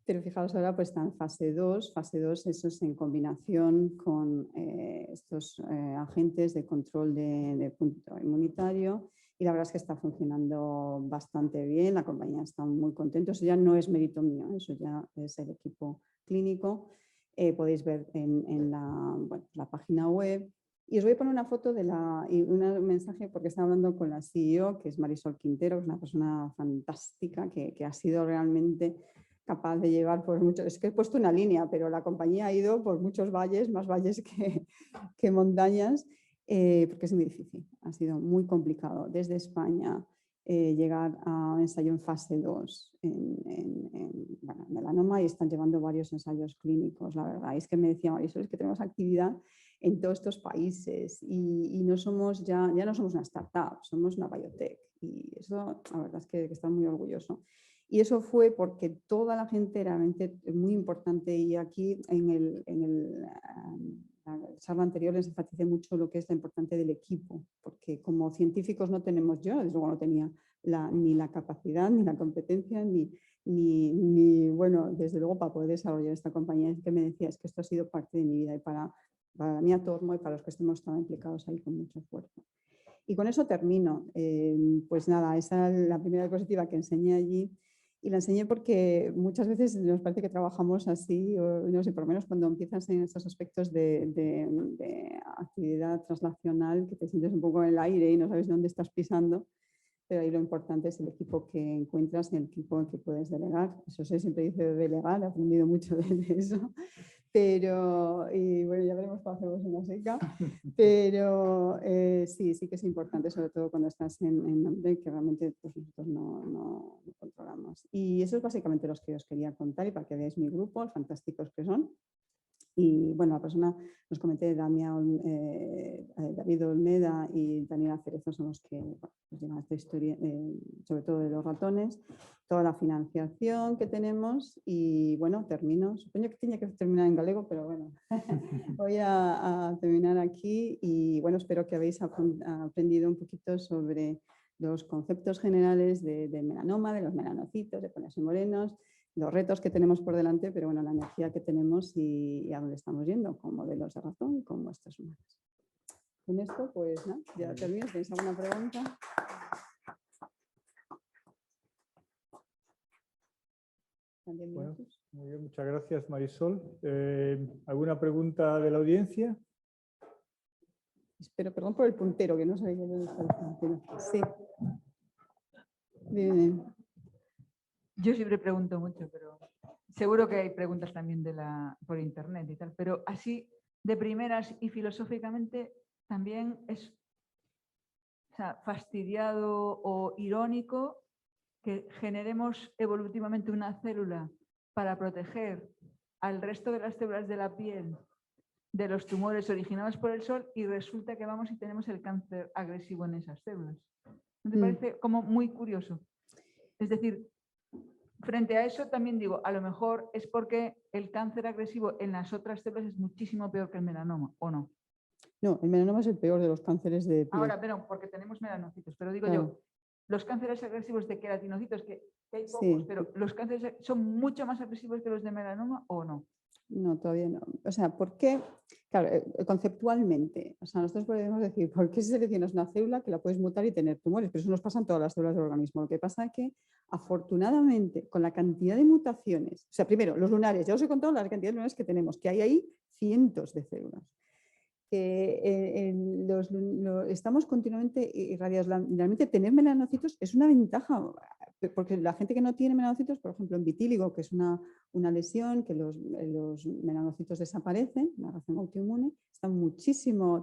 pero fijaos ahora pues está en fase 2. Fase 2 eso es en combinación con estos agentes de control de punto inmunitario y la verdad es que está funcionando bastante bien, la compañía está muy contenta, eso ya no es mérito mío, eso ya es el equipo clínico, podéis ver en la página web. Y os voy a poner una foto y un mensaje porque estaba hablando con la CEO, que es Marisol Quintero, que es una persona fantástica que ha sido realmente capaz de llevar por muchos... Es que he puesto una línea, pero la compañía ha ido por muchos valles, más valles que montañas, porque es muy difícil. Ha sido muy complicado desde España llegar a ensayo en fase 2 en melanoma y están llevando varios ensayos clínicos. La verdad es que me decía Marisol, es que tenemos actividad en todos estos países y no somos ya no somos una startup, somos una biotech y eso la verdad es que está muy orgulloso. Y eso fue porque toda la gente era realmente muy importante y aquí en la charla anterior les enfaticé mucho lo que es la importancia del equipo, porque como científicos no tenemos, yo desde luego no tenía ni la capacidad, ni la competencia, ni bueno, desde luego para poder desarrollar esta compañía. Es que me decía, es que esto ha sido parte de mi vida y para mí a Tormo y para los que estemos tan implicados ahí con mucho esfuerzo. Y con eso termino. Pues nada, esa es la primera diapositiva que enseñé allí. Y la enseñé porque muchas veces nos parece que trabajamos así, o no sé, por lo menos cuando empiezas en estos aspectos de actividad translacional, que te sientes un poco en el aire y no sabes dónde estás pisando, pero ahí lo importante es el equipo que encuentras y el equipo en que puedes delegar. Eso se siempre dice de delegar, he aprendido mucho de eso. Pero, y bueno, ya veremos cómo hacemos una seca, pero sí que es importante, sobre todo cuando estás en donde que realmente pues, nosotros no controlamos. Y eso es básicamente lo que os quería contar y para que veáis mi grupo, los fantásticos que son. Y bueno, la persona, nos comenté, David Olmeda y Daniela Cerezo son los que nos llevan esta historia, sobre todo de los ratones, toda la financiación que tenemos y bueno, termino. Supongo que tenía que terminar en galego, pero bueno, voy a terminar aquí y bueno, espero que habéis aprendido un poquito sobre los conceptos generales de melanoma, de los melanocitos, de ponerse morenos, los retos que tenemos por delante, pero bueno, la energía que tenemos y a dónde estamos yendo con modelos de ratón y con muestras humanas. Con esto, pues ¿no? Ya termino. ¿Tenéis alguna pregunta? Bueno, muy bien, muchas gracias, Marisol. ¿Alguna pregunta de la audiencia? Espero, perdón por el puntero, que no sabía dónde está el puntero. Sí. Bien. Yo siempre pregunto mucho, pero seguro que hay preguntas también por internet y tal, pero así de primeras y filosóficamente también es fastidiado o irónico que generemos evolutivamente una célula para proteger al resto de las células de la piel de los tumores originados por el sol y resulta que vamos y tenemos el cáncer agresivo en esas células. ¿No te parece como muy curioso? Es decir, frente a eso también digo, a lo mejor es porque el cáncer agresivo en las otras células es muchísimo peor que el melanoma, ¿o no? No, el melanoma es el peor de los cánceres de piel. Ahora, pero porque tenemos melanocitos, pero digo Claro. yo, los cánceres agresivos de queratinocitos, que hay pocos, Sí. pero los cánceres son mucho más agresivos que los de melanoma, ¿o no? No, todavía no. O sea, ¿por qué? Claro, conceptualmente, o sea, nosotros podemos decir, ¿por qué si seleccionas una célula que la puedes mutar y tener tumores? Pero eso nos pasa en todas las células del organismo. Lo que pasa es que, afortunadamente, con la cantidad de mutaciones, o sea, primero, los lunares, ya os he contado la cantidad de lunares que tenemos, que hay ahí cientos de células. Estamos continuamente irradiados. Realmente tener melanocitos es una ventaja, porque la gente que no tiene melanocitos, por ejemplo, en vitíligo, que es una lesión, que los melanocitos desaparecen, una reacción autoinmune,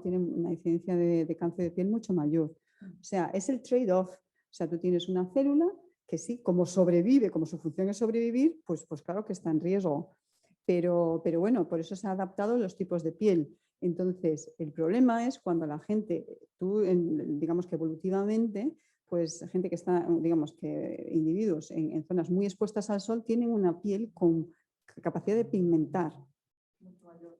tienen una incidencia de cáncer de piel mucho mayor. O sea, es el trade-off. O sea, tú tienes una célula que sí, como sobrevive, como su función es sobrevivir, pues claro que está en riesgo. Pero bueno, por eso se han adaptado los tipos de piel. Entonces, el problema es cuando la gente, digamos que evolutivamente, pues gente que está, digamos que individuos en zonas muy expuestas al sol tienen una piel con capacidad de pigmentar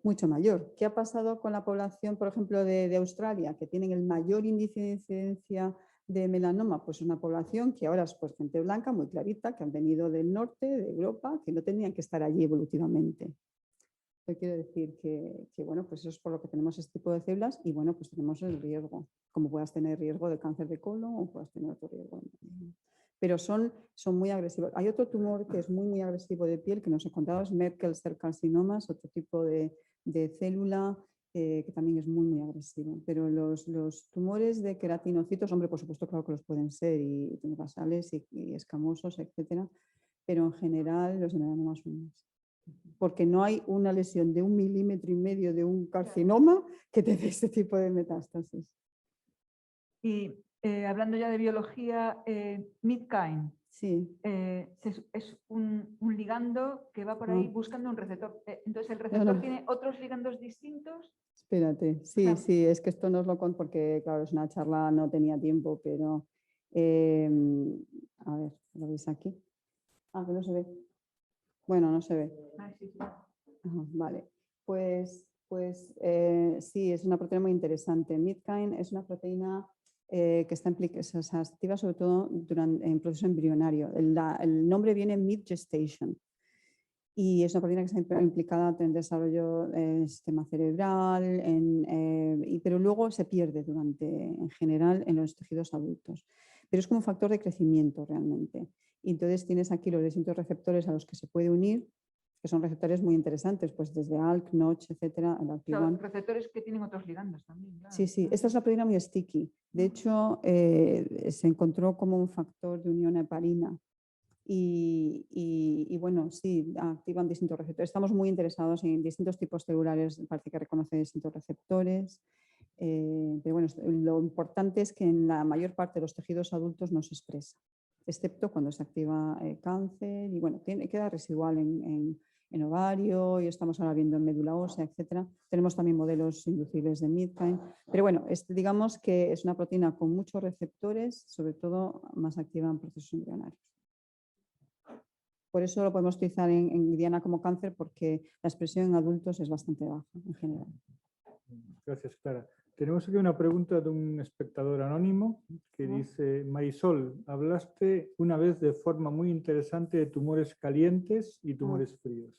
mucho mayor. ¿Qué ha pasado con la población, por ejemplo, de Australia, que tienen el mayor índice de incidencia de melanoma? Pues una población que ahora es pues, gente blanca, muy clarita, que han venido del norte, de Europa, que no tenían que estar allí evolutivamente. Yo quiero decir que, bueno, pues eso es por lo que tenemos este tipo de células y bueno, pues tenemos el riesgo, como puedas tener riesgo de cáncer de colon o puedas tener otro riesgo. Pero son muy agresivos. Hay otro tumor que es muy agresivo de piel que nos he contado, es Merkel cell carcinoma, es otro tipo de célula que también es muy agresivo. Pero los tumores de queratinocitos, hombre, por supuesto, claro que los pueden ser y basales y escamosos, etcétera, pero en general los de melanoma son más. Porque no hay una lesión de 1,5 milímetros de un carcinoma que te dé este tipo de metástasis. Y hablando ya de biología, Midkind. Sí. Es un ligando que va por ahí buscando un receptor. Entonces, ¿el receptor No. tiene otros ligandos distintos? Espérate, sí, Claro. sí, es que esto no os lo conto porque, claro, es una charla, no tenía tiempo, pero a ver, ¿lo veis aquí? Ah, que no se ve. Bueno, no se ve. Sí. Ajá, vale, pues sí, es una proteína muy interesante. Midkind es una proteína que está se activa sobre todo en proceso embrionario. El nombre viene mid-gestation. Y es una proteína que está implicada en el desarrollo del sistema cerebral, pero luego se pierde en general en los tejidos adultos. Pero es como un factor de crecimiento realmente. Y entonces tienes aquí los distintos receptores a los que se puede unir, que son receptores muy interesantes, pues desde ALK, Notch, etcétera. Son receptores que tienen otros ligandos también. Claro. Sí, sí, esta es una proteína muy sticky. De hecho, se encontró como un factor de unión heparina. Y bueno, sí, activan distintos receptores. Estamos muy interesados en distintos tipos celulares, parece que reconoce distintos receptores. Pero bueno, lo importante es que en la mayor parte de los tejidos adultos no se expresa, excepto cuando se activa cáncer y bueno, queda residual en ovario y estamos ahora viendo en médula ósea, etcétera. Tenemos también modelos inducibles de Midkind, pero bueno, digamos que es una proteína con muchos receptores, sobre todo más activa en procesos embrionarios. Por eso lo podemos utilizar en diana como cáncer, porque la expresión en adultos es bastante baja en general. Gracias, Clara. Tenemos aquí una pregunta de un espectador anónimo que dice: Marisol, hablaste una vez de forma muy interesante de tumores calientes y tumores fríos.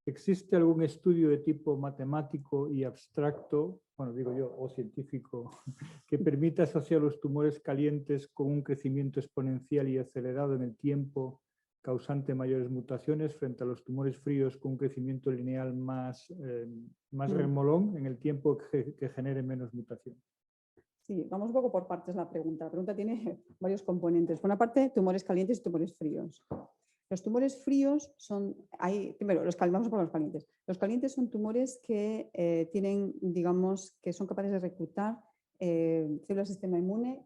¿Existe algún estudio de tipo matemático y abstracto, bueno, digo yo, o científico, que permita asociar los tumores calientes con un crecimiento exponencial y acelerado en el tiempo, causante mayores mutaciones, frente a los tumores fríos con un crecimiento lineal más remolón en el tiempo que genere menos mutaciones? Sí, vamos un poco por partes la pregunta. La pregunta tiene varios componentes. Por una parte, tumores calientes y tumores fríos. Los tumores fríos primero, vamos por los calientes. Los calientes son tumores que tienen, digamos, que son capaces de reclutar células del sistema inmune,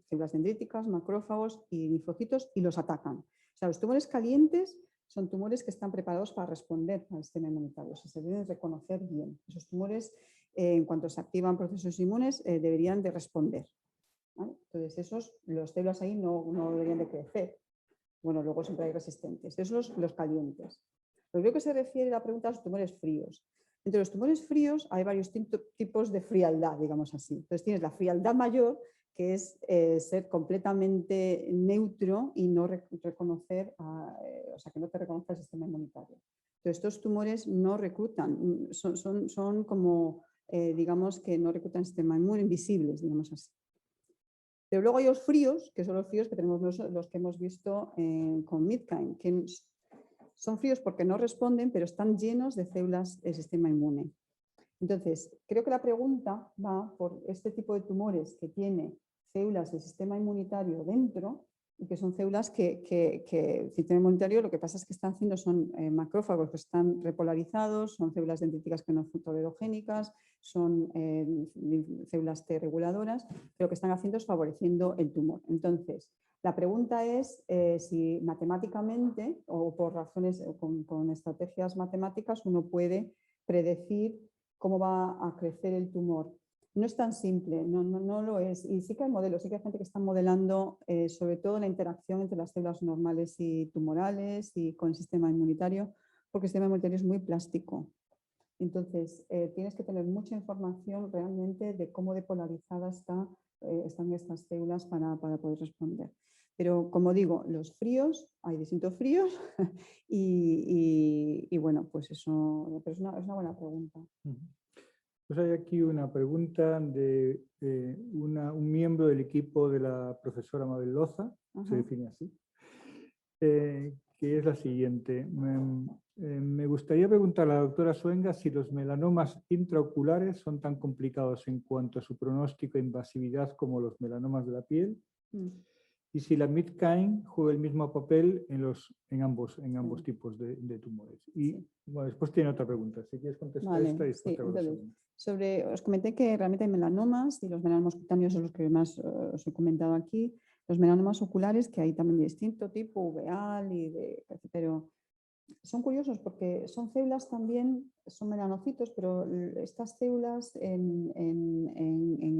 células dendríticas, macrófagos y linfocitos y los atacan. O sea, los tumores calientes son tumores que están preparados para responder al sistema inmunitario. O sea, se deben reconocer bien. Esos tumores, en cuanto se activan procesos inmunes, deberían de responder, ¿vale? Entonces, las células ahí no deberían de crecer. Bueno, luego siempre hay resistentes. Esos son los calientes. Lo creo que se refiere la pregunta a los tumores fríos. Entre los tumores fríos hay varios tipos de frialdad, digamos así. Entonces tienes la frialdad mayor, que es ser completamente neutro y no reconocer, o sea, que no te reconozca el sistema inmunitario. Entonces estos tumores no reclutan, son como, digamos, que no reclutan el sistema inmune, invisibles, digamos así. Pero luego hay los fríos, que son los fríos que tenemos los que hemos visto con Midkind, que son fríos porque no responden, pero están llenos de células del sistema inmune. Entonces, creo que la pregunta va por este tipo de tumores que tiene células del sistema inmunitario dentro y que son células que el sistema inmunitario lo que pasa es que están haciendo son macrófagos que están repolarizados, son células dendríticas que no son tolerogénicas, son células T reguladoras, pero lo que están haciendo es favoreciendo el tumor. Entonces, la pregunta es si matemáticamente o por razones con estrategias matemáticas uno puede predecir cómo va a crecer el tumor. No es tan simple, no lo es. Y sí que hay modelos, sí que hay gente que está modelando sobre todo la interacción entre las células normales y tumorales y con el sistema inmunitario, porque el sistema inmunitario es muy plástico. Entonces, tienes que tener mucha información realmente de cómo depolarizadas están estas células para poder responder. Pero como digo, los fríos, hay distintos fríos y bueno, pues eso es una buena pregunta. Pues hay aquí una pregunta de un miembro del equipo de la profesora Mabel Loza, se define así, que es la siguiente. Me gustaría preguntar a la doctora Soenga si los melanomas intraoculares son tan complicados en cuanto a su pronóstico e invasividad como los melanomas de la piel. y si la MITKIND juega el mismo papel en ambos tipos de tumores. Y bueno, después tiene otra pregunta. Si quieres contestar Vale, esta y después sí, te hago la entonces, segunda. os comenté que realmente hay melanomas y los melanomas cutáneos son los que más os he comentado aquí. Los melanomas oculares, que hay también de distinto tipo, uveal, pero son curiosos porque son células también, son melanocitos, pero estas células en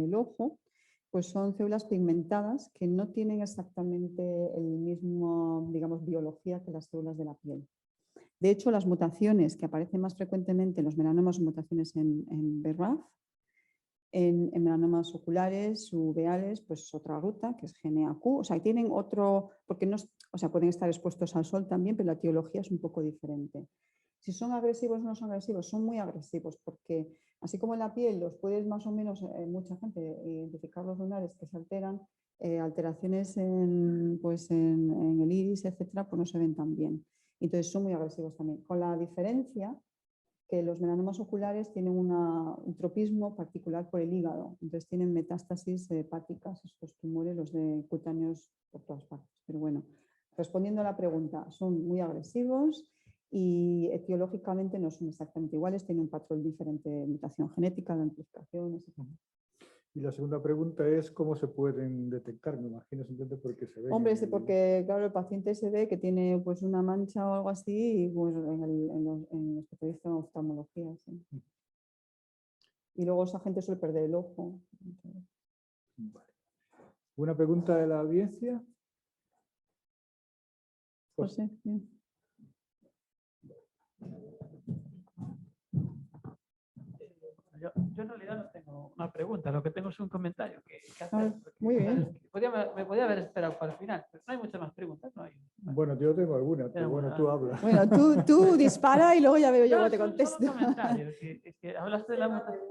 el ojo pues son células pigmentadas que no tienen exactamente el mismo, digamos, biología que las células de la piel. De hecho, las mutaciones que aparecen más frecuentemente en los melanomas son mutaciones en BRAF, en melanomas oculares, uveales, pues otra ruta, que es GNAQ. O sea, tienen otro, porque no, o sea, pueden estar expuestos al sol también, pero la etiología es un poco diferente. Si son agresivos o no son agresivos, son muy agresivos, porque así como en la piel los puedes más o menos, mucha gente, identificar los lunares que se alteran, alteraciones pues en el iris, etcétera, pues no se ven tan bien. Entonces son muy agresivos también, con la diferencia que los melanomas oculares tienen un tropismo particular por el hígado, entonces tienen metástasis hepáticas estos tumores, los de cutáneos por todas partes. Pero bueno, respondiendo a la pregunta, son muy agresivos y etiológicamente no son exactamente iguales, tienen un patrón diferente de mutación genética, de amplificación, etc. Y la segunda pregunta es cómo se pueden detectar, me imagino simplemente porque se ven. Hombre, porque claro, el paciente se ve que tiene pues una mancha o algo así y pues en el especialista en oftalmología. Sí. Y luego esa gente suele perder el ojo. Vale. ¿Una pregunta de la audiencia? José, sí. Yo en realidad no tengo una pregunta, lo que tengo es un comentario que hacer. Ah, muy bien. Me podía haber esperado para el final, pero no hay muchas más preguntas. No hay. Bueno, yo tengo alguna, pero bueno, tú hablas. Bueno, tú dispara y luego ya veo yo No, cómo te es un contesto. comentario, que hablaste de la mutación.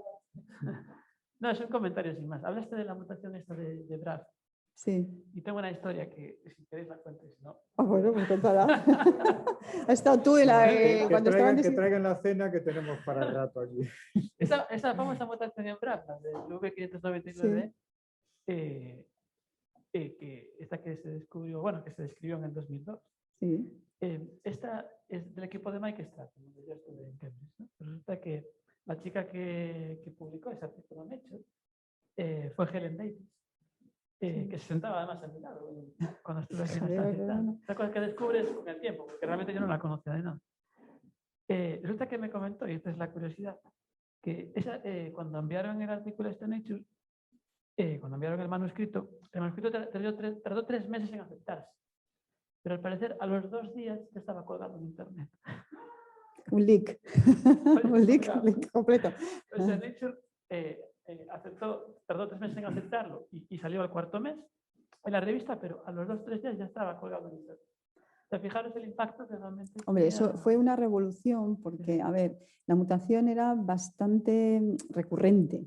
No, es un comentario sin más. Hablaste de la mutación esta de BRAF. Sí. Y tengo una historia que si queréis la cuento, si no. Ah, bueno, pues cuéntala. Has estado tú cuando estaban que traigan la cena que tenemos para el rato aquí. Esa famosa mutación en BRAF, la del V599, que esta que se descubrió, bueno, que se describió en el 2002. Sí. Esta es del equipo de Mike Stratton, donde yo estuve en Cambridge, ¿no? Resulta que la chica que publicó ese artículo en Nature fue Helen Davis, que se sentaba además a mi lado cuando estuve aquí en esta estancia. Esta cosa que descubres con el tiempo, porque realmente yo no la conocía de nada. Resulta que me comentó, y esta es la curiosidad, que cuando enviaron el artículo este Nature, cuando enviaron el manuscrito tardó 3 meses en aceptarse. Pero al parecer a los 2 días ya estaba colgado en internet. Un leak. Un leak completo. Pues el Nature tardó 3 meses en aceptarlo y salió al 4.º mes en la revista, pero a los 2 o 3 días ya estaba colgado en internet. O sea, fijaros el impacto que realmente... Hombre, eso fue una revolución porque, a ver, la mutación era bastante recurrente.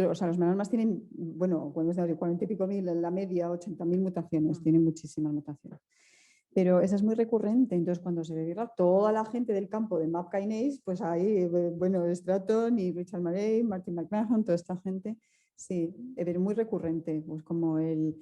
O sea, los melanomas tienen, bueno, cuando es de 40 y pico mil, en la media 80.000 mutaciones, tienen muchísimas mutaciones. Pero esa es muy recurrente, entonces cuando se ve toda la gente del campo de MAP Kinase, pues ahí, bueno, Stratton y Richard Marey, Martin McMahon, toda esta gente, sí, pero muy recurrente, pues como en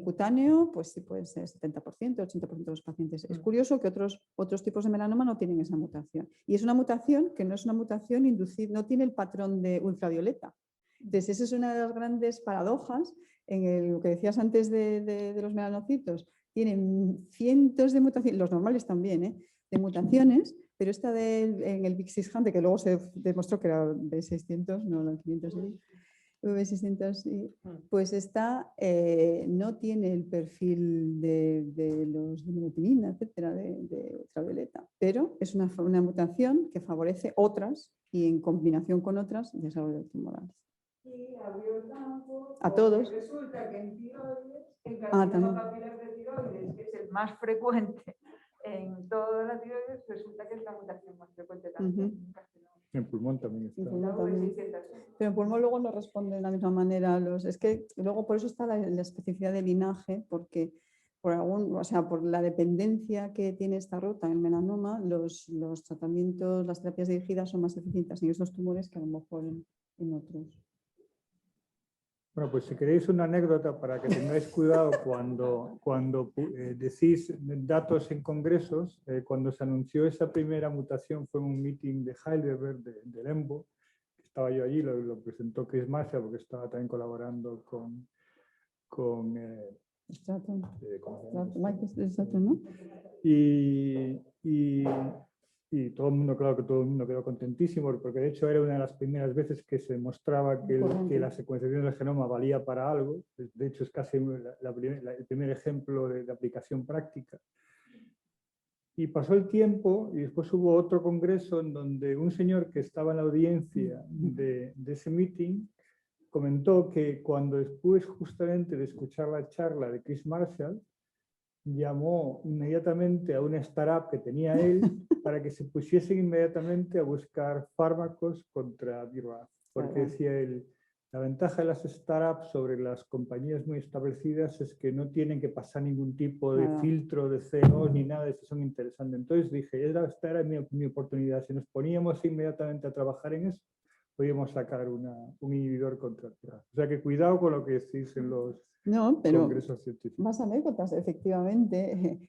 cutáneo, pues sí puede ser 70%, 80% de los pacientes. Es curioso que otros tipos de melanoma no tienen esa mutación. Y es una mutación que no es una mutación inducida, no tiene el patrón de ultravioleta. Entonces, esa es una de las grandes paradojas en lo que decías antes de los melanocitos. Tienen cientos de mutaciones, los normales también, de mutaciones, pero esta en el V600, que luego se demostró que era B600, no la 500, V600, pues esta no tiene el perfil de los de melatonina, etcétera, de ultravioleta, pero es una mutación que favorece otras y en combinación con otras desarrollo tumoral. A todos. Resulta que en tiroides, en también. capilar de tiroides, que es el más frecuente en toda la tiroides, resulta que es la mutación más frecuente también. En pulmón también está. Pero en pulmón luego no responde de la misma manera. Es que luego por eso está la especificidad del linaje, porque por la dependencia que tiene esta ruta en el melanoma, los tratamientos, las terapias dirigidas son más eficientes en estos tumores que a lo mejor en otros. Bueno, pues si queréis una anécdota para que tengáis cuidado cuando decís datos en congresos, cuando se anunció esa primera mutación fue en un meeting de Heidelberg, del EMBO, estaba yo allí, lo presentó Chris Marshall porque estaba también colaborando con Stratton. Mike Stratton, ¿no? Y todo el mundo, claro que todo el mundo quedó contentísimo, porque de hecho era una de las primeras veces que se mostraba que la secuenciación del genoma valía para algo. De hecho es casi el primer ejemplo de aplicación práctica. Y pasó el tiempo y después hubo otro congreso en donde un señor que estaba en la audiencia de ese meeting comentó que cuando después justamente de escuchar la charla de Chris Marshall, llamó inmediatamente a una startup que tenía él para que se pusiesen inmediatamente a buscar fármacos contra BRAF, porque decía él, la ventaja de las startups sobre las compañías muy establecidas es que no tienen que pasar ningún tipo de filtro de CO ni nada de eso, son interesantes. Entonces dije, esta era mi oportunidad, si nos poníamos inmediatamente a trabajar en eso, podíamos sacar un inhibidor contra BRAF. O sea que cuidado con lo que decís en los congresos científicos. Más anécdotas, efectivamente.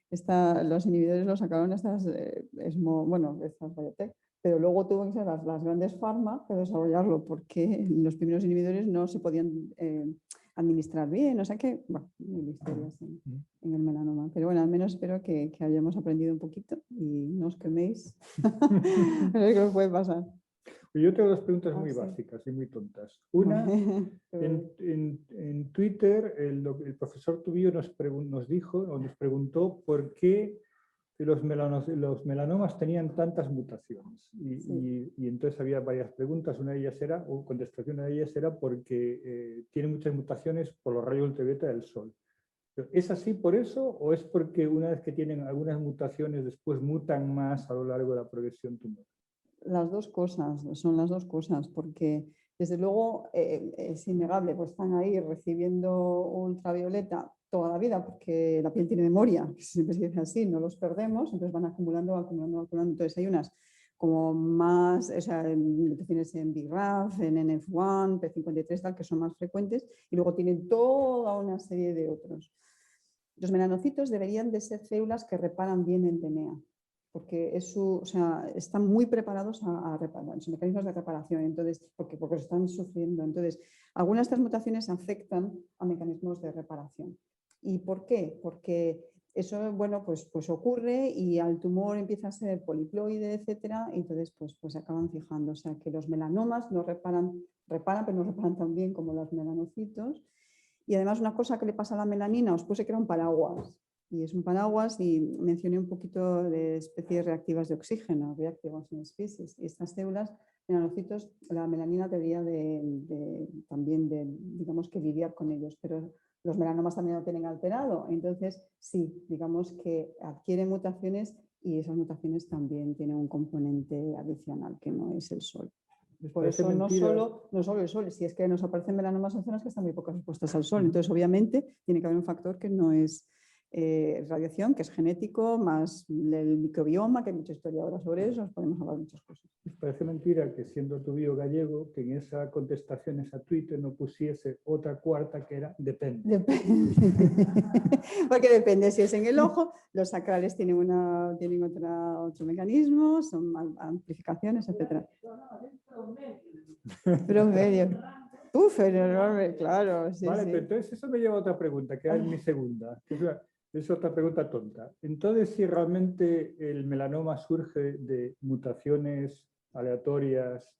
Los inhibidores los sacaron estas biotech, pero luego tuvo que ser las grandes farma que desarrollarlo, porque los primeros inhibidores no se podían administrar bien, o sea que, bueno, mil historias en el melanoma. Pero bueno, al menos espero que hayamos aprendido un poquito y no os queméis. Pero es que os puede pasar. Yo tengo dos preguntas muy básicas y muy tontas. Una, en Twitter el profesor Tubío nos preguntó por qué los melanomas tenían tantas mutaciones. Y entonces había varias preguntas. Una de ellas era, o contestación de ellas era porque tiene muchas mutaciones por los rayos ultravioleta del sol. ¿Es así por eso o es porque una vez que tienen algunas mutaciones después mutan más a lo largo de la progresión tumoral? Las dos cosas, son las dos cosas, porque desde luego es innegable, pues están ahí recibiendo ultravioleta toda la vida, porque la piel tiene memoria, que siempre se dice así, no los perdemos, entonces van acumulando. Entonces hay unas como más, o sea, mutaciones en BRAF, en NF1, P53, tal, que son más frecuentes, y luego tienen toda una serie de otros. Los melanocitos deberían de ser células que reparan bien el DNA, porque están muy preparados a reparar, son mecanismos de reparación, entonces, porque están sufriendo. Entonces, algunas de estas mutaciones afectan a mecanismos de reparación. ¿Y por qué? Porque eso, bueno, pues ocurre y al tumor empieza a ser poliploide, etcétera, y entonces pues se acaban fijando. O sea, que los melanomas no reparan, pero no reparan tan bien como los melanocitos. Y además una cosa que le pasa a la melanina, os puse que era un paraguas. Y es un paraguas y mencioné un poquito de especies reactivas de oxígeno, reactive oxygen species. Y estas células, melanocitos, la melanina debería también digamos que lidiar con ellos, pero los melanomas también lo tienen alterado. Entonces, sí, digamos que adquieren mutaciones y esas mutaciones también tienen un componente adicional que no es el sol. Por eso no solo el sol, si es que nos aparecen melanomas en zonas que están muy pocas expuestas al sol. Entonces, obviamente, tiene que haber un factor que no es radiación, que es genético, más el microbioma, que hay mucha historia ahora sobre eso, nos podemos hablar de muchas cosas. Parece mentira que siendo Tubío gallego, que en esa contestación, esa Twitter, no pusiese otra cuarta que era depende. Porque depende si es en el ojo, los sacrales tienen otro mecanismo, son amplificaciones, etc. Promedio. Enorme, claro. Sí, vale, sí. pero entonces eso me lleva a otra pregunta, que es mi segunda. Es otra pregunta tonta. Entonces, si realmente el melanoma surge de mutaciones aleatorias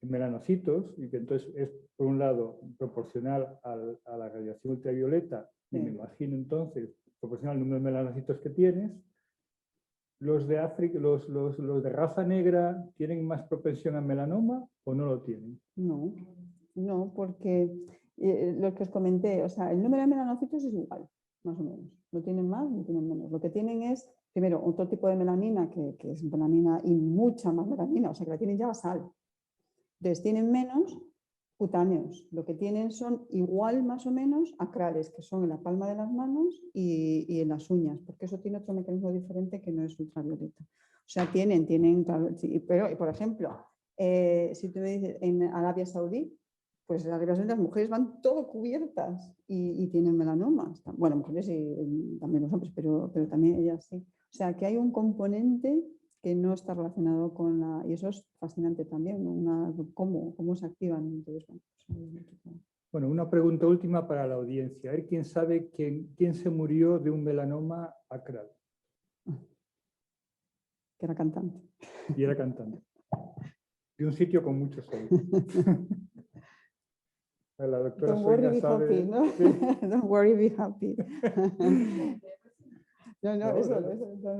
en melanocitos, y que entonces es, por un lado, proporcional a la radiación ultravioleta, y me imagino entonces, proporcional al número de melanocitos que tienes, ¿los de África, los de raza negra tienen más propensión a melanoma o no lo tienen? No, porque lo que os comenté, o sea, el número de melanocitos es igual, más o menos. No tienen más ni tienen menos. Lo que tienen es, primero, otro tipo de melanina, que es melanina y mucha más melanina, o sea, que la tienen ya basal. Entonces, tienen menos cutáneos. Lo que tienen son igual, más o menos, acrales, que son en la palma de las manos y en las uñas, porque eso tiene otro mecanismo diferente que no es ultravioleta. O sea, tienen, pero, por ejemplo, si tú me dices en Arabia Saudí, pues la revelación de las mujeres van todo cubiertas y tienen melanomas. Bueno, mujeres y también los hombres, pero también ellas sí. O sea, que hay un componente que no está relacionado con la... Y eso es fascinante también, ¿no? Cómo se activan. Entonces, Bueno, una pregunta última para la audiencia. A ver, ¿quién sabe quién se murió de un melanoma acral? Que era cantante. Y era cantante. De un sitio con mucho sol. La doctora Don't worry, Sonia be sabe... happy, ¿no? Sí. Don't worry, be happy. No, No, eso.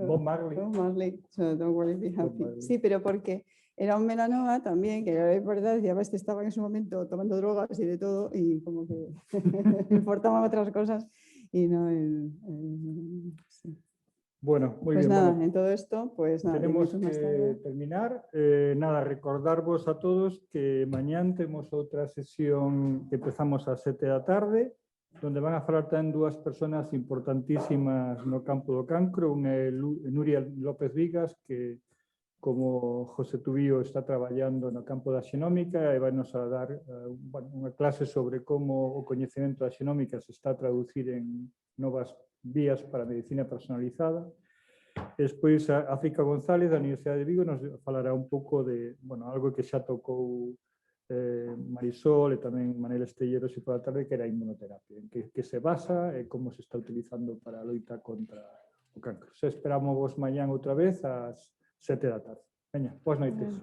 Bob Marley. Bob Marley, so don't worry, be Bob happy. Marley. Sí, pero porque era un melanoma también, que era verdad, y además estaba en su momento tomando drogas y de todo, y como que me importaban otras cosas, y no sí. Bueno, muy Pues bien. nada, Bueno, en todo esto, pues nada, tenemos 10 minutos más que tarde. terminar. Nada, recordarvos a todos que mañana tenemos outra sesión que empezamos a 7 da tarde, donde van a falar tamén dúas persoas importantísimas no campo do cancro, unha é Nuria López Vigas, que como José Tubío está traballando no campo da xenómica e vai nos a dar unha clase sobre como o coñecemento da xenómica se está a traducir en novas vías para a medicina personalizada. Despois, África González, da Universidade de Vigo, nos falará un pouco de algo que xa tocou Marisol e tamén Manel Estellero se pola tarde, que era a inmunoterapia, en que se basa e como se está utilizando para a loita contra o cancro. Se esperamos vos mañán outra vez ás 7 da tarde. Veña, boas noites.